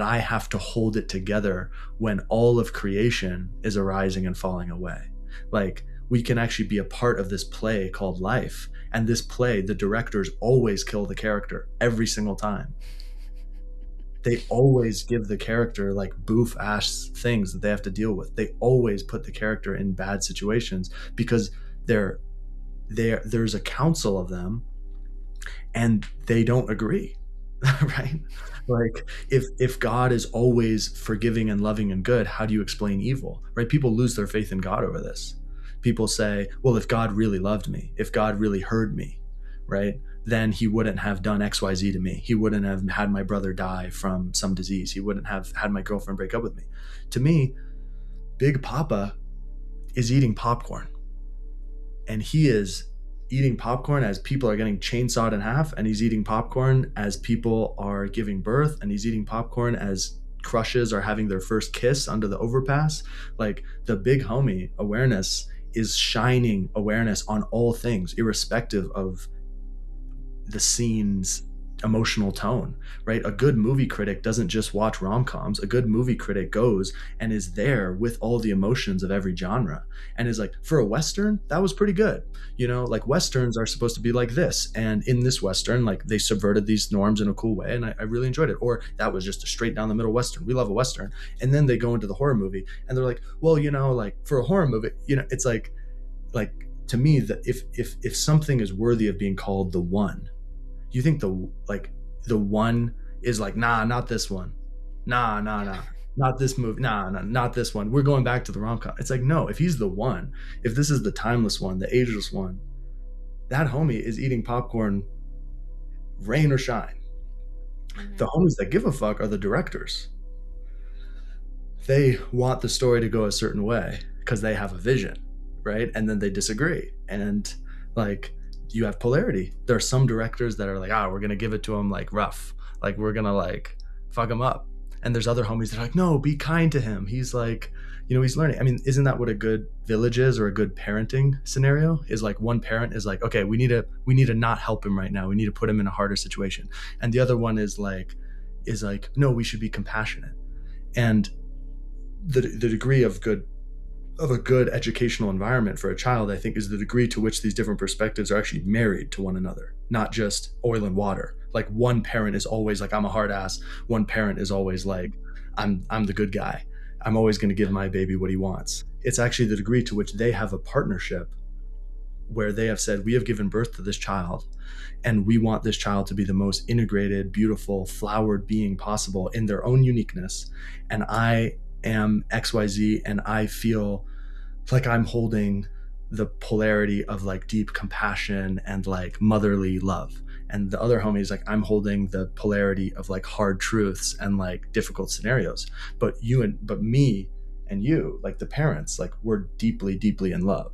I have to hold it together when all of creation is arising and falling away. Like, we can actually be a part of this play called life. And this play, the directors always kill the character every single time. They always give the character like boof ass things that they have to deal with. They always put the character in bad situations because there's a council of them and they don't agree. Right? Like, if God is always forgiving and loving and good, how do you explain evil? Right? People lose their faith in God over this. People say, well, if God really loved me, if God really heard me, right, then he wouldn't have done XYZ to me. He wouldn't have had my brother die from some disease. He wouldn't have had my girlfriend break up with me. To me, Big Papa is eating popcorn. And he is eating popcorn as people are getting chainsawed in half, and he's eating popcorn as people are giving birth, and he's eating popcorn as crushes are having their first kiss under the overpass. Like, the big homie awareness is shining awareness on all things, irrespective of the scene's emotional tone, right? A good movie critic doesn't just watch rom-coms. A good movie critic goes and is there with all the emotions of every genre, and is like, for a Western, that was pretty good. You know, like, Westerns are supposed to be like this, and in this Western, like, they subverted these norms in a cool way, and I really enjoyed it. Or that was just a straight down the middle Western. We love a Western. And then they go into the horror movie and they're like, well, you know, like, for a horror movie, you know, it's like to me, that if something is worthy of being called the one, you think the one is like, nah, not this one, nah, not this movie, nah, not this one, we're going back to the rom-com. It's like, no, if he's the one, if this is the timeless one, the ageless one, that homie is eating popcorn, rain or shine. The homies that give a fuck are the directors. They want the story to go a certain way because they have a vision, right? And then they disagree, and like, you have polarity. There are some directors that are like, we're gonna give it to him like rough, like, we're gonna like fuck him up. And there's other homies that are like, no, be kind to him, he's like, you know, he's learning. I mean, isn't that what a good village is, or a good parenting scenario is? Like, one parent is like, okay, we need to not help him right now, we need to put him in a harder situation. And the other one is like, no, we should be compassionate. And the degree of a good educational environment for a child, I think, is the degree to which these different perspectives are actually married to one another, not just oil and water. Like, one parent is always like, I'm a hard ass. One parent is always like, I'm the good guy. I'm always going to give my baby what he wants. It's actually the degree to which they have a partnership where they have said, we have given birth to this child, and we want this child to be the most integrated, beautiful, flowered being possible in their own uniqueness. And I am XYZ, and I feel like I'm holding the polarity of like deep compassion and like motherly love. And the other homie is like, I'm holding the polarity of like hard truths and like difficult scenarios. But me and you, like the parents, like, we're deeply, deeply in love,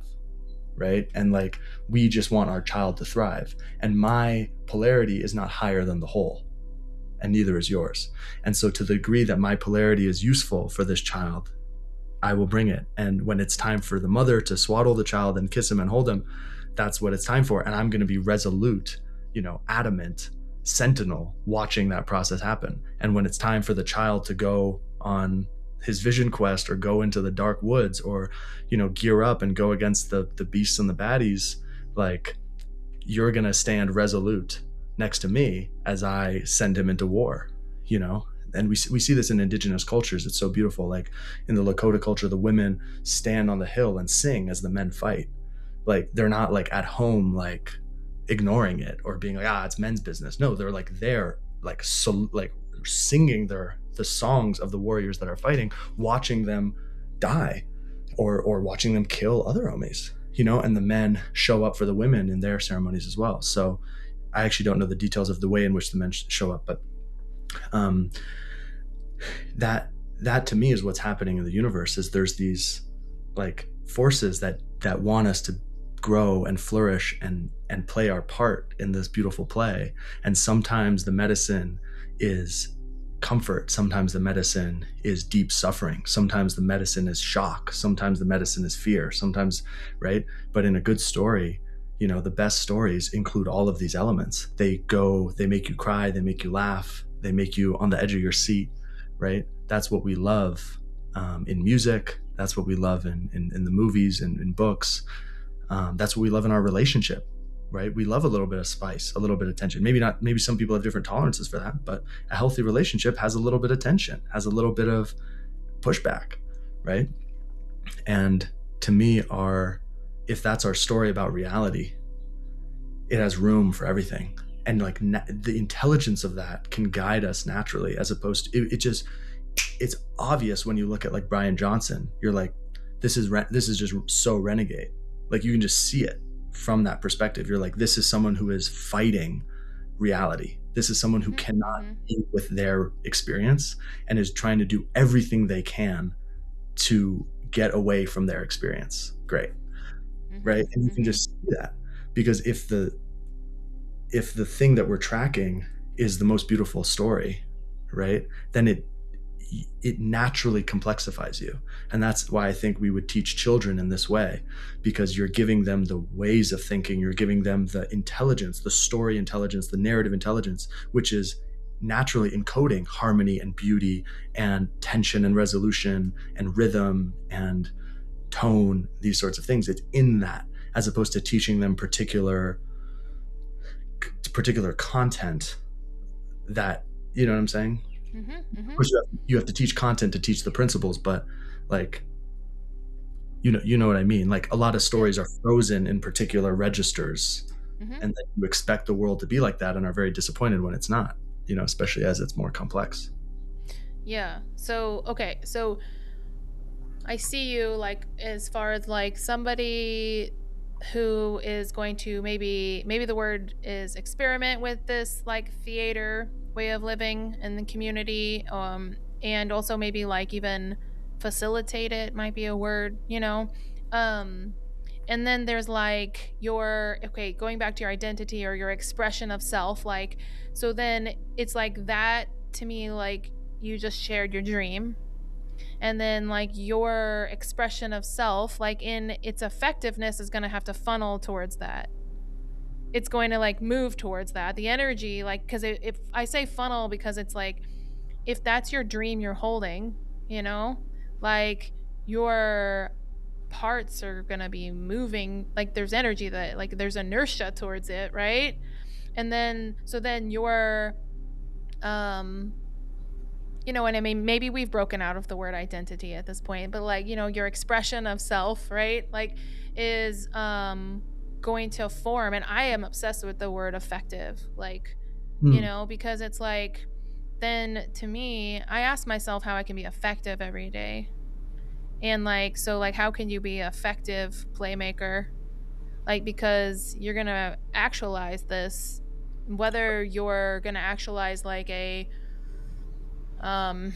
right? And like, we just want our child to thrive. And my polarity is not higher than the whole, and neither is yours. And so, to the degree that my polarity is useful for this child, I will bring it. And when it's time for the mother to swaddle the child and kiss him and hold him, that's what it's time for. And I'm going to be resolute, you know, adamant, sentinel, watching that process happen. And when it's time for the child to go on his vision quest, or go into the dark woods, or, you know, gear up and go against the beasts and the baddies, like, you're going to stand resolute next to me as I send him into war, you know? And we see this in indigenous cultures. It's so beautiful. Like, in the Lakota culture, the women stand on the hill and sing as the men fight. Like, they're not like at home, like ignoring it or being like, it's men's business. No, they're like there, like, so, like, singing the songs of the warriors that are fighting, watching them die, or watching them kill other homies, you know. And the men show up for the women in their ceremonies as well. So I actually don't know the details of the way in which the men show up, but that to me is what's happening in the universe. Is there's these like forces that want us to grow and flourish and play our part in this beautiful play. And sometimes the medicine is comfort, sometimes the medicine is deep suffering, sometimes the medicine is shock, sometimes the medicine is fear, sometimes, right? But in a good story, you know, the best stories include all of these elements. They make you cry, they make you laugh, they make you on the edge of your seat, right? That's what we love in music. That's what we love in the movies and in books. That's what we love in our relationship, right? We love a little bit of spice, a little bit of tension. Maybe some people have different tolerances for that, but a healthy relationship has a little bit of tension, has a little bit of pushback, right? And to me, if that's our story about reality, it has room for everything. And like the intelligence of that can guide us naturally, as opposed to it's obvious when you look at like Brian Johnson. You're like, this is just so renegade. Like, you can just see it from that perspective. You're like, this is someone who is fighting reality. This is someone who Mm-hmm. cannot Mm-hmm. deal with their experience and is trying to do everything they can to get away from their experience. Great. Mm-hmm. Right. And you can Mm-hmm. just see that, because if the thing that we're tracking is the most beautiful story, right, then it naturally complexifies you. And that's why I think we would teach children in this way, because you're giving them the ways of thinking, you're giving them the intelligence, the story intelligence, the narrative intelligence, which is naturally encoding harmony and beauty and tension and resolution and rhythm and tone, these sorts of things. It's in that, as opposed to teaching them particular content that, you know what I'm saying? Mm-hmm. Of Mm-hmm. course, you have to teach content to teach the principles, but like, you know what I mean? Like, a lot of Yeah. stories are frozen in particular registers, Mm-hmm. and then you expect the world to be like that and are very disappointed when it's not, especially as it's more complex. Yeah. So, okay. So I see you like as far as like somebody who is going to maybe the word is experiment with this like theater way of living in the community, and also maybe like even facilitate it might be a word, um and then there's like your, okay, going back to your identity or your expression of self, like, so then it's like that to me, like you just shared your dream, and then like your expression of self, like in its effectiveness, is going to have to funnel towards that. It's going to like move towards that, the energy, like, because if I say funnel, because it's like, if that's your dream you're holding, you know like your parts are going to be moving, like there's energy, that like there's inertia towards it, right? And then so then your um and I mean, maybe we've broken out of the word identity at this point, but like, your expression of self, right? Like, is going to form. And I am obsessed with the word effective, like, Hmm. because it's like, then to me, I ask myself how I can be effective every day. And like, so like, how can you be an effective playmaker? Like, because you're going to actualize this, whether you're going to actualize like um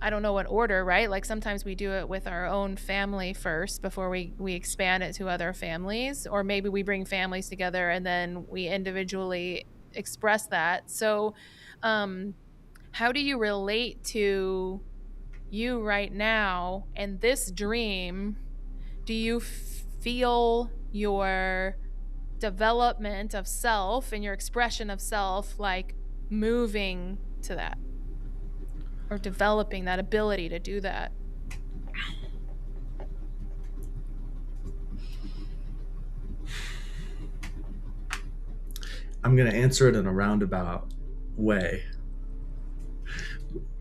I don't know what order, right? Like sometimes we do it with our own family first before we expand it to other families, or maybe we bring families together and then we individually express that. So, um how do you relate to you right now and this dream? Do you feel your development of self and your expression of self like moving to that, or developing that ability to do that? I'm going to answer it in a roundabout way,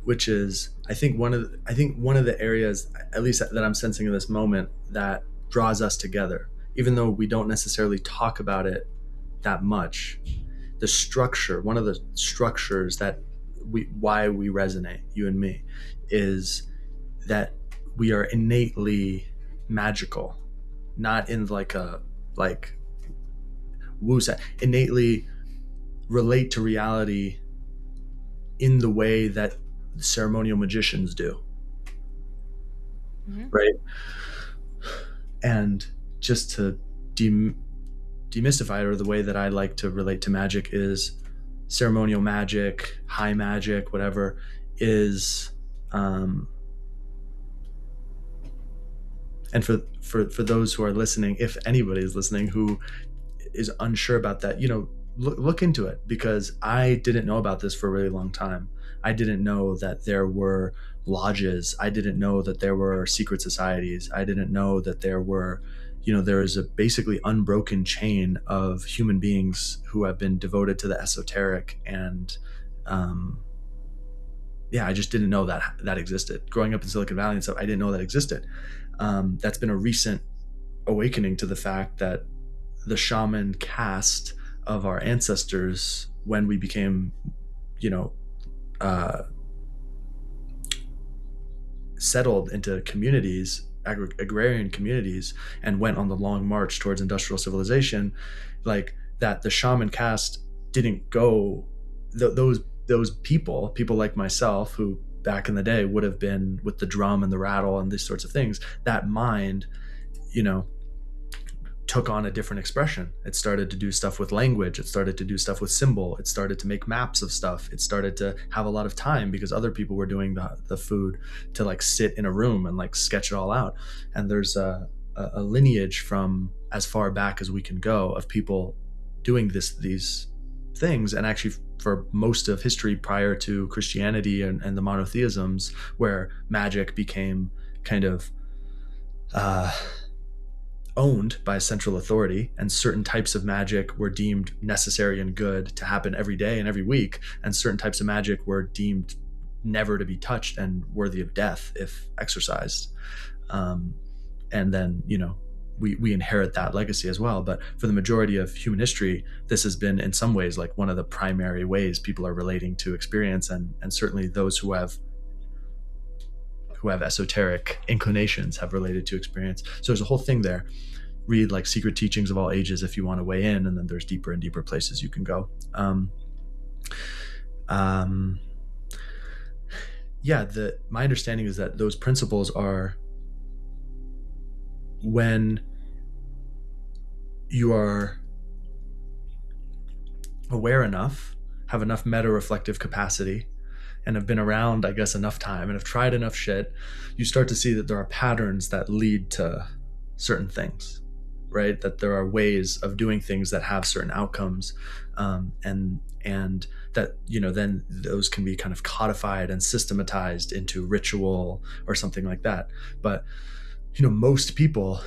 which is, I think one of the areas, at least that I'm sensing in this moment, that draws us together, even though we don't necessarily talk about it that much. The structure, one of the structures that why we resonate, you and me, is that we are innately magical, not in like a like woo innately relate to reality in the way that ceremonial magicians do, Mm-hmm. right? And just to demystify it, or the way that I like to relate to magic is ceremonial magic, high magic, whatever, is and for those who are listening, if anybody is listening who is unsure about that, look into it, because I didn't know about this for a really long time. I didn't know that there were lodges. I didn't know that there were secret societies. I didn't know that there is a basically unbroken chain of human beings who have been devoted to the esoteric. And yeah, I just didn't know that existed. Growing up in Silicon Valley and stuff, I didn't know that existed. That's been a recent awakening to the fact that the shaman caste of our ancestors, when we became, you know, uh, settled into communities, agrarian communities and went on the long march towards industrial civilization, like that the shaman caste didn't go, those people like myself who back in the day would have been with the drum and the rattle and these sorts of things, that mind, you know, took on a different expression. It started to do stuff with language. It started to do stuff with symbol. It started to make maps of stuff. It started to have a lot of time because other people were doing the food, to like sit in a room and like sketch it all out. And there's a lineage from as far back as we can go of people doing these things. And actually for most of history prior to Christianity and the monotheisms, where magic became kind of owned by a central authority, and certain types of magic were deemed necessary and good to happen every day and every week, and certain types of magic were deemed never to be touched and worthy of death if exercised. And then, you know, we inherit that legacy as well. But for the majority of human history, this has been in some ways like one of the primary ways people are relating to experience, and certainly those who have esoteric inclinations have related to experience. So there's a whole thing there. Read like Secret Teachings of All Ages if you want to weigh in, and then there's deeper and deeper places you can go. My understanding is that those principles are, when you are aware enough, have enough meta-reflective capacity, and have been around, I guess, enough time and have tried enough shit, you start to see that there are patterns that lead to certain things, right? That there are ways of doing things that have certain outcomes, and that, you know, then those can be kind of codified and systematized into ritual or something like that. But, you know, most people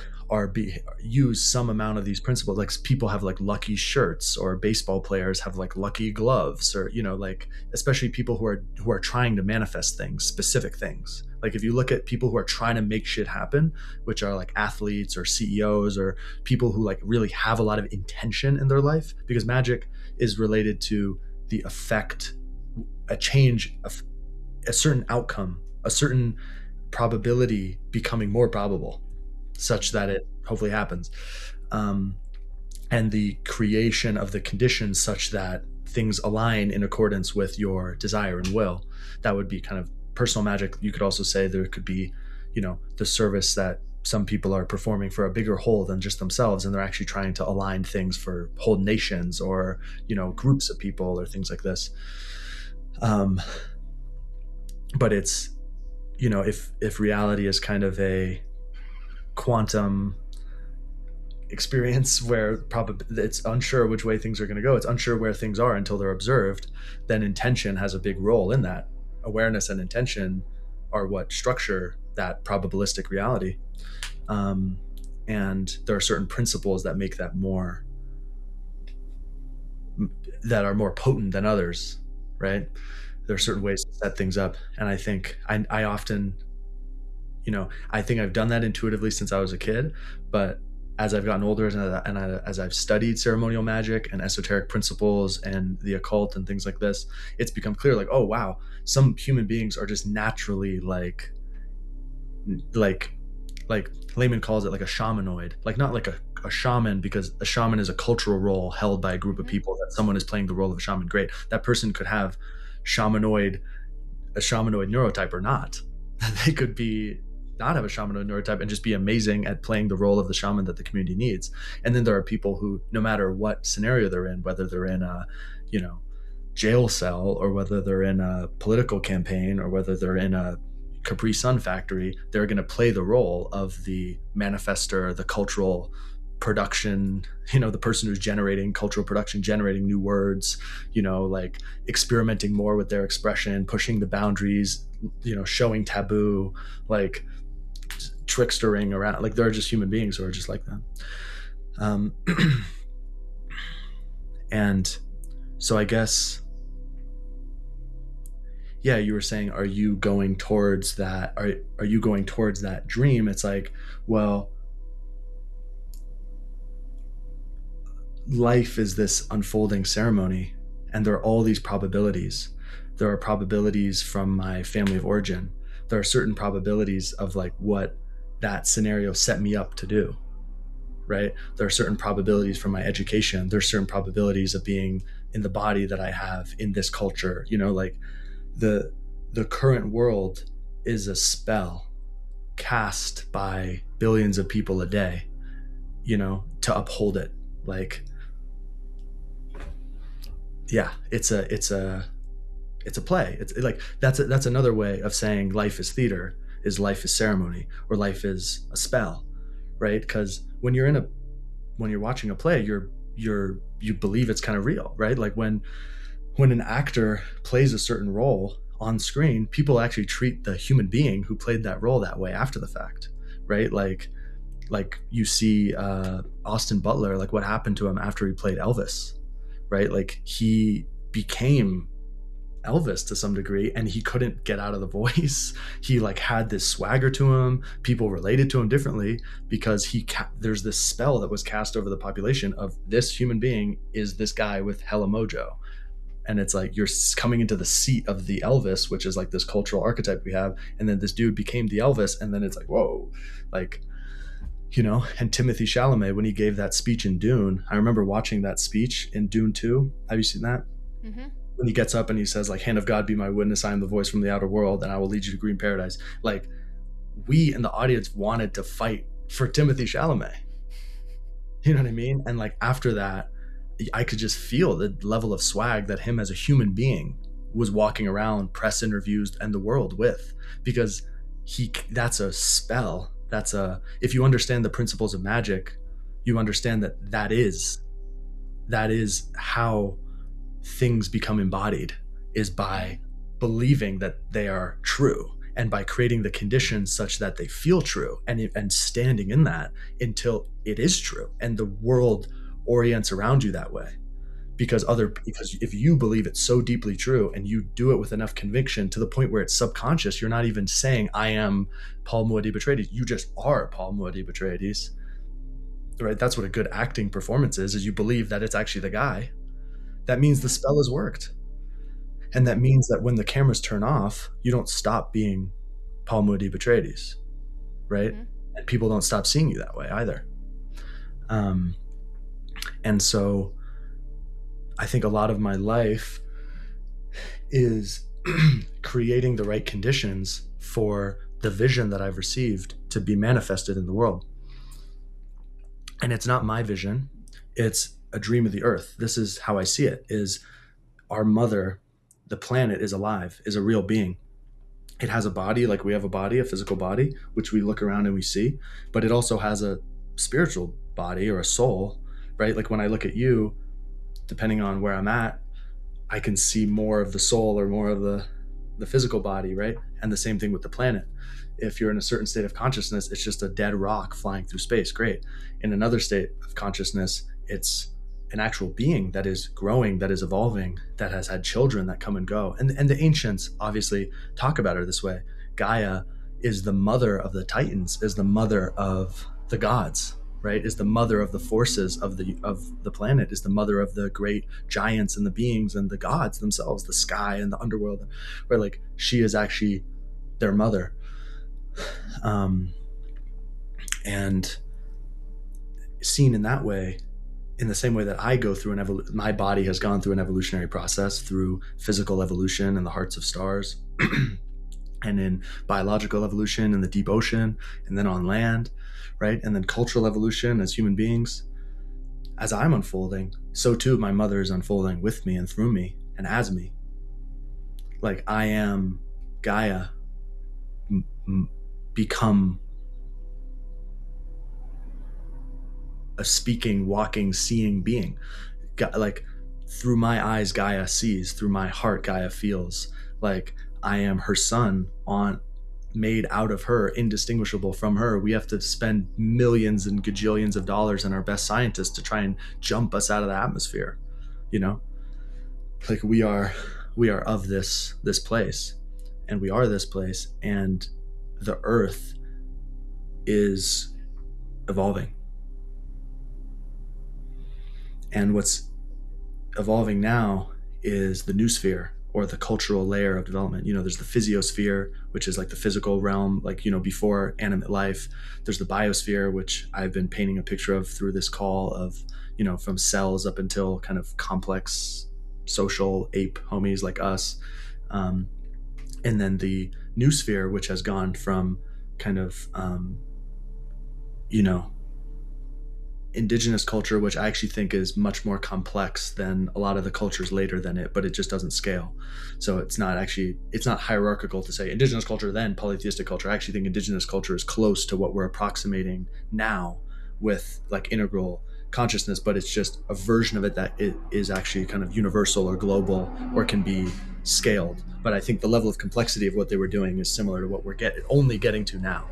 use some amount of these principles. Like people have like lucky shirts, or baseball players have like lucky gloves, or, you know, like especially people who are trying to manifest things, specific things. Like if you look at people who are trying to make shit happen, which are like athletes or CEOs or people who like really have a lot of intention in their life, because magic is related to the effect, a change of a certain outcome, a certain probability becoming more probable, such that it hopefully happens, and the creation of the conditions such that things align in accordance with your desire and will. That would be kind of personal magic. You could also say there could be, you know, the service that some people are performing for a bigger whole than just themselves, and they're actually trying to align things for whole nations or, you know, groups of people or things like this. But it's, you know, if reality is kind of a quantum experience where probably it's unsure which way things are going to go, it's unsure where things are until they're observed, then intention has a big role in that. Awareness and intention are what structure that probabilistic reality, and there are certain principles that make that that are more potent than others, right? There are certain ways to set things up, and I think I often, you know, I think I've done that intuitively since I was a kid, but as I've gotten older and as I've studied ceremonial magic and esoteric principles and the occult and things like this, it's become clear, like, oh wow, some human beings are just naturally like Layman calls it like a shamanoid, like not like a shaman, because a shaman is a cultural role held by a group of people that someone is playing the role of a shaman. Great, that person could have a shamanoid neurotype or not. They could be not have a shamanoid neurotype and just be amazing at playing the role of the shaman that the community needs. And then there are people who, no matter what scenario they're in, whether they're in a, you know, jail cell, or whether they're in a political campaign, or whether they're in a Capri Sun factory, they're going to play the role of the manifester, the cultural production, you know, the person who's generating cultural production, generating new words, you know, like experimenting more with their expression, pushing the boundaries, you know, showing taboo, like trickstering around. Like there are just human beings who are just like that. And so I guess, yeah, you were saying, are you going towards that? Are you going towards that dream? It's like, well, life is this unfolding ceremony, and there are all these probabilities. There are probabilities from my family of origin. There are certain probabilities of like what that scenario set me up to do, right? There are certain probabilities from my education. There's certain probabilities of being in the body that I have in this culture. Like the current world is a spell cast by billions of people a day, to uphold it. Like, yeah, it's a play. It's like that's another way of saying life is theater, is life is ceremony, or life is a spell, right? Because when you're watching a play, you believe it's kind of real, right? Like when an actor plays a certain role on screen, people actually treat the human being who played that role that way after the fact, right? Like you see Austin Butler, like what happened to him after he played Elvis, right? Like he became Elvis to some degree, and he couldn't get out of the voice. He like had this swagger to him. People related to him differently because there's this spell that was cast over the population of this human being is this guy with hella mojo. And it's like you're coming into the seat of the Elvis, which is like this cultural archetype we have, and then this dude became the Elvis, and then it's like, whoa, like, and Timothée Chalamet, when he gave that speech in Dune, I remember watching that speech in Dune 2. Have you seen that? Mm-hmm. When he gets up and he says, like, hand of God be my witness, I am the voice from the outer world, and I will lead you to green paradise. Like, we in the audience wanted to fight for Timothée Chalamet. You know what I mean? And like after that, I could just feel the level of swag that him as a human being was walking around press interviews and the world with, because that's a spell. If you understand the principles of magic, you understand that is how things become embodied, is by believing that they are true and by creating the conditions such that they feel true and standing in that until it is true and the world orients around you that way. Because if you believe it's so deeply true and you do it with enough conviction to the point where it's subconscious, you're not even saying I am Paul Muad'Dib Atreides, you just are Paul Muad'Dib Atreides, right? That's what a good acting performance is you believe that it's actually the guy. That means the spell has worked. And that means that when the cameras turn off, you don't stop being Paul Muad'Dib Atreides, right? Mm-hmm. And people don't stop seeing you that way either. And so I think a lot of my life is creating the right conditions for the vision that I've received to be manifested in the world. And it's not my vision. It's a dream of the earth. This is how I see it, is our mother, the planet, is alive, is a real being. It has a body, like we have a body, a physical body, which we look around and we see, but it also has a spiritual body or a soul, right? Like when I look at you, depending on where I'm at, I can see more of the soul or more of the physical body, right? And the same thing with the planet. If you're in a certain state of consciousness, it's just a dead rock flying through space. Great. In another state of consciousness, it's an actual being that is growing, that is evolving, that has had children that come and go. And the ancients obviously talk about her this way. Gaia is the mother of the Titans, is the mother of the gods, right? Is the mother of the forces of the planet, is the mother of the great giants and the beings and the gods themselves, the sky and the underworld, where like she is actually their mother. And seen in that way, in the same way that I go through my body has gone through an evolutionary process through physical evolution in the hearts of stars and in biological evolution in the deep ocean and then on land, right? And then cultural evolution as human beings. As I'm unfolding, so too my mother is unfolding with me and through me and as me. Like I am Gaia become a speaking, walking, seeing being. Like through my eyes, Gaia sees. Through my heart, Gaia feels. Like I am her son, made out of her, indistinguishable from her. We have to spend millions and gajillions of dollars on our best scientists to try and jump us out of the atmosphere. Like we are of this place, and we are this place, and the earth is evolving. And what's evolving now is the new sphere, or the cultural layer of development. There's the physiosphere, which is like the physical realm, like, before animate life. There's the biosphere, which I've been painting a picture of through this call of, from cells up until kind of complex social ape homies like us. And then the new sphere, which has gone from kind of, indigenous culture, which I actually think is much more complex than a lot of the cultures later than it, but it just doesn't scale. So it's not hierarchical to say indigenous culture, then polytheistic culture. I actually think indigenous culture is close to what we're approximating now with like integral consciousness, but it's just a version of it that it is actually kind of universal or global or can be scaled. But I think the level of complexity of what they were doing is similar to what we're only getting to now.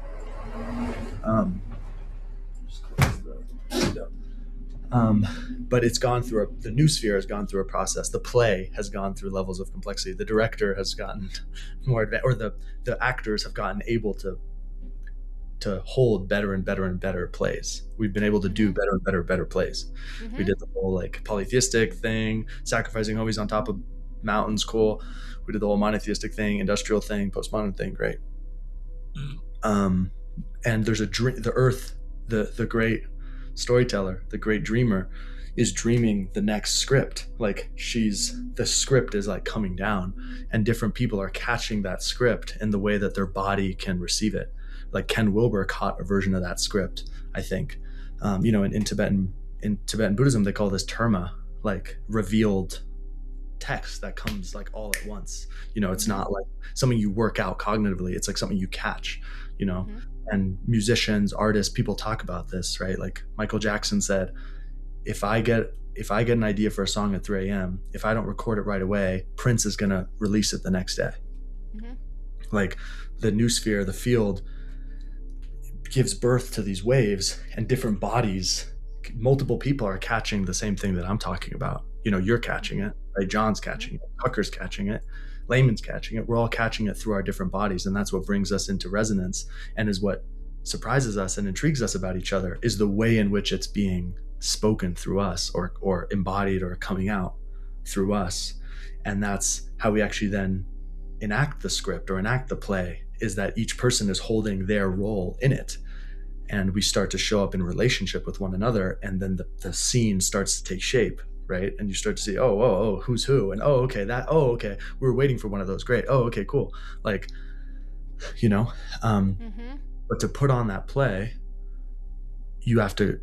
But it's gone through the new sphere has gone through a process. The play has gone through levels of complexity. The director has gotten more advanced, or the actors have gotten able to hold better and better and better plays. We've been able to do better and better plays. Mm-hmm. We did the whole like polytheistic thing, sacrificing homies on top of mountains, cool. We did the whole monotheistic thing, industrial thing, postmodern thing, great. And there's the earth, the great storyteller, the great dreamer, is dreaming the next script. Like the script is like coming down, and different people are catching that script in the way that their body can receive it. Like Ken Wilber caught a version of that script, I think. In Tibetan Buddhism, they call this terma, like revealed text that comes like all at once. It's not like something you work out cognitively. It's like something you catch, and musicians, artists, people talk about this, right? Like Michael Jackson said, if I get an idea for a song at 3 a.m., if I don't record it right away, Prince is going to release it the next day. Mm-hmm. Like the new sphere, the field gives birth to these waves, and different bodies, multiple people are catching the same thing that I'm talking about. You're catching it, right? John's catching it, Tucker's catching it, Layman's catching it. We're all catching it through our different bodies, and that's what brings us into resonance, and is what surprises us and intrigues us about each other, is the way in which it's being spoken through us, or embodied or coming out through us. And that's how we actually then enact the script or enact the play, is that each person is holding their role in it, and we start to show up in relationship with one another, and then the scene starts to take shape, right? And you start to see, oh, who's who, and okay, we were waiting for one of those, great, okay, cool, like, but to put on that play, you have to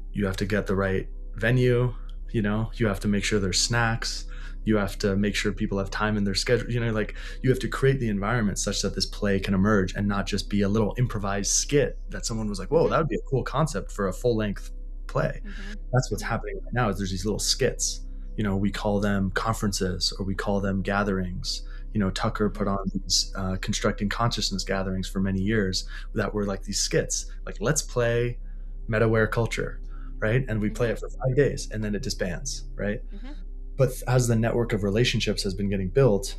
get the right venue, you have to make sure there's snacks, you have to make sure people have time in their schedule, like you have to create the environment such that this play can emerge and not just be a little improvised skit that someone was like, whoa, that would be a cool concept for a full-length play. That's what's happening right now, is there's these little skits, we call them conferences, or we call them gatherings. Tucker put on these constructing consciousness gatherings for many years that were like these skits, like, let's play meta-aware culture, right? And we play it for 5 days, and then it disbands, right? But as the network of relationships has been getting built,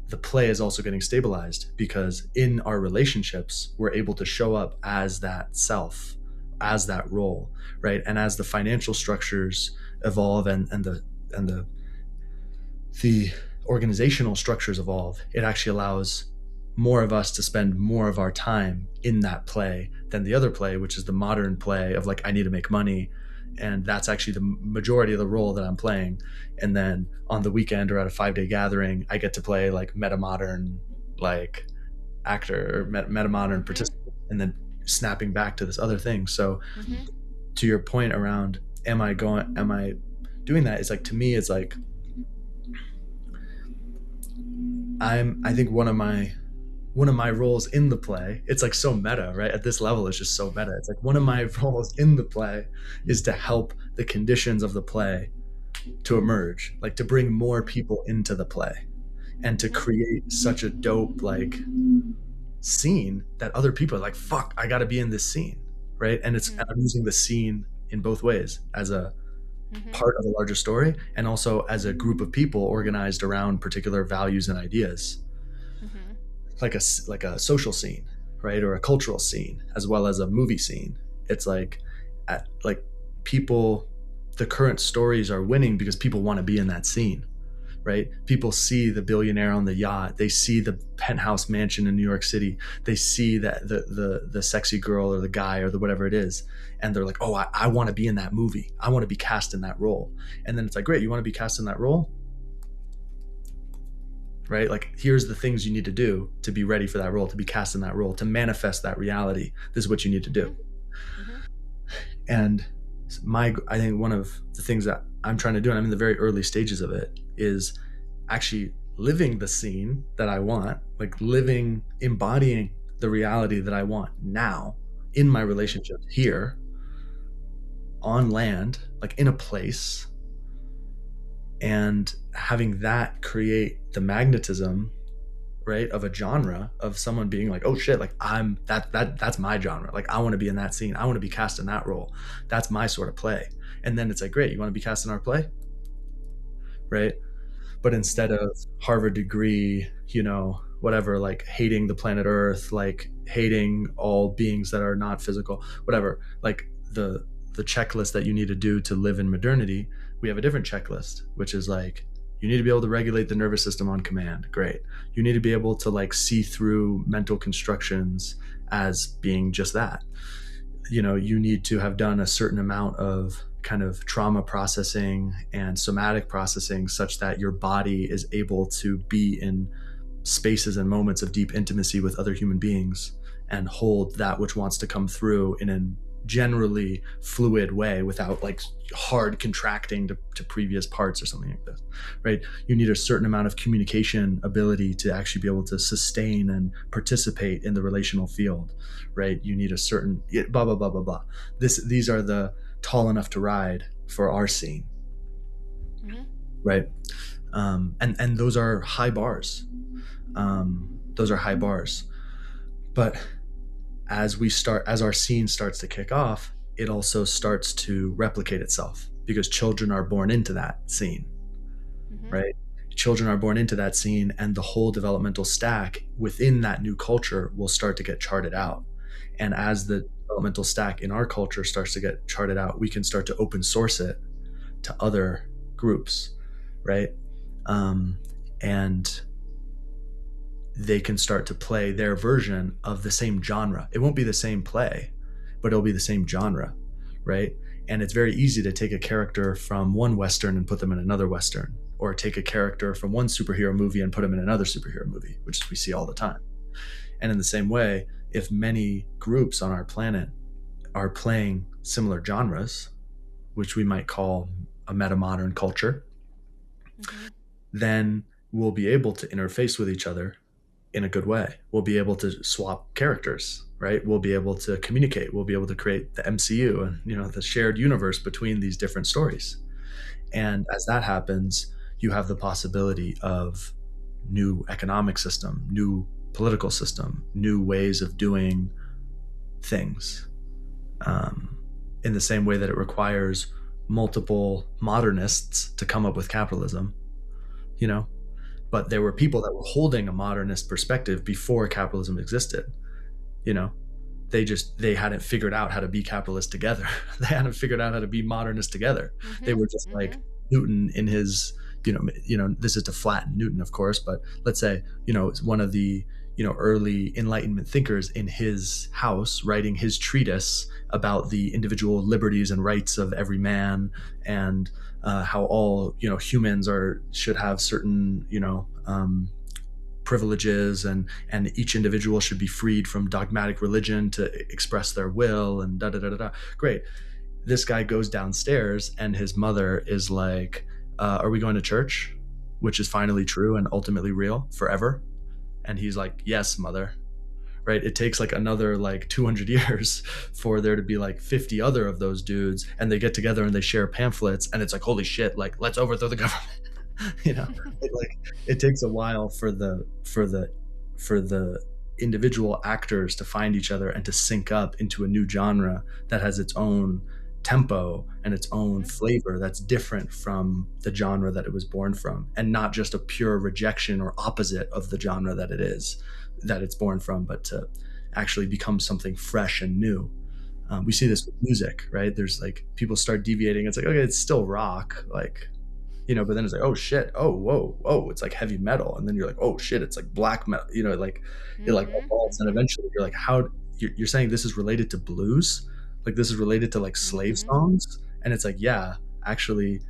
the play is also getting stabilized, because in our relationships, we're able to show up as that self, as that role, right? And as the financial structures evolve and the organizational structures evolve, it actually allows more of us to spend more of our time in that play than the other play, which is the modern play of like, I need to make money. And that's actually the majority of the role that I'm playing. And then on the weekend or at a 5-day gathering, I get to play like metamodern, like actor, or metamodern participant, and then snapping back to this other thing. So to your point around, am I doing that? It's like, to me, it's like, I think one of my roles in the play, it's like so meta, right? At this level, it's just so meta. It's like, one of my roles in the play is to help the conditions of the play to emerge, like to bring more people into the play, and to create such a dope like scene that other people are like, fuck, I gotta be in this scene, right? And I'm using the scene in both ways, as a part of a larger story, and also as a group of people organized around particular values and ideas, like a social scene, right? Or a cultural scene, as well as a movie scene. It's like people, the current stories are winning because people want to be in that scene, right? People see the billionaire on the yacht, they see the penthouse mansion in New York City, they see that the sexy girl or the guy or the whatever it is, and they're like, oh, I want to be in that movie, I want to be cast in that role. And then it's like, great, you want to be cast in that role, right? Like, here's the things you need to do to be ready for that role, to be cast in that role, to manifest that reality. This is what you need to do. Mm-hmm. And I think one of the things that I'm trying to do, and I'm in the very early stages of it, is actually living the scene that I want, like embodying the reality that I want now in my relationships here on land, like in a place, and having that create the magnetism, right, of a genre, of someone being like, oh shit, like that's my genre, like I want to be in that scene, I want to be cast in that role, that's my sort of play. And then it's like, great, you want to be cast in our play, right? But instead of Harvard degree, whatever, like hating the planet Earth, like hating all beings that are not physical, whatever, like the checklist that you need to do to live in modernity, we have a different checklist, which is like, you need to be able to regulate the nervous system on command. Great. You need to be able to like see through mental constructions as being just that. You need to have done a certain amount of kind of trauma processing and somatic processing such that your body is able to be in spaces and moments of deep intimacy with other human beings and hold that which wants to come through in a generally fluid way without like hard contracting to previous parts or something like this, right? You need a certain amount of communication ability to actually be able to sustain and participate in the relational field, right? You need a certain blah blah blah blah blah. These are the tall enough to ride for our scene, Mm-hmm. right? And those are high bars. Those are high bars, but as our scene starts to kick off, it also starts to replicate itself because children are born into that scene, Mm-hmm. right? Children are born into that scene, and the whole developmental stack within that new culture will start to get charted out. And as the developmental stack in our culture starts to get charted out, we can start to open source it to other groups, right? And they can start to play their version of the same genre. It won't be the same play, but it'll be the same genre, right? And it's very easy to take a character from one Western and put them in another Western, or take a character from one superhero movie and put them in another superhero movie, which we see all the time. And in the same way, if many groups on our planet are playing similar genres, which we might call a metamodern culture, Mm-hmm. then we'll be able to interface with each other in a good way. We'll be able to swap characters, right? We'll be able to communicate. We'll be able to create the MCU and the shared universe between these different stories. And as that happens, you have the possibility of new economic system, new political system, new ways of doing things. In the same way that it requires multiple modernists to come up with capitalism, but there were people that were holding a modernist perspective before capitalism existed. They hadn't figured out how to be capitalist together. They hadn't figured out how to be modernist together. Mm-hmm. They were just Mm-hmm. like Newton in his, this is to flatten Newton, of course, but let's say, one of the, early Enlightenment thinkers in his house, writing his treatise about the individual liberties and rights of every man, and how all humans should have certain privileges, and each individual should be freed from dogmatic religion to express their will, and da da da da da. Great. This guy goes downstairs and his mother is like, are we going to church? Which is finally true and ultimately real forever. And he's like, yes, mother. Right? It takes like another like 200 years for there to be like 50 other of those dudes, and they get together and they share pamphlets, and it's like, holy shit, like let's overthrow the government. It takes a while for the individual actors to find each other and to sync up into a new genre that has its own tempo and its own flavor that's different from the genre that it was born from, and not just a pure rejection or opposite of the genre that it's born from, but to actually become something fresh and new. We see this with music, right? There's like, people start deviating. It's like, okay, it's still rock. Like, but then it's like, oh shit, oh whoa, whoa, it's like heavy metal, and then you're like, oh shit, it's like black metal, like it like Mhm. evolves, and Mhm. eventually you're like, how you're saying this is related to blues, like this is related to like slave Mhm. songs, and it's like, yeah, actually,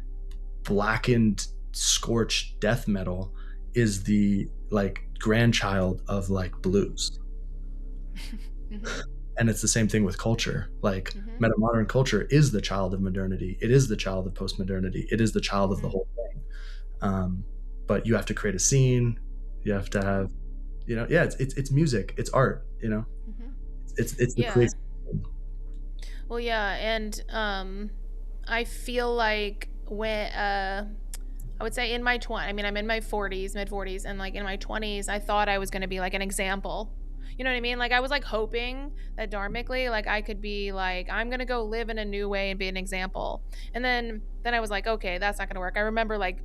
blackened, scorched death metal is the like grandchild of like blues. Mhm. And it's the same thing with culture. Like Mhm. metamodern culture is the child of modernity. It is the child of postmodernity. It is the child of the Mhm. whole thing. Um, but you have to create a scene. You have to Mhm. have, yeah. It's music. It's art. Mhm. It's the Yeah. creation. Well, yeah, and I feel like when I would say in my I mean, I'm in my 40s, mid 40s, and like in my 20s, I thought I was going to be like an example. You know what I mean? Like I was like hoping that dharmically, like I could be like, I'm going to go live in a new way and be an example. And then I was like, okay, that's not going to work. I remember like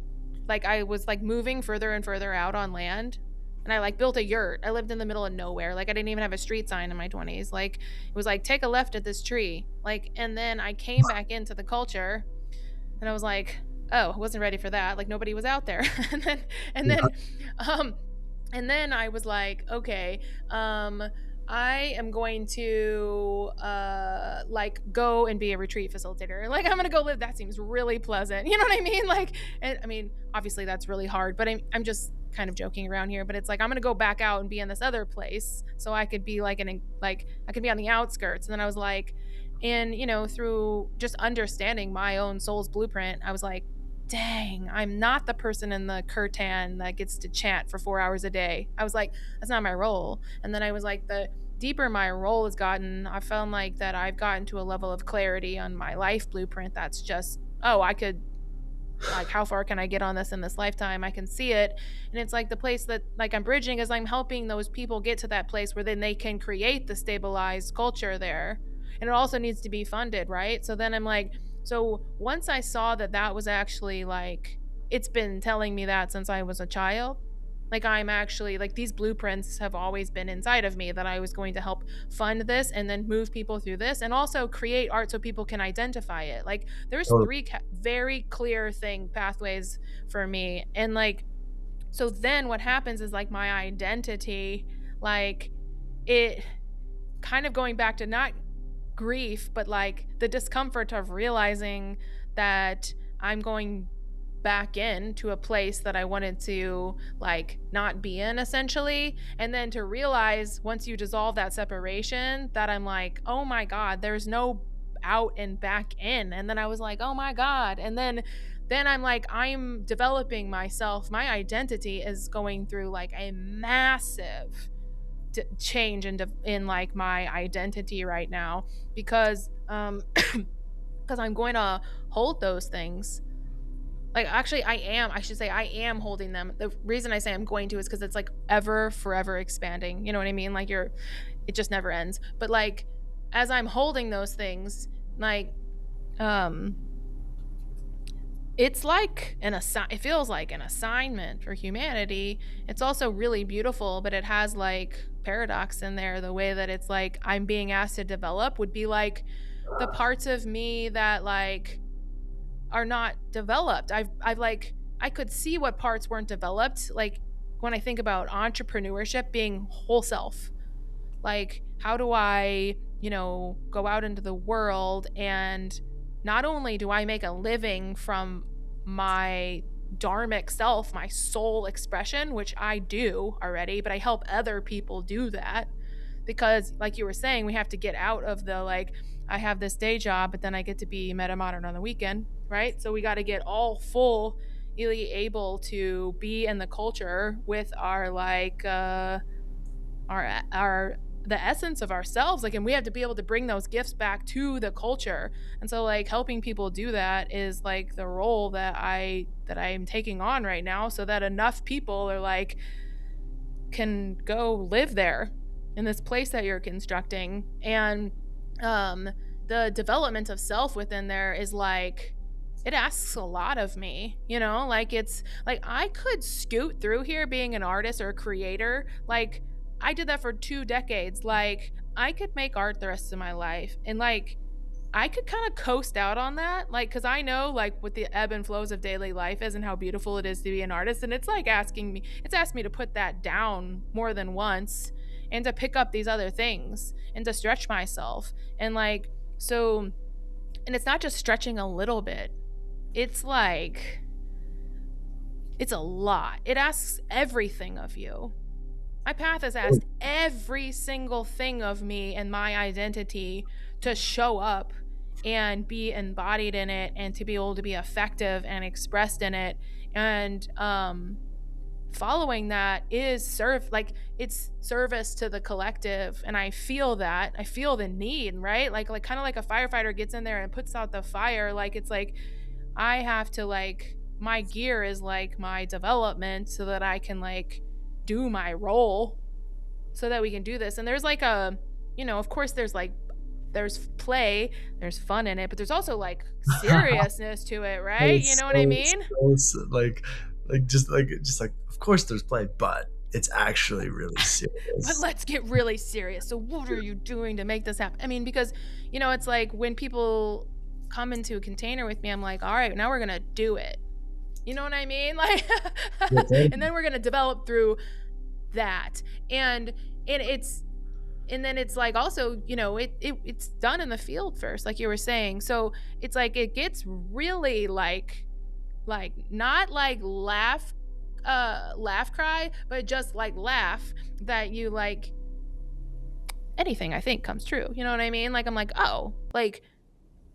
I was like moving further and further out on land. And I like built a yurt. I lived in the middle of nowhere. Like I didn't even have a street sign in my 20s. Like it was like take a left at this tree. Like and then I came back into the culture and I was like, oh, I wasn't ready for that. Like nobody was out there. and then and Yeah. then um and then I was like, okay, um I am going to like go and be a retreat facilitator. Like I'm going to go live. That seems really pleasant. You know what I mean? Like and I mean, obviously that's really hard, but I'm just kind of joking around here, but it's like I'm going to go back out and be in this other place so I could be like I could be on the outskirts. And then I was like, and through just understanding my own soul's blueprint, I was like, dang, I'm not the person in the curtain that gets to chant for 4 hours a day. I was like, that's not my role. And then I was like, the deeper my role has gotten, I found like that I've gotten to a level of clarity on my life blueprint that's just, oh, I could, like, how far can I get on this in this lifetime? I can see it. And it's like the place that like I'm bridging is I'm helping those people get to that place where then they can create the stabilized culture there. And it also needs to be funded, right? So then I'm like, so once I saw that that was actually like, it's been telling me that since I was a child. Like I'm actually like these blueprints have always been inside of me that I was going to help fund this and then move people through this and also create art so people can identify it. Like there's Totally. three very clear pathways for me. And like so then what happens is like my identity, like it kind of going back to not grief, but like the discomfort of realizing that I'm going back into a place that I wanted to like not be in essentially, and then to realize once you dissolve that separation that I'm like, oh my god, there's no out and back in. And then I was like, oh my god. And then I'm like, I'm developing myself. My identity is going through like a massive change in like my identity right now because because I'm going to hold those things. Like actually I should say I am holding them. The reason I say I'm going to is because it's like ever forever expanding. You know what I mean? Like it just never ends. But like as I'm holding those things, like um it's like it feels like an assignment for humanity. It's also really beautiful, but it has like paradox in there. The way that it's like I'm being asked to develop would be like the parts of me that like are not developed. I've like I could see what parts weren't developed. Like when I think about entrepreneurship being whole self, like how do I go out into the world and not only do I make a living from my dharmic self, my soul expression, which I do already, but I help other people do that because like you were saying, we have to get out of the like I have this day job but then I get to be metamodern on the weekend, right? So we got to get all full really able to be in the culture with our like our the essence of ourselves, like, and we have to be able to bring those gifts back to the culture. And so like helping people do that is like the role that I'm taking on right now so that enough people are like can go live there in this place that you're constructing. And the development of self within there is like it asks a lot of me, like it's like I could scoot through here being an artist or a creator. Like I did that for 2 decades. Like I could make art the rest of my life and like I could kind of coast out on that, like, because I know, like, what the ebb and flows of daily life is and how beautiful it is to be an artist. And it's like it's asked me to put that down more than once and to pick up these other things and to stretch myself. And, like, so, and it's not just stretching a little bit, it's like, it's a lot. It asks everything of you. My path has asked every single thing of me and my identity to show up and be embodied in it and to be able to be effective and expressed in it. And following that is it's service to the collective. And I feel that. I feel the need, right? Like kind of like a firefighter gets in there and puts out the fire. Like, it's like I have to, like, my gear is like my development so that I can, like, do my role so that we can do this. And there's like of course there's play, there's fun in it, but there's also like seriousness to it, right? You know what I mean? Just like of course there's play, but it's actually really serious. But let's get really serious. So what are you doing to make this happen? I mean, because, it's like when people come into a container with me, I'm like, all right, now we're gonna do it. You know what I mean? Like, and then we're gonna develop through that, and then it's like also, it's done in the field first, like you were saying. So it's like it gets really like not like laugh cry, but just like laugh that you like anything I think comes true. You know what I mean? Like, I'm like, oh, like,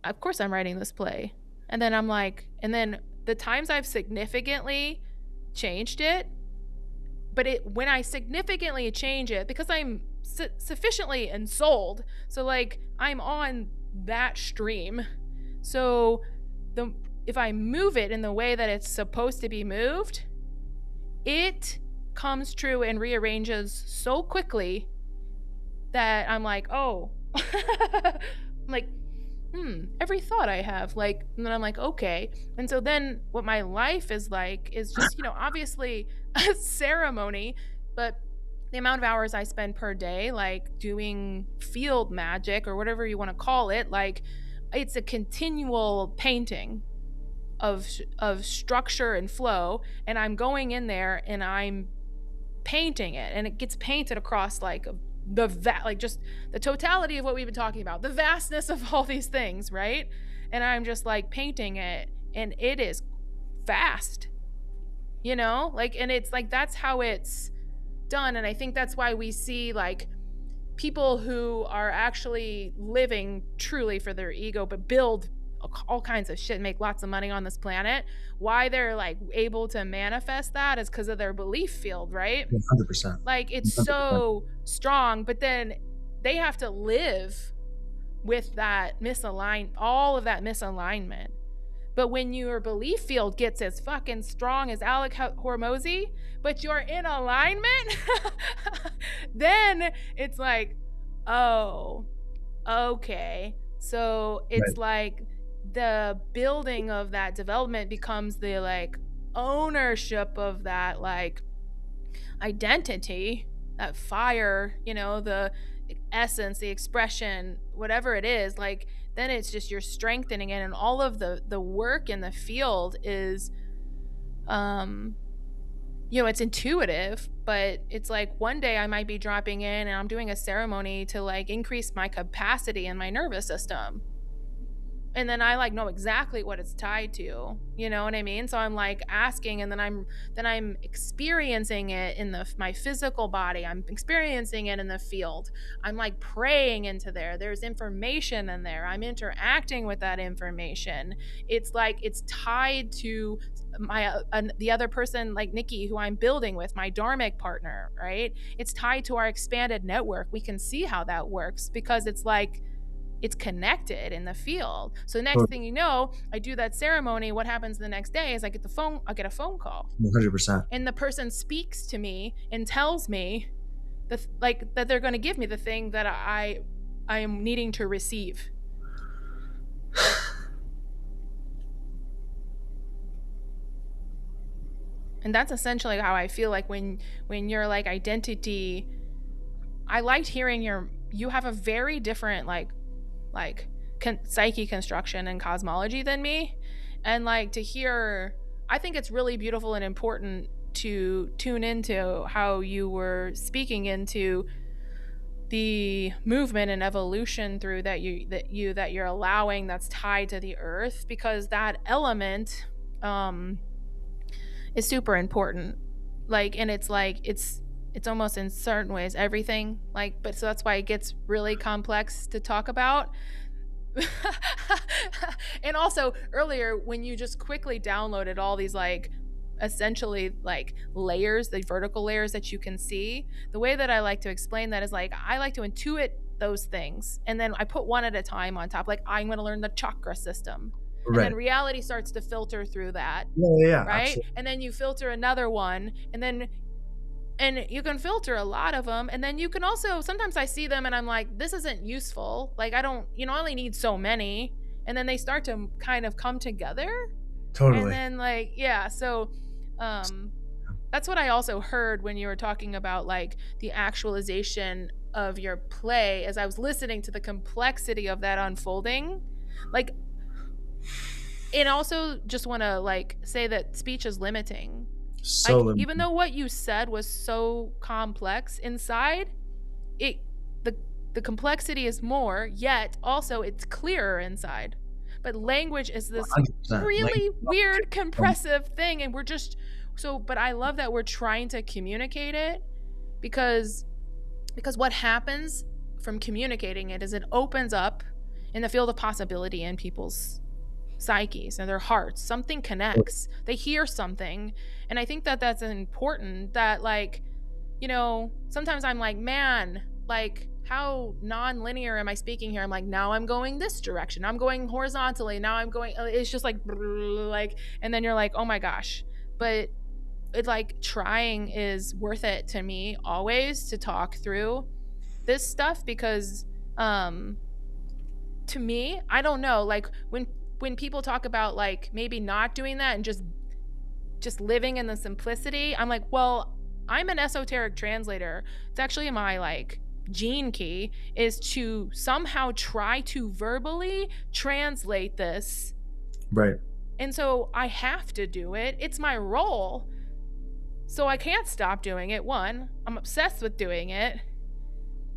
of course I'm writing this play, and then I'm like, and then the times I've significantly changed it, but when I significantly change it, because I'm sufficiently ensouled, so like I'm on that stream, so if I move it in the way that it's supposed to be moved, it comes true and rearranges so quickly that I'm like, oh, I'm like, every thought I have, like, and then I'm like, okay. And so then what my life is like is just, obviously a ceremony, but the amount of hours I spend per day, like doing field magic or whatever you want to call it, like it's a continual painting of structure and flow. And I'm going in there and I'm painting it, and it gets painted across like just the totality of what we've been talking about, the vastness of all these things, right? And I'm just like painting it, and it is fast, like, and it's like that's how it's done. And I think that's why we see like people who are actually living truly for their ego but build all kinds of shit, make lots of money on this planet, why they're like able to manifest that is because of their belief field, right? 100%. Like, it's 100%. So strong, but then they have to live with that all of that misalignment. But when your belief field gets as fucking strong as Alec Hormozy, but you're in alignment, then it's like, oh, okay. So it's right. Like the building of that development becomes the like ownership of that like identity, that fire, the essence, the expression, whatever it is, like then it's just you're strengthening it. And all of the work in the field is it's intuitive, but it's like one day I might be dropping in and I'm doing a ceremony to like increase my capacity in my nervous system. And then I like know exactly what it's tied to, you know what I mean? So I'm like asking, and then I'm experiencing it in my physical body. I'm experiencing it in the field. I'm like praying into there. There's information in there. I'm interacting with that information. It's like it's tied to the other person, like Nikki, who I'm building with, my dharmic partner, right? It's tied to our expanded network. We can see how that works because it's like it's connected in the field. So the next thing you know, I do that ceremony. What happens the next day is I get a phone call. 100%. And the person speaks to me and tells me that they're going to give me the thing that I am needing to receive. And that's essentially how I feel like when you're like identity. I liked hearing you have a very different like psyche construction and cosmology than me. And like to hear, I think it's really beautiful and important to tune into how you were speaking into the movement and evolution through that you're allowing, that's tied to the earth, because that element is super important. Like, and it's like it's almost in certain ways everything, like, but so that's why it gets really complex to talk about. And also earlier when you just quickly downloaded all these like essentially like layers, the vertical layers that you can see, the way that I like to explain that is like I like to intuit those things and then I put one at a time on top. Like I'm going to learn the chakra system, and Right. then reality starts to filter through that. Yeah, Right, absolutely. and then you filter another one, and you can filter a lot of them, and then you can also, sometimes I see them and I'm like, this isn't useful, like I don't, I only need so many, and then they start to kind of come together. And Totally. then like, yeah, so that's what I also heard when you were talking about like the actualization of your play, as I was listening to the complexity of that unfolding. Like, and also just want to like say that speech is limiting. So Like even limited. though what you said was so complex inside, it the the complexity is more, yet also it's clearer inside. But language is this 100%. really weird Um, compressive thing, and we're just so, but I love that we're trying to communicate it, because what happens from communicating it is it opens up in the field of possibility in people's psyches and their hearts. Something connects, they hear something. And I think that that's important, that like, sometimes I'm like, man, like how non-linear am I speaking here? I'm like, now I'm going this direction, I'm going horizontally, now I'm going, it's just like, and then you're like, oh my gosh. But it like trying is worth it to me always, to talk through this stuff, because to me, I don't know, like when people talk about like maybe not doing that and just living in the simplicity, I'm like, well, I'm an esoteric translator. It's actually my like gene key is to somehow try to verbally translate this. right. And so I have to do it. It's my role. So I can't stop doing it. One, I'm obsessed with doing it.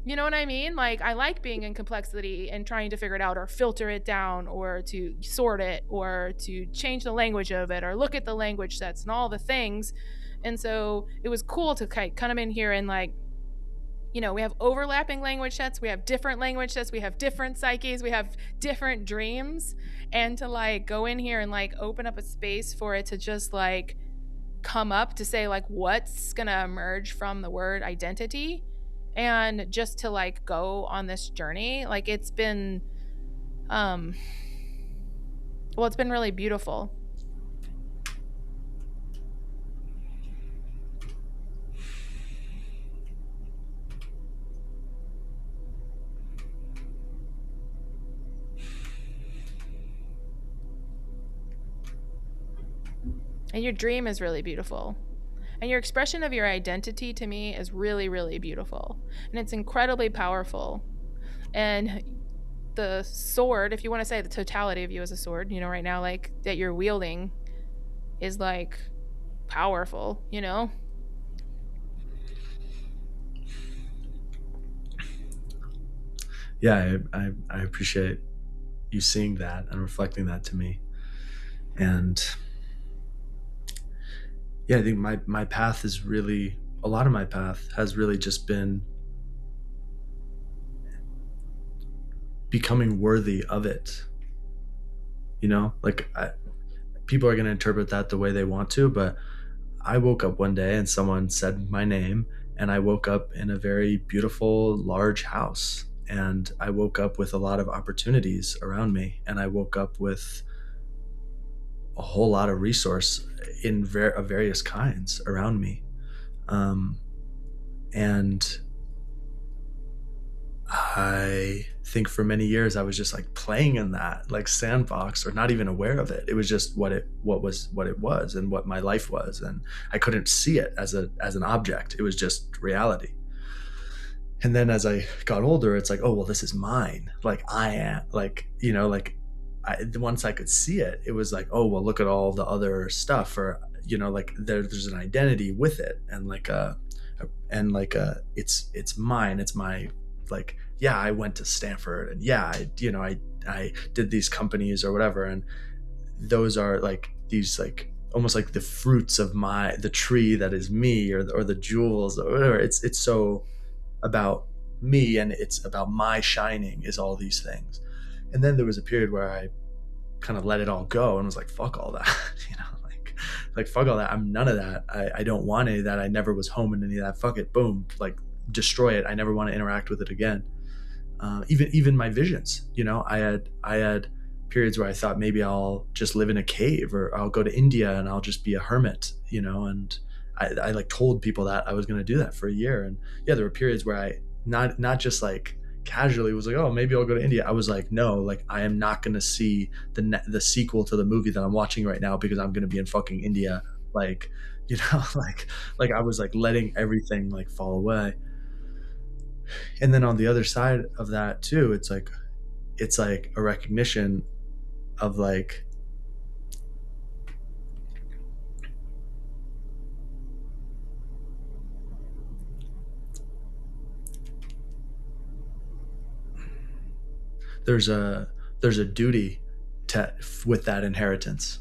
You know what I mean? Like, I like being in complexity and trying to figure it out or filter it down or to sort it or to change the language of it or look at the language sets and all the things. And so it was cool to come in here and like, we have overlapping language sets, we have different language sets, we have different psyches, we have different dreams. And to like go in here and like open up a space for it to just like come up, to say like what's gonna emerge from the word identity, and just to like go on this journey, like it's been it's been really beautiful. And your dream is really beautiful, and your expression of your identity to me is really, really beautiful, and it's incredibly powerful. And the sword, if you want to say the totality of you as a sword, right now, like that you're wielding, is like powerful. Yeah, I appreciate you seeing that and reflecting that to me. And yeah, I think my path is really, a lot of my path has really just been becoming worthy of it. Like people are going to interpret that the way they want to, but I woke up one day and someone said my name, and I woke up in a very beautiful, large house. And I woke up with a lot of opportunities around me, and I woke up with a whole lot of resource of various kinds around me. And I think for many years I was just like playing in that like sandbox, or not even aware of it. It was just what it was and what my life was, and I couldn't see it as an object. It was just reality. And then as I got older, it's like, oh, well, this is mine. Like I am, like, like once I could see it, it was like, oh, well, look at all the other stuff, or, like there's an identity with it. And it's mine. It's my, like, yeah, I went to Stanford, and yeah, I did these companies or whatever. And those are like these, like, almost like the fruits of the tree that is me, or the jewels or whatever. It's so about me, and it's about my shining is all these things. And then there was a period where I kind of let it all go and was like, fuck all that. Like fuck all that. I'm none of that. I don't want any of that. I never was home in any of that. Fuck it. Boom. Like, destroy it. I never want to interact with it again. Even my visions, I had periods where I thought maybe I'll just live in a cave, or I'll go to India and I'll just be a hermit, and I like told people that I was going to do that for a year. And yeah, there were periods where I not just like casually was like, oh, maybe I'll go to India. I was like, no, like I am not going to see the sequel to the movie that I'm watching right now, because I'm going to be in fucking India. Like, like I was like letting everything like fall away. And then on the other side of that too, it's like a recognition of like, there's a duty with that inheritance.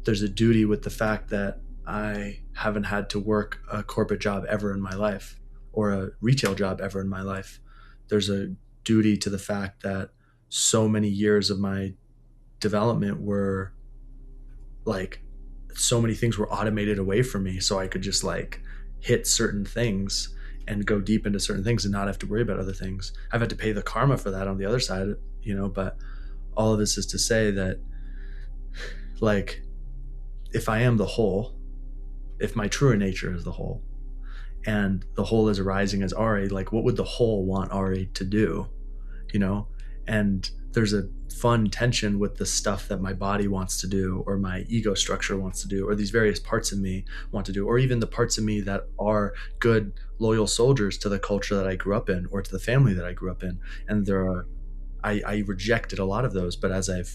There's a duty with the fact that I haven't had to work a corporate job ever in my life, or a retail job ever in my life. There's a duty to the fact that so many years of my development were like, so many things were automated away from me, so I could just like hit certain things and go deep into certain things and not have to worry about other things. I've had to pay the karma for that on the other side, but all of this is to say that, like, if I am the whole, if my truer nature is the whole, and the whole is arising as Ari, like, what would the whole want Ari to do? And there's a fun tension with the stuff that my body wants to do, or my ego structure wants to do, or these various parts of me want to do, or even the parts of me that are good, loyal soldiers to the culture that I grew up in, or to the family that I grew up in. And I rejected a lot of those, but as I've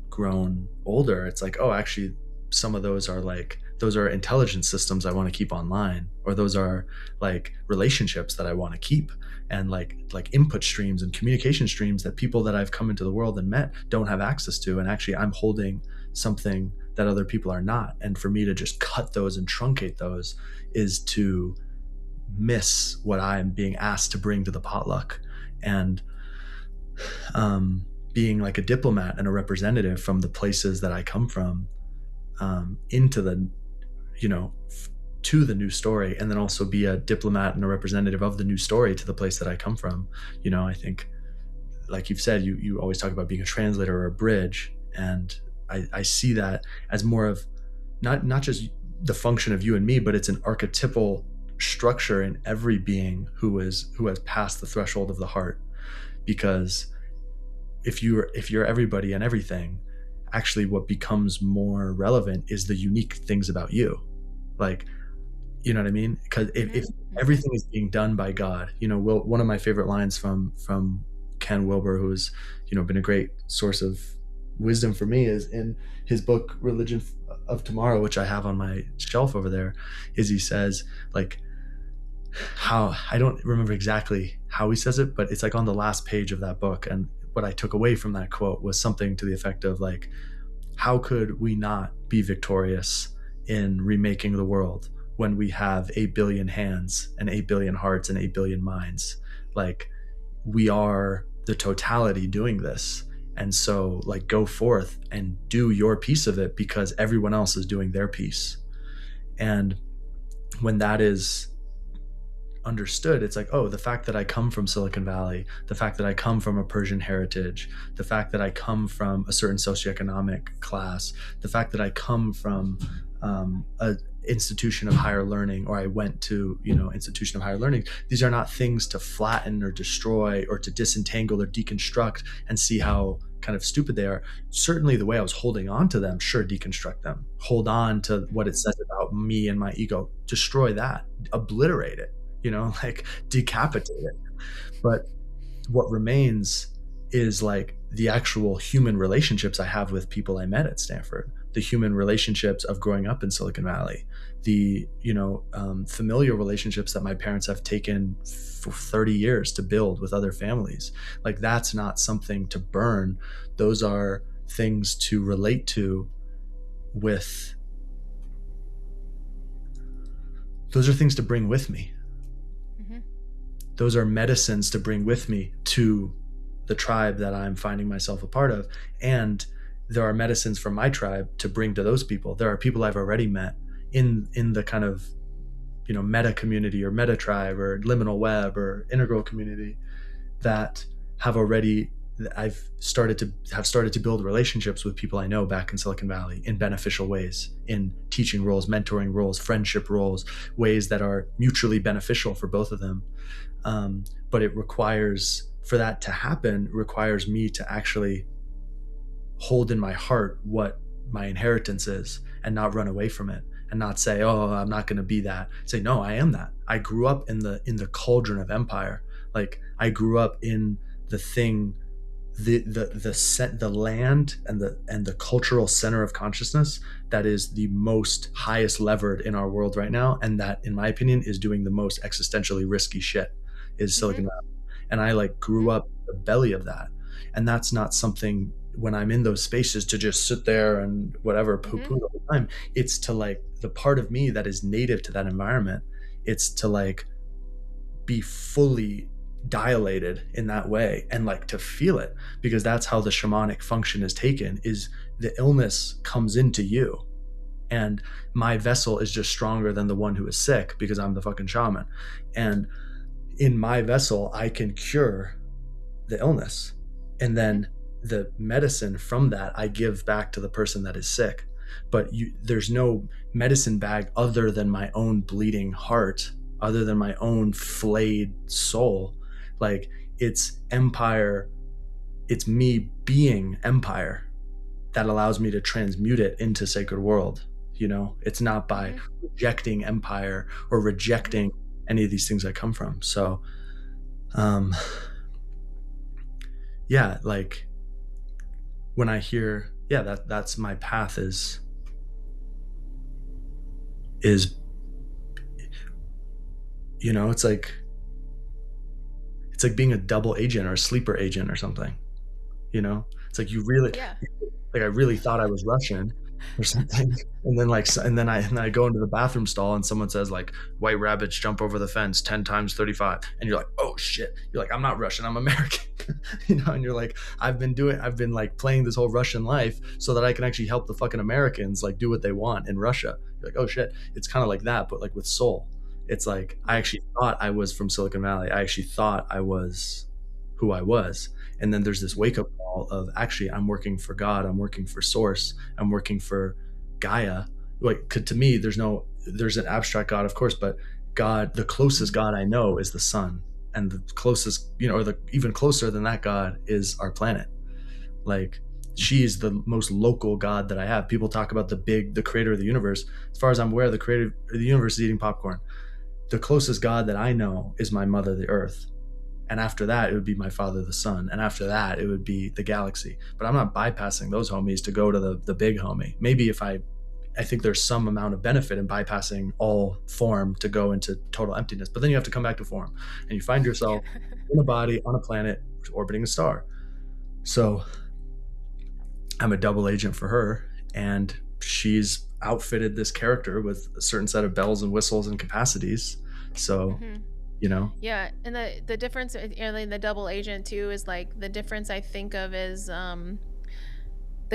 grown older, it's like, oh, actually, some of those are intelligence systems I want to keep online, or those are like relationships that I want to keep, and like input streams and communication streams that people that I've come into the world and met don't have access to. And actually, I'm holding something that other people are not. And for me to just cut those and truncate those is to miss what I'm being asked to bring to the potluck. And being like a diplomat and a representative from the places that I come from, into the, to the new story, and then also be a diplomat and a representative of the new story to the place that I come from. I think, like you've said, you always talk about being a translator or a bridge. And I see that as more of not just the function of you and me, but it's an archetypal structure in every being who has passed the threshold of the heart. Because if you're everybody and everything, actually what becomes more relevant is the unique things about you. Like, you know what I mean? Because if everything is being done by God, one of my favorite lines from Ken Wilber, who's been a great source of wisdom for me, is in his book Religion of Tomorrow, which I have on my shelf over there. Is he says, like, how, I don't remember exactly how he says it, but it's like on the last page of that book. And what I took away from that quote was something to the effect of like, how could we not be victorious in remaking the world when we have 8 billion hands and 8 billion hearts and 8 billion minds? Like, we are the totality doing this. And so, like, go forth and do your piece of it, because everyone else is doing their piece. And when that is understood, it's like, oh, the fact that I come from Silicon Valley, the fact that I come from a Persian heritage, the fact that I come from a certain socioeconomic class, the fact that I come from a institution of higher learning, or I went to institution of higher learning, these are not things to flatten or destroy or to disentangle or deconstruct and see how kind of stupid they are. Certainly the way I was holding on to them, sure, deconstruct them, hold on to what it says about me and my ego, destroy that, obliterate it, like decapitate it. But what remains is like the actual human relationships I have with people I met at Stanford, the human relationships of growing up in Silicon Valley, the familial relationships that my parents have taken for 30 years to build with other families. Like that's not something to burn. Those are things to relate to with. Those are things to bring with me. Mm-hmm. Those are medicines to bring with me to the tribe that I'm finding myself a part of. And there are medicines from my tribe to bring to those people. There are people I've already met in the kind of, meta community or meta tribe or liminal web or integral community that have already, I've started to build relationships with people I know back in Silicon Valley in beneficial ways, in teaching roles, mentoring roles, friendship roles, ways that are mutually beneficial for both of them. But it requires, for that to happen, requires me to actually hold in my heart what my inheritance is and not run away from it and not say, oh, I'm not going to be that. Say, no, I am that. I grew up in the cauldron of empire. Like I grew up in the thing, the land and the cultural center of consciousness that is the most highest levered in our world right now, and that in my opinion is doing the most existentially risky shit, is Silicon Valley. And I like grew up in the belly of that. And that's not something, when I'm in those spaces, to just sit there and whatever poo-poo all the time. It's to like the part of me that is native to that environment. It's to like be fully dilated in that way and like to feel it, because that's how the shamanic function is taken, is the illness comes into you and my vessel is just stronger than the one who is sick because I'm the fucking shaman. And in my vessel, I can cure the illness. And then the medicine from that I give back to the person that is sick. But there's no medicine bag other than my own bleeding heart, other than my own flayed soul. Like it's empire, it's me being empire that allows me to transmute it into sacred world. It's not by rejecting empire or rejecting any of these things I come from. So yeah, like when I hear, that's my path is it's like being a double agent or a sleeper agent or something. It's like you really, like I really thought I was Russian or something, and then I go into the bathroom stall and someone says like, white rabbits jump over the fence 10 times 35, and you're like, oh shit, you're like, I'm not Russian, I'm American. And you're like, I've been like playing this whole Russian life so that I can actually help the fucking Americans like do what they want in Russia. You're like, oh shit. It's kind of like that, but like with soul. It's like I actually thought I was from Silicon Valley. I actually thought I was who I was. And then there's this wake up call of actually I'm working for God, I'm working for Source, I'm working for Gaia. Like to me, there's an abstract God, of course, but God, the closest God I know is the sun. And the closest, or the even closer than that God is our planet. Like she is the most local God that I have. People talk about the creator of the universe. As far as I'm aware, the creator of the universe is eating popcorn. The closest God that I know is my mother, the earth. And after that, it would be my father, the sun. And after that, it would be the galaxy. But I'm not bypassing those homies to go to the big homie. Maybe if I think there's some amount of benefit in bypassing all form to go into total emptiness. But then you have to come back to form. And you find yourself in a body on a planet orbiting a star. So I'm a double agent for her. And she's outfitted this character with a certain set of bells and whistles and capacities. So, Yeah. And the difference in the double agent too is like the difference I think of is the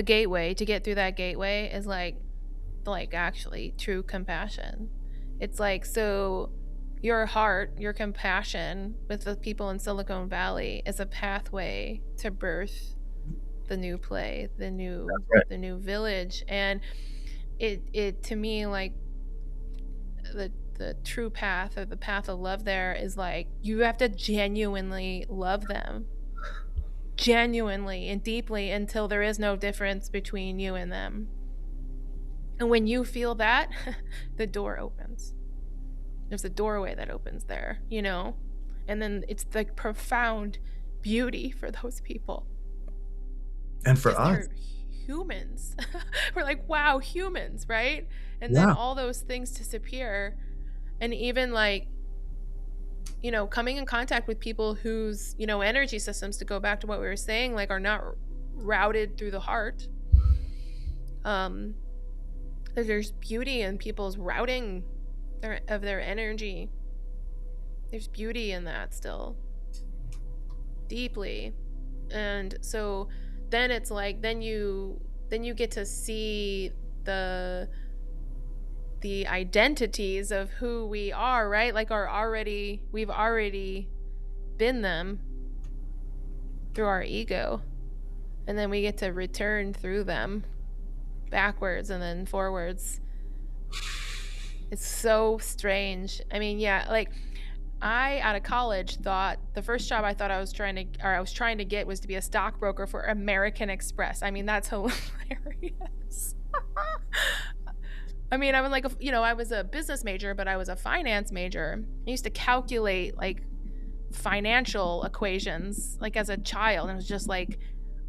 gateway. To get through that gateway is like actually true compassion. It's like, so your heart, your compassion with the people in Silicon Valley is a pathway to birth the new play, the new village. And it to me, like the true path, or the path of love there, is like you have to genuinely love them, genuinely and deeply, until there is no difference between you and them. And when you feel that, the door opens. There's a doorway that opens there, you know? And then it's the profound beauty for those people. And for Because us, they're humans. We're like, wow, humans, right? And then yeah, all those things disappear. And even like, you know, coming in contact with people whose, you know, energy systems, to go back to what we were saying, like are not routed through the heart. There's beauty in people's routing of their energy. There's beauty in that still, deeply. And so then it's like then you get to see the identities of who we are, right? Like we've already been them through our ego, and then we get to return through them backwards and then forwards. It's so strange. I mean, yeah, like I out of college thought the first job I thought I was trying to get was to be a stockbroker for American Express. I mean, that's hilarious. I mean, I was like, you know, I was a business major, but I was a finance major. I used to calculate like financial equations like as a child, and it was just like,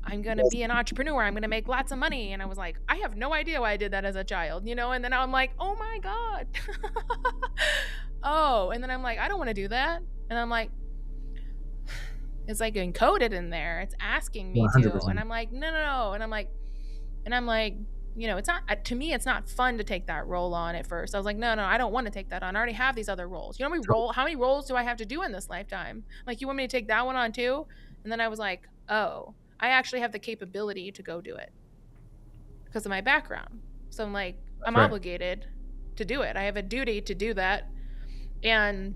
I'm going to be an entrepreneur. I'm going to make lots of money. And I was like, I have no idea why I did that as a child, you know? And then I'm like, oh my God. Oh, and then I'm like, I don't want to do that. And I'm like, it's like encoded in there. It's asking me to. And 100%. I'm like, no, no, no. And I'm like, you know, it's not, to me, it's not fun to take that role on at first. I was like, no, no, I don't want to take that on. I already have these other roles. You know how many roles do I have to do in this lifetime? Like, you want me to take that one on too? And then I was like, oh, I actually have the capability to go do it because of my background. So I'm like, I'm Right. obligated to do it. I have a duty to do that. And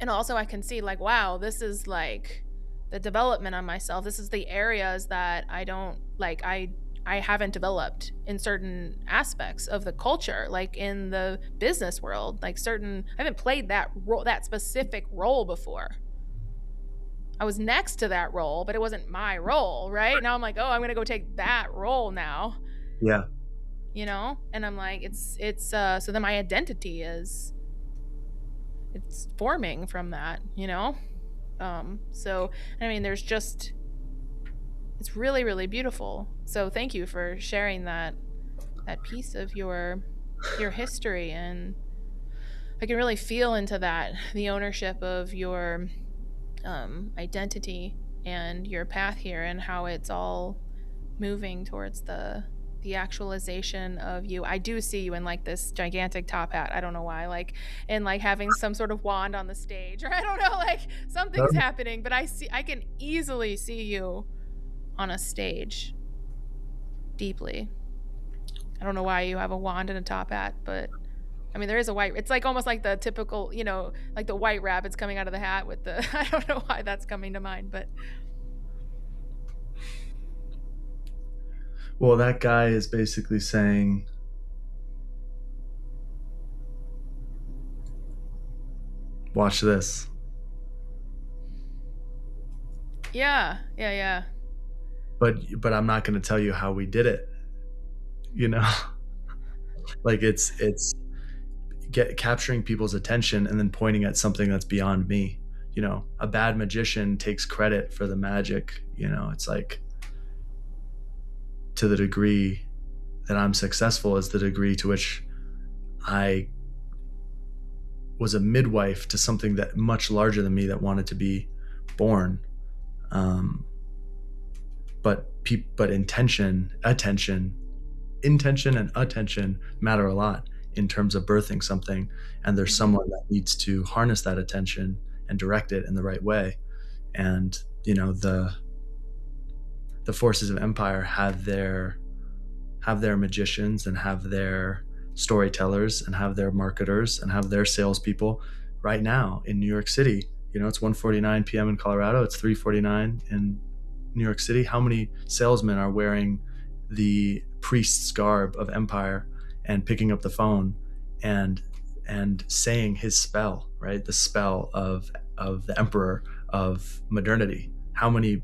also I can see like, wow, this is like the development on myself. This is the areas that I don't like, I haven't developed in certain aspects of the culture, like in the business world, like I haven't played that role, that specific role before. I was next to that role, but it wasn't my role, right? Now I'm like, oh, I'm going to go take that role now, Yeah. you know? And I'm like, so then my identity it's forming from that, you know? So, I mean, it's really, really beautiful. So thank you for sharing that piece of your history. And I can really feel into that, the ownership of your identity and your path here, and how it's all moving towards the actualization of you. I do see you in like this gigantic top hat. I don't know why, like, and like having some sort of wand on the stage, or I don't know, like something's happening, but I can easily see you on a stage deeply. I don't know why you have a wand and a top hat, but I mean, there is it's like almost like the typical, you know, like the white rabbits coming out of the hat with the, I don't know why that's coming to mind, but. Well, that guy is basically saying, watch this. Yeah. But I'm not going to tell you how we did it. You know, like it's capturing people's attention and then pointing at something that's beyond me. You know, a bad magician takes credit for the magic. You know, it's like, to the degree that I'm successful is the degree to which I was a midwife to something that much larger than me that wanted to be born. But intention and attention matter a lot in terms of birthing something, and there's someone that needs to harness that attention and direct it in the right way. And you know, the forces of empire have their magicians and have their storytellers and have their marketers and have their salespeople right now in New York City. You know, it's 1:49 p.m. in Colorado. It's 3:49 in New York City. How many salesmen are wearing the priest's garb of empire and picking up the phone and saying his spell, right? The spell of the emperor of modernity. How many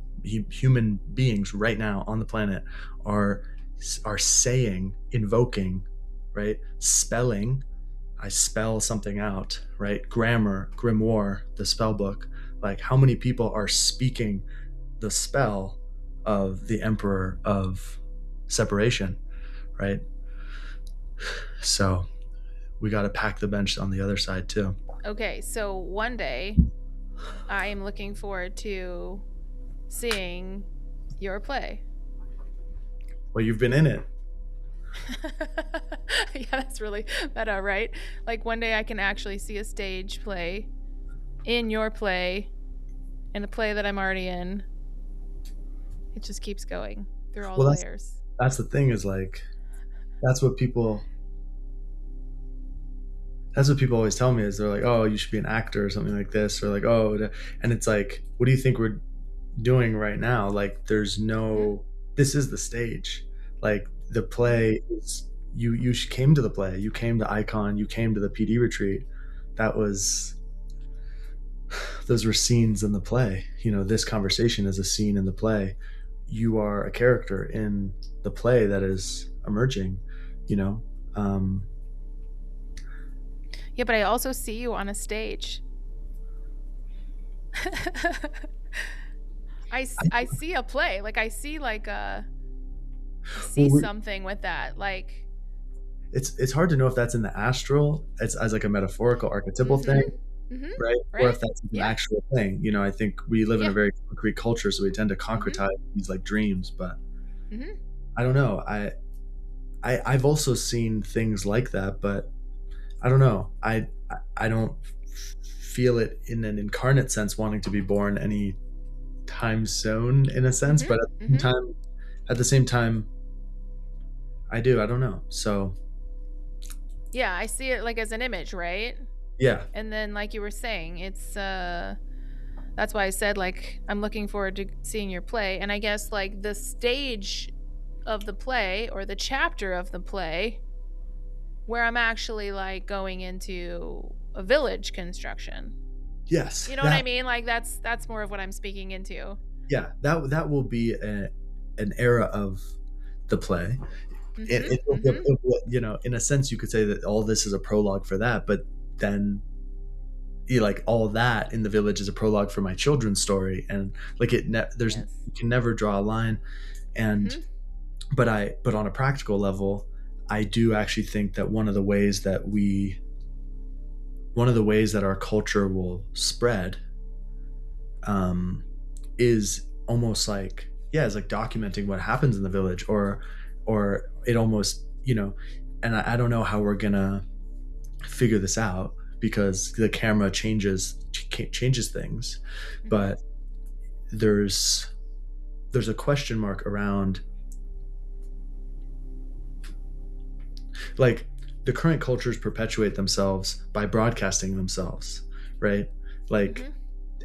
human beings right now on the planet are saying, invoking, right, spelling. I spell something out, right? Grammar, grimoire, the spell book. Like, how many people are speaking the spell of the Emperor of Separation, right? So we got to pack the bench on the other side too. Okay, so one day I am looking forward to seeing your play. Well, you've been in it. Yeah, that's really meta, right? Like one day I can actually see a stage play in your play, in a play that I'm already in. It just keeps going through all Well, the layers. that's the thing is like, that's what people that's what people always tell me is they're like, oh, you should be an actor or something like this, or like, oh, and it's like, what do you think we're doing right now? Like, there's no, this is the stage. Like, the play is, you came to the play, you came to Icon, you came to the PD retreat. That was, those were scenes in the play. You know, this conversation is a scene in the play. You are a character in the play that is emerging, you know. Yeah, but I also see you on a stage. I see a play. Like I see like a something with that. Like it's hard to know if that's in the astral, it's as like a metaphorical archetypal thing, right? Or if Right? that's an Yeah. actual thing. You know, I think we live in a Yeah. very concrete culture, so we tend to Mhm. concretize these like dreams. But Mhm. I don't know. I've also seen things like that, but I don't know. I don't feel it in an incarnate sense, wanting to be born any time zone in a sense. Mhm. But Mhm. at the same time, I do. I don't know. So Yeah, I see it like as an image, right? yeah, And then like you were saying, it's that's why I said like I'm looking forward to seeing your play. And I guess like the stage of the play or the chapter of the play where I'm actually like going into a village construction. yes, You know what I that mean? Like that's more of what I'm speaking into. yeah, that will be an era of the play. Mhm. Mhm. You know, in a sense, you could say that all this is a prologue for that, but then like all that in the village is a prologue for my children's story, and like there's Yes. you can never draw a line, and Mhm. but on a practical level, I do actually think that one of the ways that our culture will spread um, is almost like, yeah, it's like documenting what happens in the village, or it almost, you know, and I don't know how we're gonna figure this out because the camera changes things, Mhm. but there's there's a question mark around like the current cultures perpetuate themselves by broadcasting themselves, right? Like,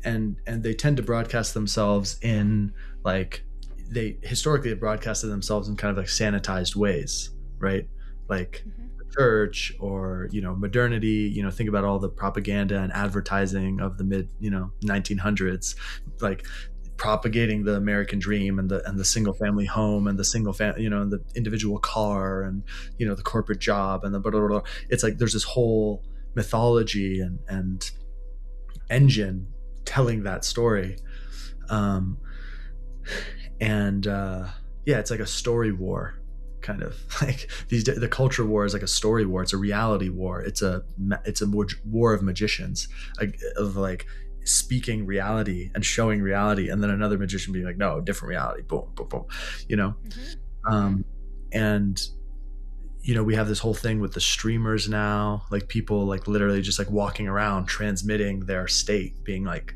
Mhm. and they tend to broadcast themselves in like, they historically have broadcasted themselves in kind of like sanitized ways, right? Like Mhm. the church, or you know, modernity. You know, think about all the propaganda and advertising of the mid, you know, 1900s, like propagating the American dream and the single family home and the single family, you know, and the individual car, and you know, the corporate job, and the blah, blah, blah. It's like there's this whole mythology and engine telling that story, um, and yeah, it's like a story war, kind of like the culture war is like a story war. It's a reality war. It's a war of magicians, of like speaking reality and showing reality, and then another magician being like, no, different reality, boom boom boom, you know. Mhm. Mhm. um, and you know, we have this whole thing with the streamers now, like people like literally just like walking around transmitting their state, being like,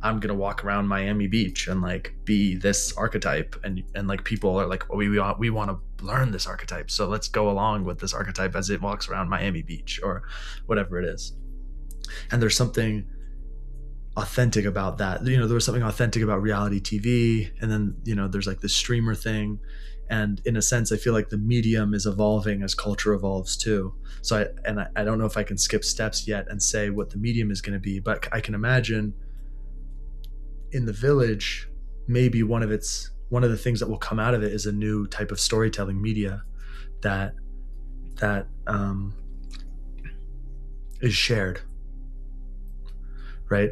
I'm gonna walk around Miami Beach and like be this archetype, and like people are like, oh, we want to learn this archetype, so let's go along with this archetype as it walks around Miami Beach or whatever it is. And there's something authentic about that. You know, there was something authentic about reality TV, and then you know, there's like this streamer thing, and in a sense, I feel like the medium is evolving as culture evolves too. So I don't know if I can skip steps yet and say what the medium is going to be, but I can imagine in the village, maybe one of the things that will come out of it is a new type of storytelling media that that is shared, right?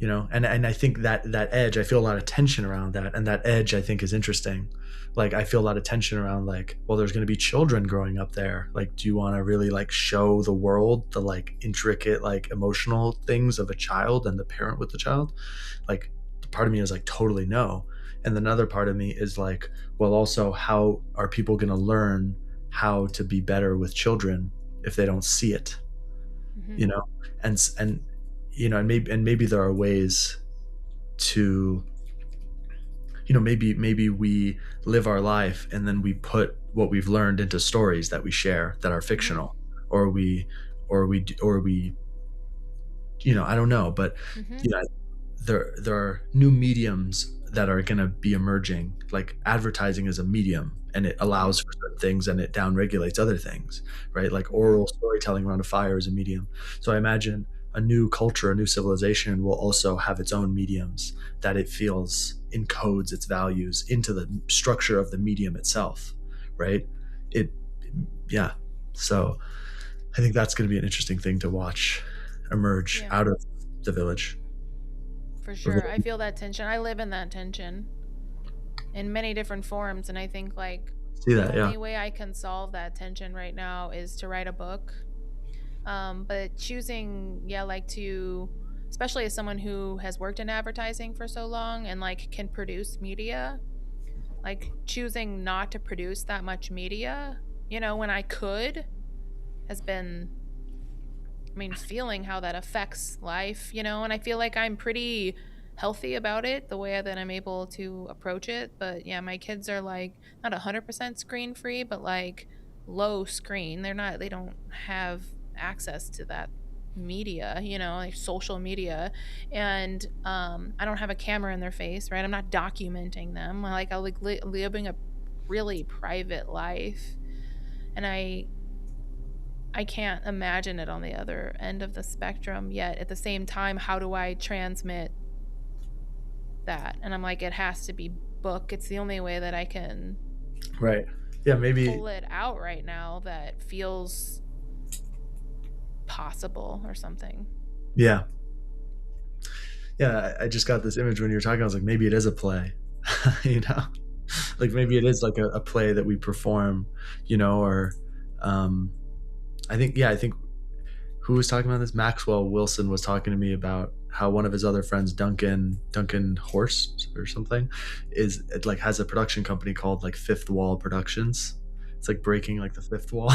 And I think that edge, I feel a lot of tension around that, and that edge I think is interesting. Like I feel a lot of tension around, like, well, there's going to be children growing up there. Like, do you want to really like show the world the like intricate like emotional things of a child and the parent with the child? Like, part of me is like totally no. And another part of me is like, well, also, how are people going to learn how to be better with children if they don't see it? Mm-hmm. you know and and maybe there are ways to, maybe we live our life and then we put what we've learned into stories that we share that are Mm-hmm. fictional, or we I don't know, but Mm-hmm. you know there are new mediums that are going to be emerging. Like advertising is a medium, and it Mm-hmm. allows for certain things and it downregulates other things, right? Like Mm-hmm. oral storytelling around a fire is a medium. So I imagine a new culture, a new civilization will also have its own mediums that it feels encodes its values into the structure of the medium itself, right? It, yeah. So I think that's going to be an interesting thing to watch emerge Yeah, out of the village. for sure. I feel that tension. I live in that tension in many different forms, and I think like See the that, yeah. only way I can solve that tension right now is to write a book. But choosing, yeah, like to, especially as someone who has worked in advertising for so long and like can produce media, like choosing not to produce that much media, when I could, has been, I mean, feeling how that affects life, and I feel like I'm pretty healthy about it, the way that I'm able to approach it. But yeah, my kids are like not 100% screen free, but like low screen. They don't have access to that media, like social media. And I don't have a camera in their face, right? I'm not documenting them. I like living a really private life. And I can't imagine it on the other end of the spectrum, yet at the same time, how do I transmit that? And I'm like, it has to be book. It's the only way that I can Right. Yeah, maybe. pull it out right now that feels possible or something. Yeah. Yeah, I just got this image when you were talking. I was like, maybe it is a play. you know? Like maybe it is like a play that we perform, or um I think who was talking about this? Maxwell Wilson was talking to me about how one of his other friends, Duncan Horst or something, is it like has a production company called like Fifth Wall Productions. It's like breaking like the fifth wall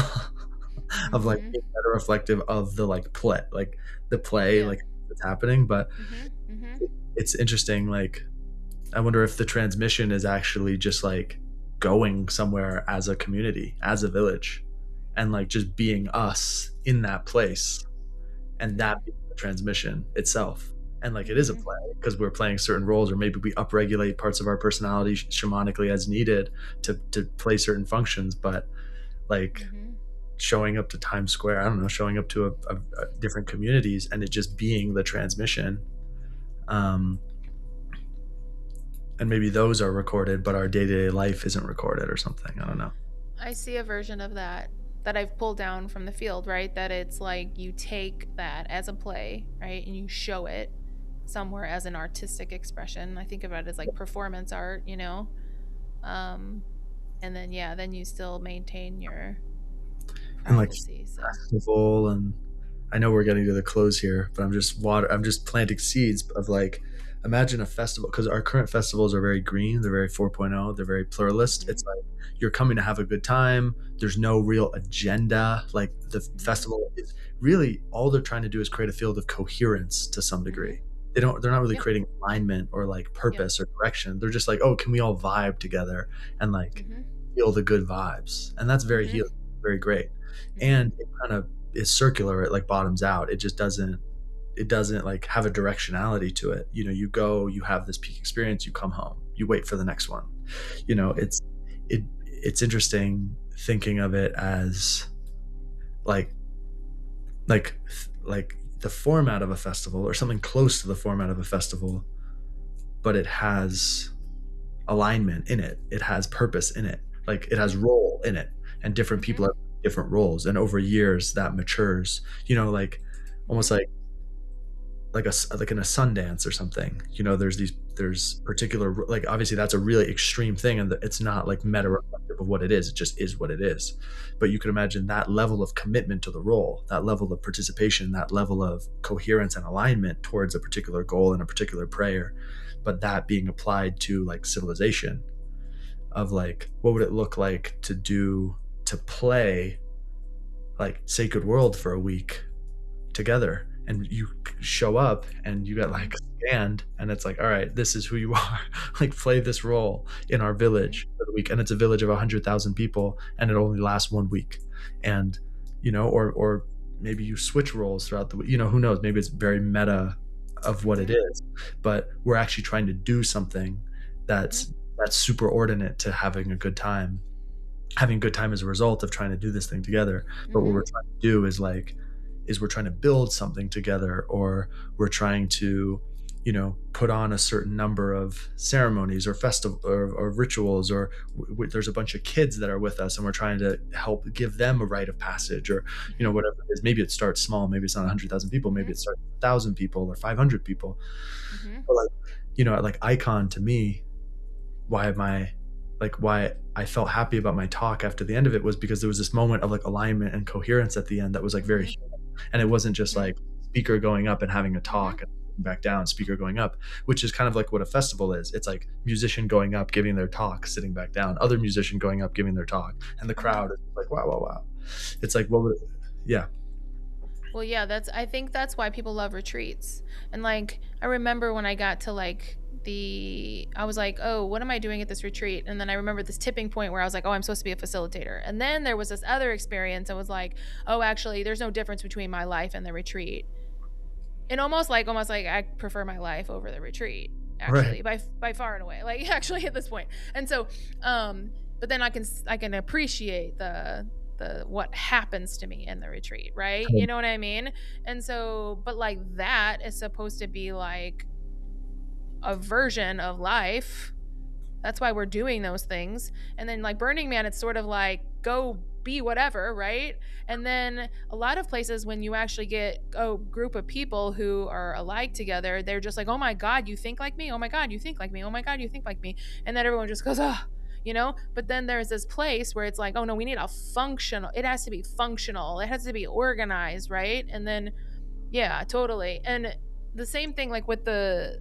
of like Mm-hmm. being better reflective of the play Yeah. like that's happening. But Mm-hmm. Mm-hmm. it's interesting. Like I wonder if the transmission is actually just like going somewhere as a community, as a village, and like just being us in that place, and Mm-hmm. that being the transmission itself. And like it is a Mm-hmm. play because we're playing certain roles, or maybe we upregulate parts of our personality shamanically as needed to play certain functions. But like Mm-hmm. showing up to Times Square, I don't know, showing up to a different communities, and it just being the transmission. Um, and maybe those are recorded, but our day-to-day life isn't recorded or something. I don't know. I see a version of that I've pulled down from the field, right? That it's like you take that as a play, right? And you show it somewhere as an artistic expression. I think about it as like performance art, Um and then yeah, then you still maintain your And like privacy. So, festival, and I know we're getting to the close here, but I'm just planting seeds of like, imagine a festival, because our current festivals are very green, they're very 4.0, they're very pluralist. mhm. It's like you're coming to have a good time. There's no real agenda. Like the Mhm. festival is really, all they're trying to do is create a field of coherence to some Mhm. degree. They're not really Yep. creating alignment or like Yep. purpose or direction. They're just like, oh, can we all vibe together and like Mhm. feel the good vibes? And that's very Mhm. healing, very great. Mhm. And it kind of is circular. It like bottoms out. It doesn't like have a directionality to it. You go, you have this peak experience, you come home, you wait for the next one. Mhm. It's interesting thinking of it as like like like the format of a festival, or something close to the format of a festival, but it has alignment in it. It has purpose in it. Like it has Mhm. role in it, and different Mhm. people have different roles. And over years that matures. Like Mm-hmm. almost like like in a Sundance or something. There's particular, like, obviously that's a really extreme thing, and it's not like meta reflective of what it is. It just is what it is. But you can imagine that level of commitment to the role, that level of participation, that level of coherence and alignment towards a particular goal and a particular prayer, but that being applied to like civilization, of like, what would it look like to play like Sacred World for a week together, and you show up and you get like scanned, and it's like, all right, this is who you are. Like, play this role in our Mm-hmm. village for the week, and it's a village of 100,000 people, and it only lasts 1 week. And or maybe you switch roles throughout the week. Who knows, maybe it's very meta of what it Mm-hmm. is, but we're actually trying to do something Mm-hmm. that's superordinate to having a good time as a result of trying to do this thing together. But what Mm-hmm. we're trying to do is we're trying to build something together, or we're trying to put on a certain number of ceremonies or festival or rituals, or there's a bunch of kids that are with us, and we're trying to help give them a rite of passage, or Mm-hmm. whatever it is. Maybe it starts small, maybe it's not 100,000 people, maybe Mm-hmm. it starts 1,000 people or 500 people. Mm-hmm. But like, like icon to me, why I felt happy about my talk after the end of it was because there was this moment of like alignment and coherence at the end that was like very Mm-hmm. human. And it wasn't just Mm-hmm. like speaker going up and having a Mm-hmm. talk and back down, speaker going up, which is kind of like what a festival is. It's like musician going up, giving their talk, sitting back down, other musician going up, giving their talk, and the Mm-hmm. crowd is like, wow, wow, wow. It's like, what would it, yeah. Well, yeah, I think that's why people love retreats. And like, I remember when I got to like I was like, oh, what am I doing at this retreat? And then I remember this tipping point where I was like, oh, I'm supposed to be a facilitator. And then there was this other experience. I was like, oh, actually, there's no difference between my life and the retreat. And almost like I prefer my life over the retreat, Right. actually, by far and away. Like, actually, at this point. And so, but then I can appreciate the what happens to me in the retreat, right? You know what I mean? And so, but like that is supposed to be like a version of life. That's why we're doing those things. And then like Burning Man, it's sort of like go be whatever, right? And then a lot of places when you actually get a group of people who are alike together, they're just like, oh my God, you think like me? Oh my God, you think like me? Oh my God, you think like me? And then everyone just goes, oh, But then there's this place where it's like, oh no, we need it has to be functional. It has to be organized, right? And then, yeah, totally. And the same thing like with the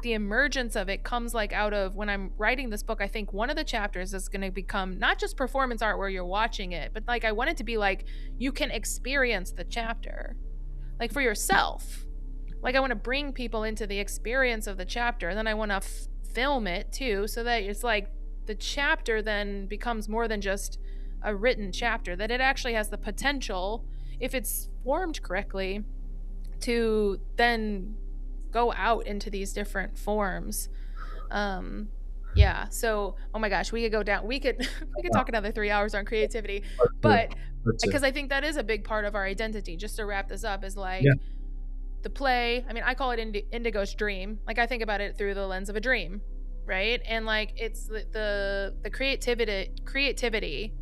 emergence of it comes like out of when I'm writing this book. I think one of the chapters is going to become not just performance art where you're watching it, but like I want it to be like you can experience the chapter like for yourself. Like I want to bring people into the experience of the chapter, and then I want to film it too, so that it's like the chapter then becomes more than just a written chapter, that it actually has the potential, if it's formed correctly, to then go out into these different forms. um yeah, so oh my gosh, we could go down, we could talk another 3 hours on creativity. Part two. But Part two. because I think that is a big part of our identity, just to wrap this up, is Yeah. like the play. I mean, I call it Indigo's dream. Like I think about it through the lens of a dream, right? And like it's the creativity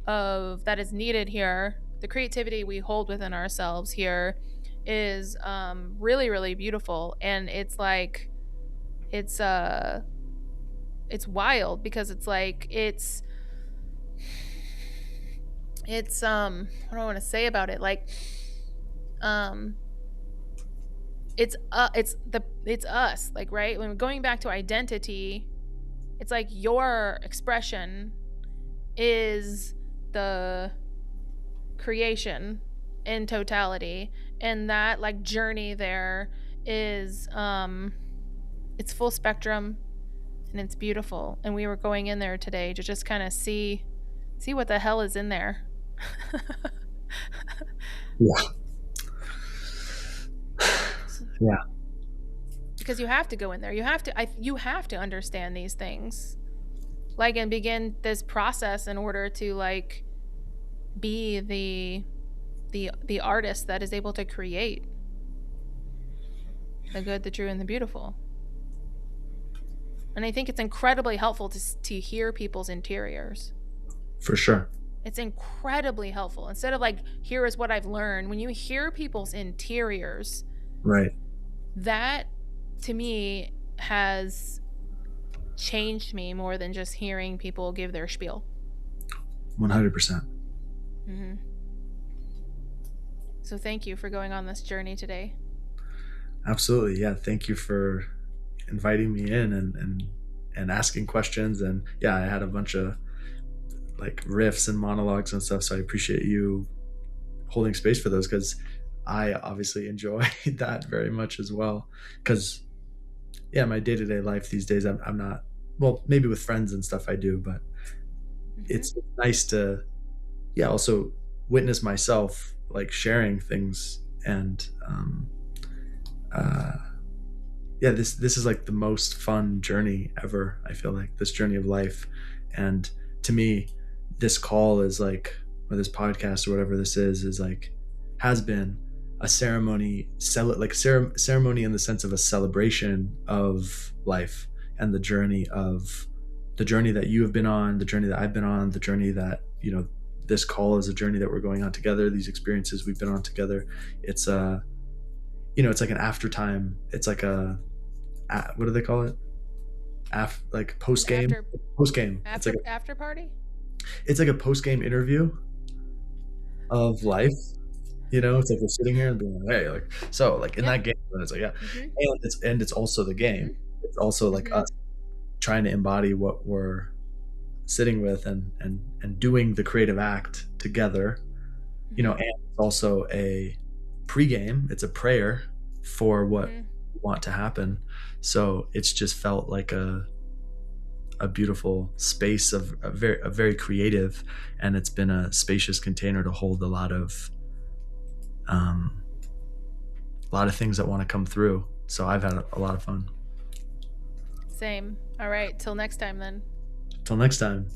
of that is needed here, the creativity we hold within ourselves here is really really beautiful. And it's like it's uh it's wild because it's like it's what do I want to say about it, like um it's us, like, right, when going back to identity, it's like your expression is the creation in totality, and that like journey there is it's full spectrum, and it's beautiful. And we were going in there today to just kind of see what the hell is in there. Yeah. Yeah. Because you have to go in there, you have to you have to understand these things, like, and begin this process in order to like be the artist that is able to create the good, the true, and the beautiful. And I think it's incredibly helpful to hear people's interiors. For sure. It's incredibly helpful. Instead of like, here is what I've learned, when you hear people's interiors, Right. that to me has changed me more than just hearing people give their spiel. 100%. Mm-hmm. So thank you for going on this journey today. Absolutely. Yeah. Thank you for inviting me in and asking questions. And yeah, I had a bunch of like riffs and monologues and stuff. So I appreciate you holding space for those, because I obviously enjoy that very much as well. Because yeah, my day-to-day life these days, I'm not, well, maybe with friends and stuff I do, but it's nice to, yeah, also witness myself like sharing things. And uh yeah, this is like the most fun journey ever. I feel like this journey of life. And to me, this call is like, or this podcast or whatever this is like, has been a ceremony, ceremony in the sense of a celebration of life, and the journey that you have been on, the journey that I've been on, the journey that, this call is a journey that we're going on together. These experiences we've been on together. It's it's like an after time. It's like what do they call it? Like post game. Post game. After party. It's like a post game interview of life. It's like we're sitting here and being like, hey, like, so like in that game, and it's like, yeah, and it's also the game. It's also like us trying to embody what we're sitting with and doing the creative act together. And it's also a pregame. It's a prayer for what we want to happen. So it's just felt like a beautiful space of a very creative, and it's been a spacious container to hold a lot of things that want to come through. So I've had a lot of fun. Same. All right. Till next time then. Till next time.